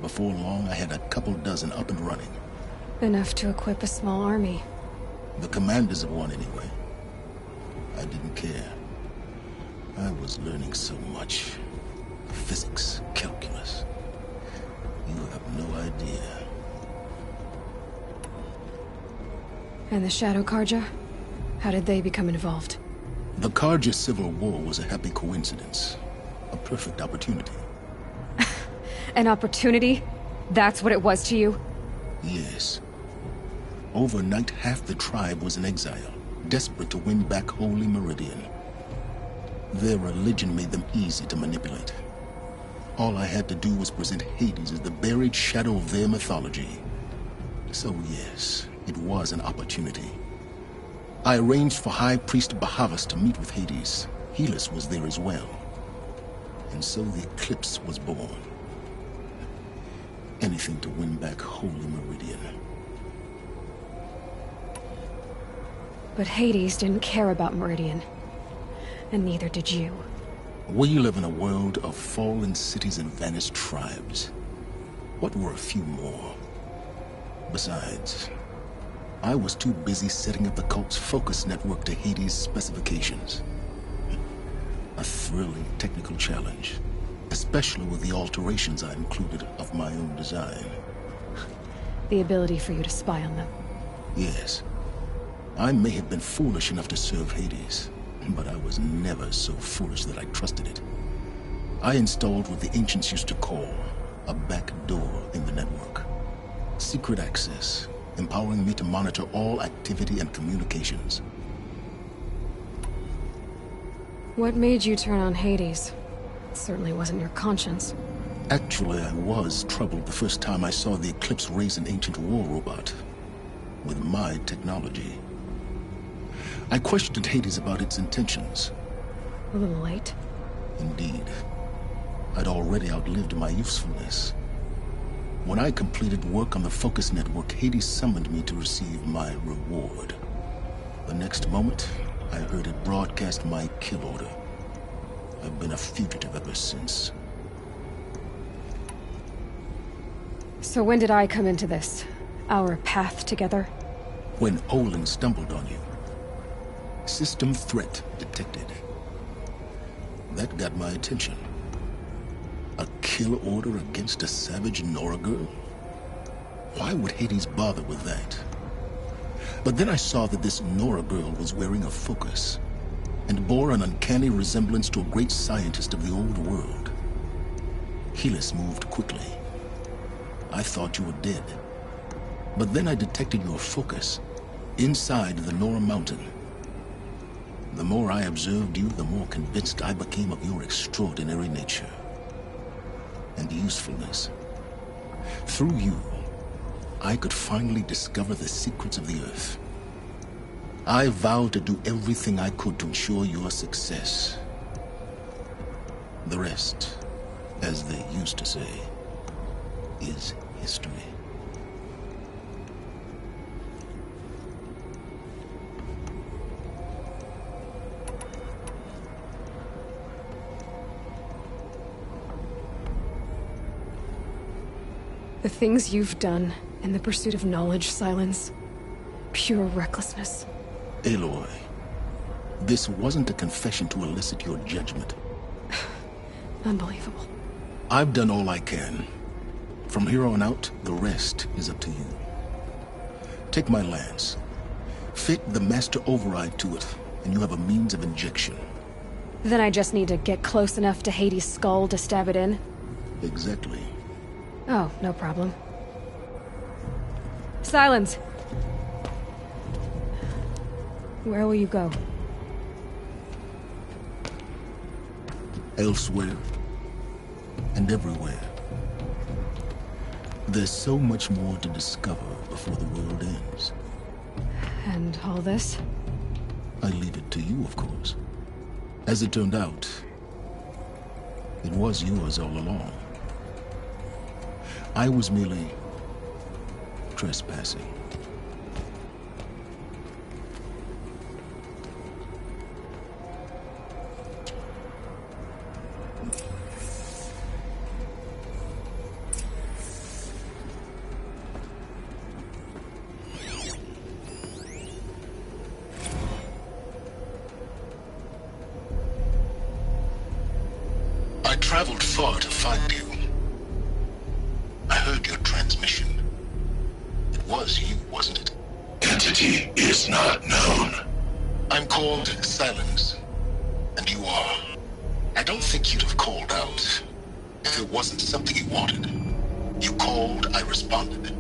Before long, I had a couple dozen up and running. Enough to equip a small army. The commanders of one, anyway. I didn't care. I was learning so much. Physics, calculus. You have no idea. And the Shadow Carja? How did they become involved? The Carja civil war was a happy coincidence. A perfect opportunity. An opportunity? That's what it was to you? Yes. Overnight, half the tribe was in exile, desperate to win back Holy Meridian. Their religion made them easy to manipulate. All I had to do was present Hades as the buried shadow of their mythology. So yes, it was an opportunity. I arranged for High Priest Bahavas to meet with Hades. Helis was there as well. And so the Eclipse was born. Anything to win back Holy Meridian. But Hades didn't care about Meridian. And neither did you. We live in a world of fallen cities and vanished tribes. What were a few more? Besides, I was too busy setting up the cult's focus network to Hades' specifications. A thrilling technical challenge, especially with the alterations I included of my own design. The ability for you to spy on them. Yes. I may have been foolish enough to serve Hades, but I was never so foolish that I trusted it. I installed what the ancients used to call a back door in the network. Secret access, empowering me to monitor all activity and communications. What made you turn on Hades? It certainly wasn't your conscience. Actually, I was troubled the first time I saw the Eclipse raise an ancient war robot. With my technology. I questioned Hades about its intentions. A little late. Indeed. I'd already outlived my usefulness. When I completed work on the Focus Network, Hades summoned me to receive my reward. The next moment, I heard it broadcast my kill order. I've been a fugitive ever since. So when did I come into this? Our path together? When Olin stumbled on you. System threat detected. That got my attention. A kill order against a savage Nora girl? Why would Hades bother with that? But then I saw that this Nora girl was wearing a focus, and bore an uncanny resemblance to a great scientist of the old world. Helis moved quickly. I thought you were dead. But then I detected your focus inside the Nora Mountain. The more I observed you, the more convinced I became of your extraordinary nature and usefulness. Through you, I could finally discover the secrets of the Earth. I vowed to do everything I could to ensure your success. The rest, as they used to say, is history. The things you've done in the pursuit of knowledge, Silence. Pure recklessness. Aloy, this wasn't a confession to elicit your judgment. Unbelievable. I've done all I can. From here on out, the rest is up to you. Take my lance. Fit the master override to it, and you have a means of injection. Then I just need to get close enough to Hades' skull to stab it in? Exactly. Oh, no problem. Silence! Where will you go? Elsewhere. And everywhere. There's so much more to discover before the world ends. And all this? I leave it to you, of course. As it turned out, it was yours all along. I was merely trespassing. I traveled far to find you. I heard your transmission. It was you, wasn't it? Entity is not known. I'm called Silence, and you are. I don't think you'd have called out if it wasn't something you wanted. You called, I responded.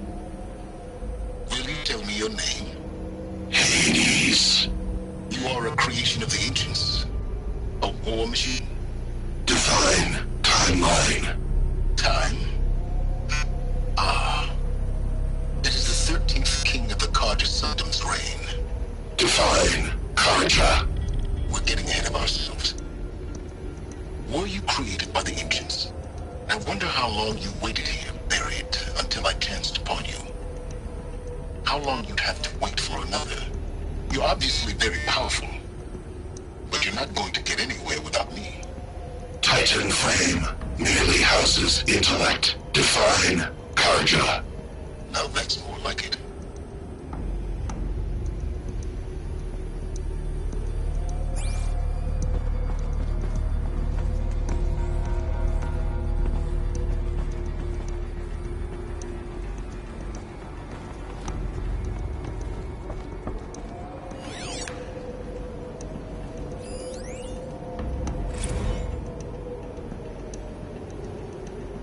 Will you tell me your name? Hades. You are a creation of the ancients. A war machine. Divine timeline. Time? Ah. It is the 13th king of the Carja Soddom's reign. Divine Carja. We're getting ahead of ourselves. Were you created by the ancients? I wonder how long you waited here, buried, until I chanced upon you. How long you'd have to wait for another. You're obviously very powerful, but you're not going to get anywhere without me. Titan Flame merely houses intellect. Divine Carja. Now that's more like it.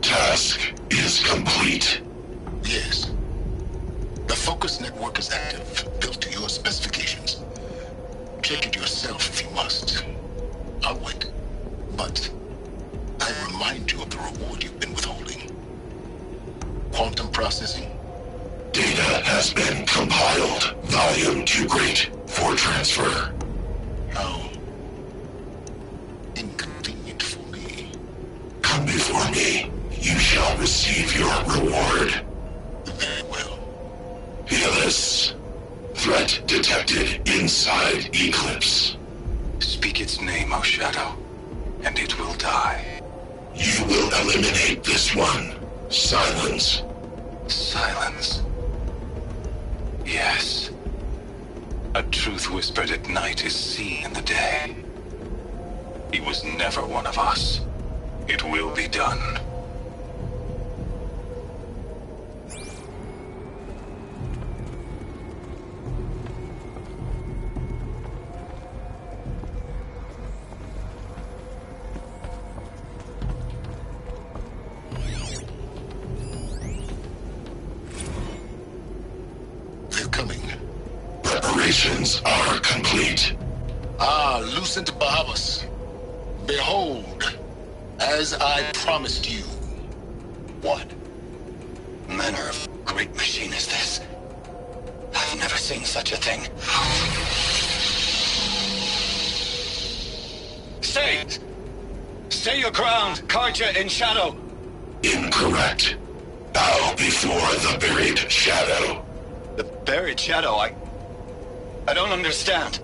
Task is complete. Yes. The focus network is active, built to your specifications. Check it yourself if you must. I'll wait. But I remind you of the reward you've been withholding. Quantum processing? Data has been compiled. Volume too great for transfer. How inconvenient for me. Come before me. You shall receive your reward. Very well. Helis. Threat detected inside Eclipse. Speak its name, O Shadow, and it will die. You will eliminate this one. Silence. Silence. Yes. A truth whispered at night is seen in the day. He was never one of us. It will be done. Preparations are complete. Ah, Lucent Bahavas. Behold, as I promised you. What manner of great machine is this? I've never seen such a thing. Stay! Stay your ground, Carja in shadow! Incorrect. Bow before the buried shadow. The buried shadow? I don't understand.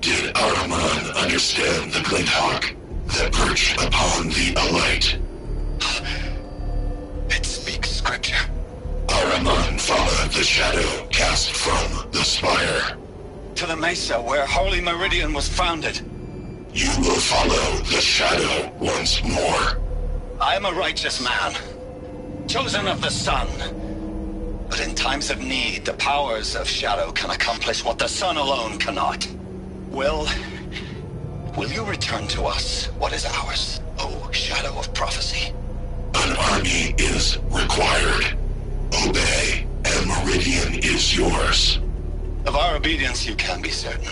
Did Ahriman understand the Glint Hawk that perched upon the Alight? It speaks scripture. Ahriman followed the shadow cast from the spire. To the mesa where Holy Meridian was founded. You will follow the shadow once more. I am a righteous man, chosen of the sun. But in times of need, the powers of shadow can accomplish what the sun alone cannot. Will you return to us what is ours, O Shadow of Prophecy? An army is required. Obey, and Meridian is yours. Of our obedience you can be certain.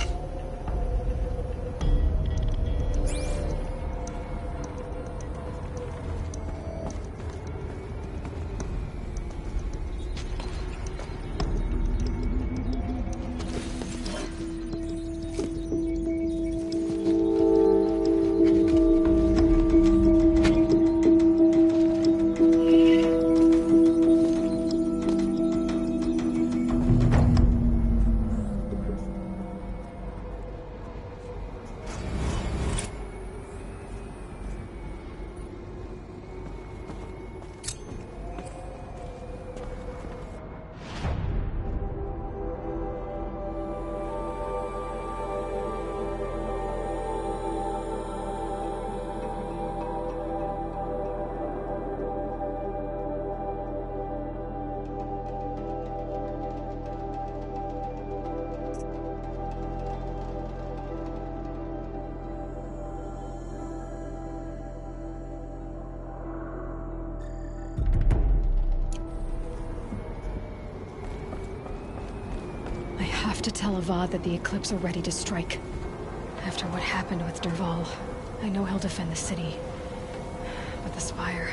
I have to tell Avad that the Eclipse are ready to strike. After what happened with Dervahl, I know he'll defend the city. But the Spire...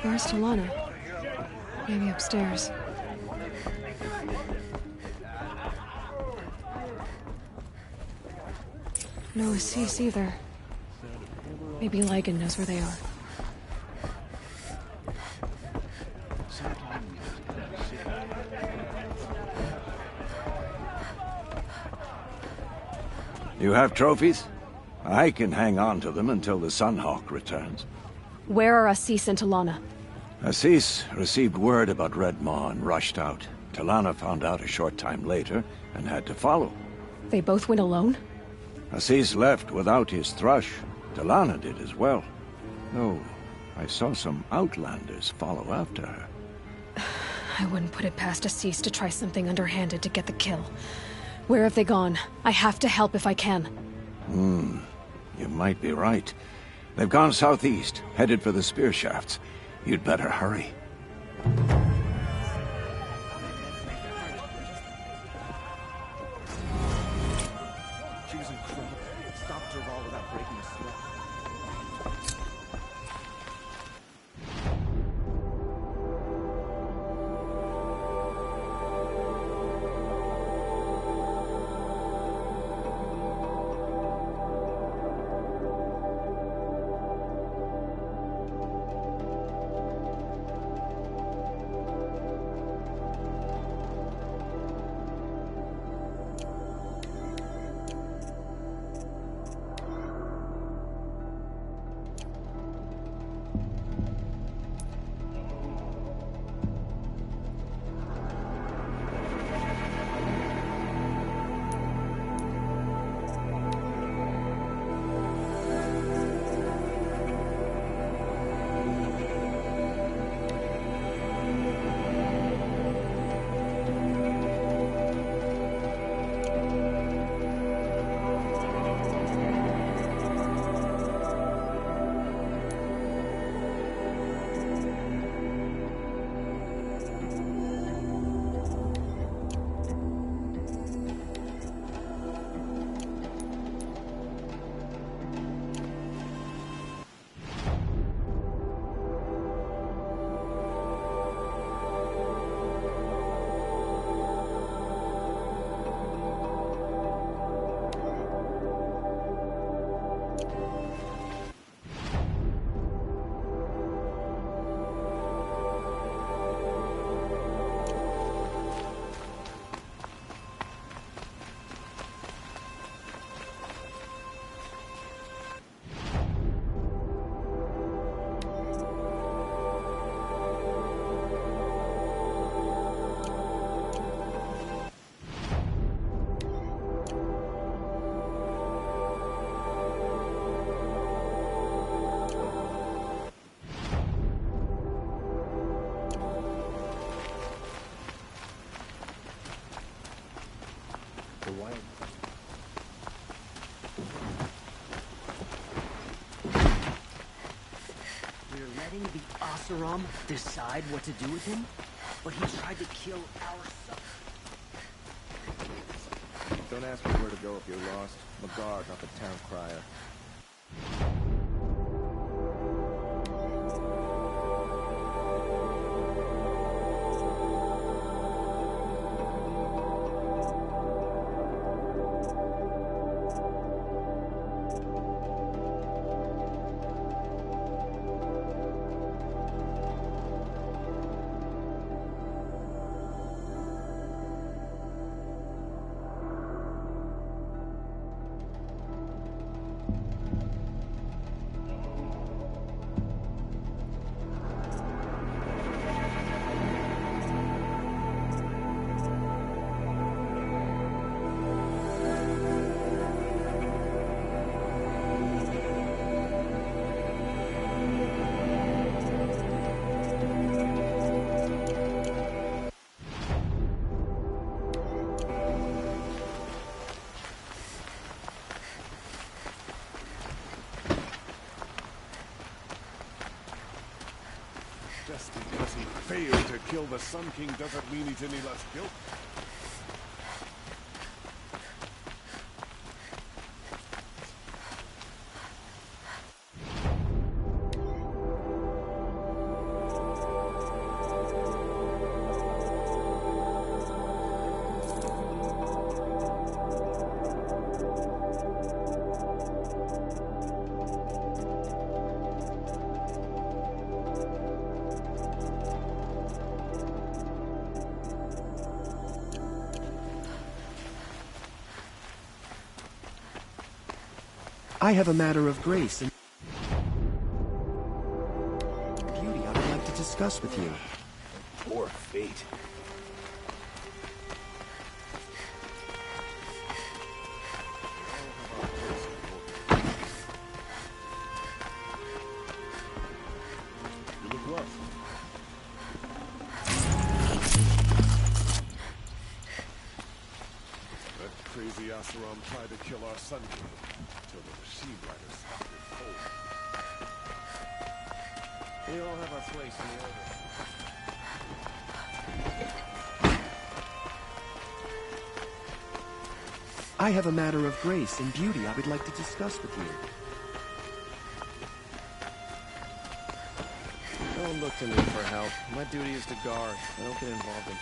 Where's Talana? Maybe upstairs. No Assis either. Maybe Ligon knows where they are. You have trophies? I can hang on to them until the Sunhawk returns. Where are Assis and Talana? Assis received word about Red Maw and rushed out. Talana found out a short time later and had to follow. They both went alone? Assis left without his thrush. Talana did as well. Though I saw some outlanders follow after her. I wouldn't put it past Assis to try something underhanded to get the kill. Where have they gone? I have to help if I can. You might be right. They've gone southeast, headed for the spear shafts. You'd better hurry. She was incredible. Stopped her all without breaking a sweat. Letting the Oseram decide what to do with him? But he tried to kill our son. Don't ask me where to go if you're lost. Magard, not the town crier. Just because he failed to kill the Sun King doesn't mean he's any less guilty. I have a matter of grace and beauty I would like to discuss with you. Poor fate. You look rough. That crazy Asaram tried to kill our Sun King until the machine riders stopped it cold. We all have our place in the order. I have a matter of grace and beauty I would like to discuss with you. Don't look to me for help. My duty is to guard. I don't get involved in...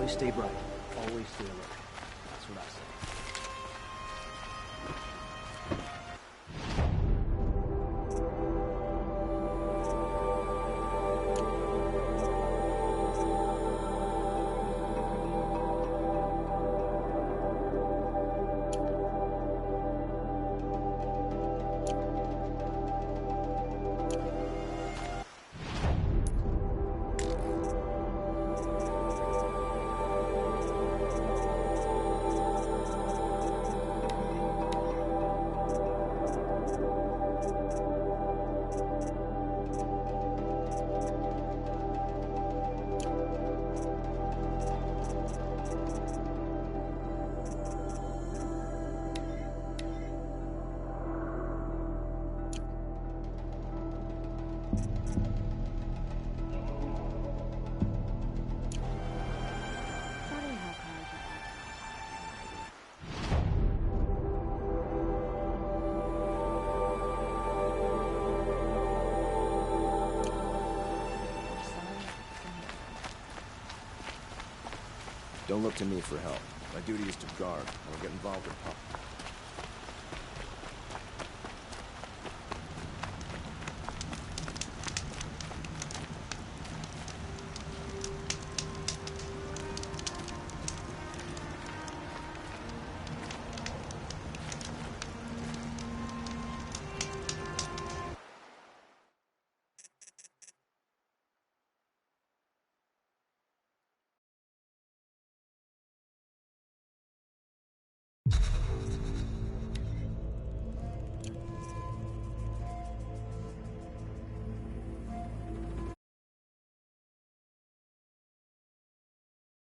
Always stay bright. Always stay alert. That's what I say. Don't look to me for help. My duty is to guard. I don't get involved in politics.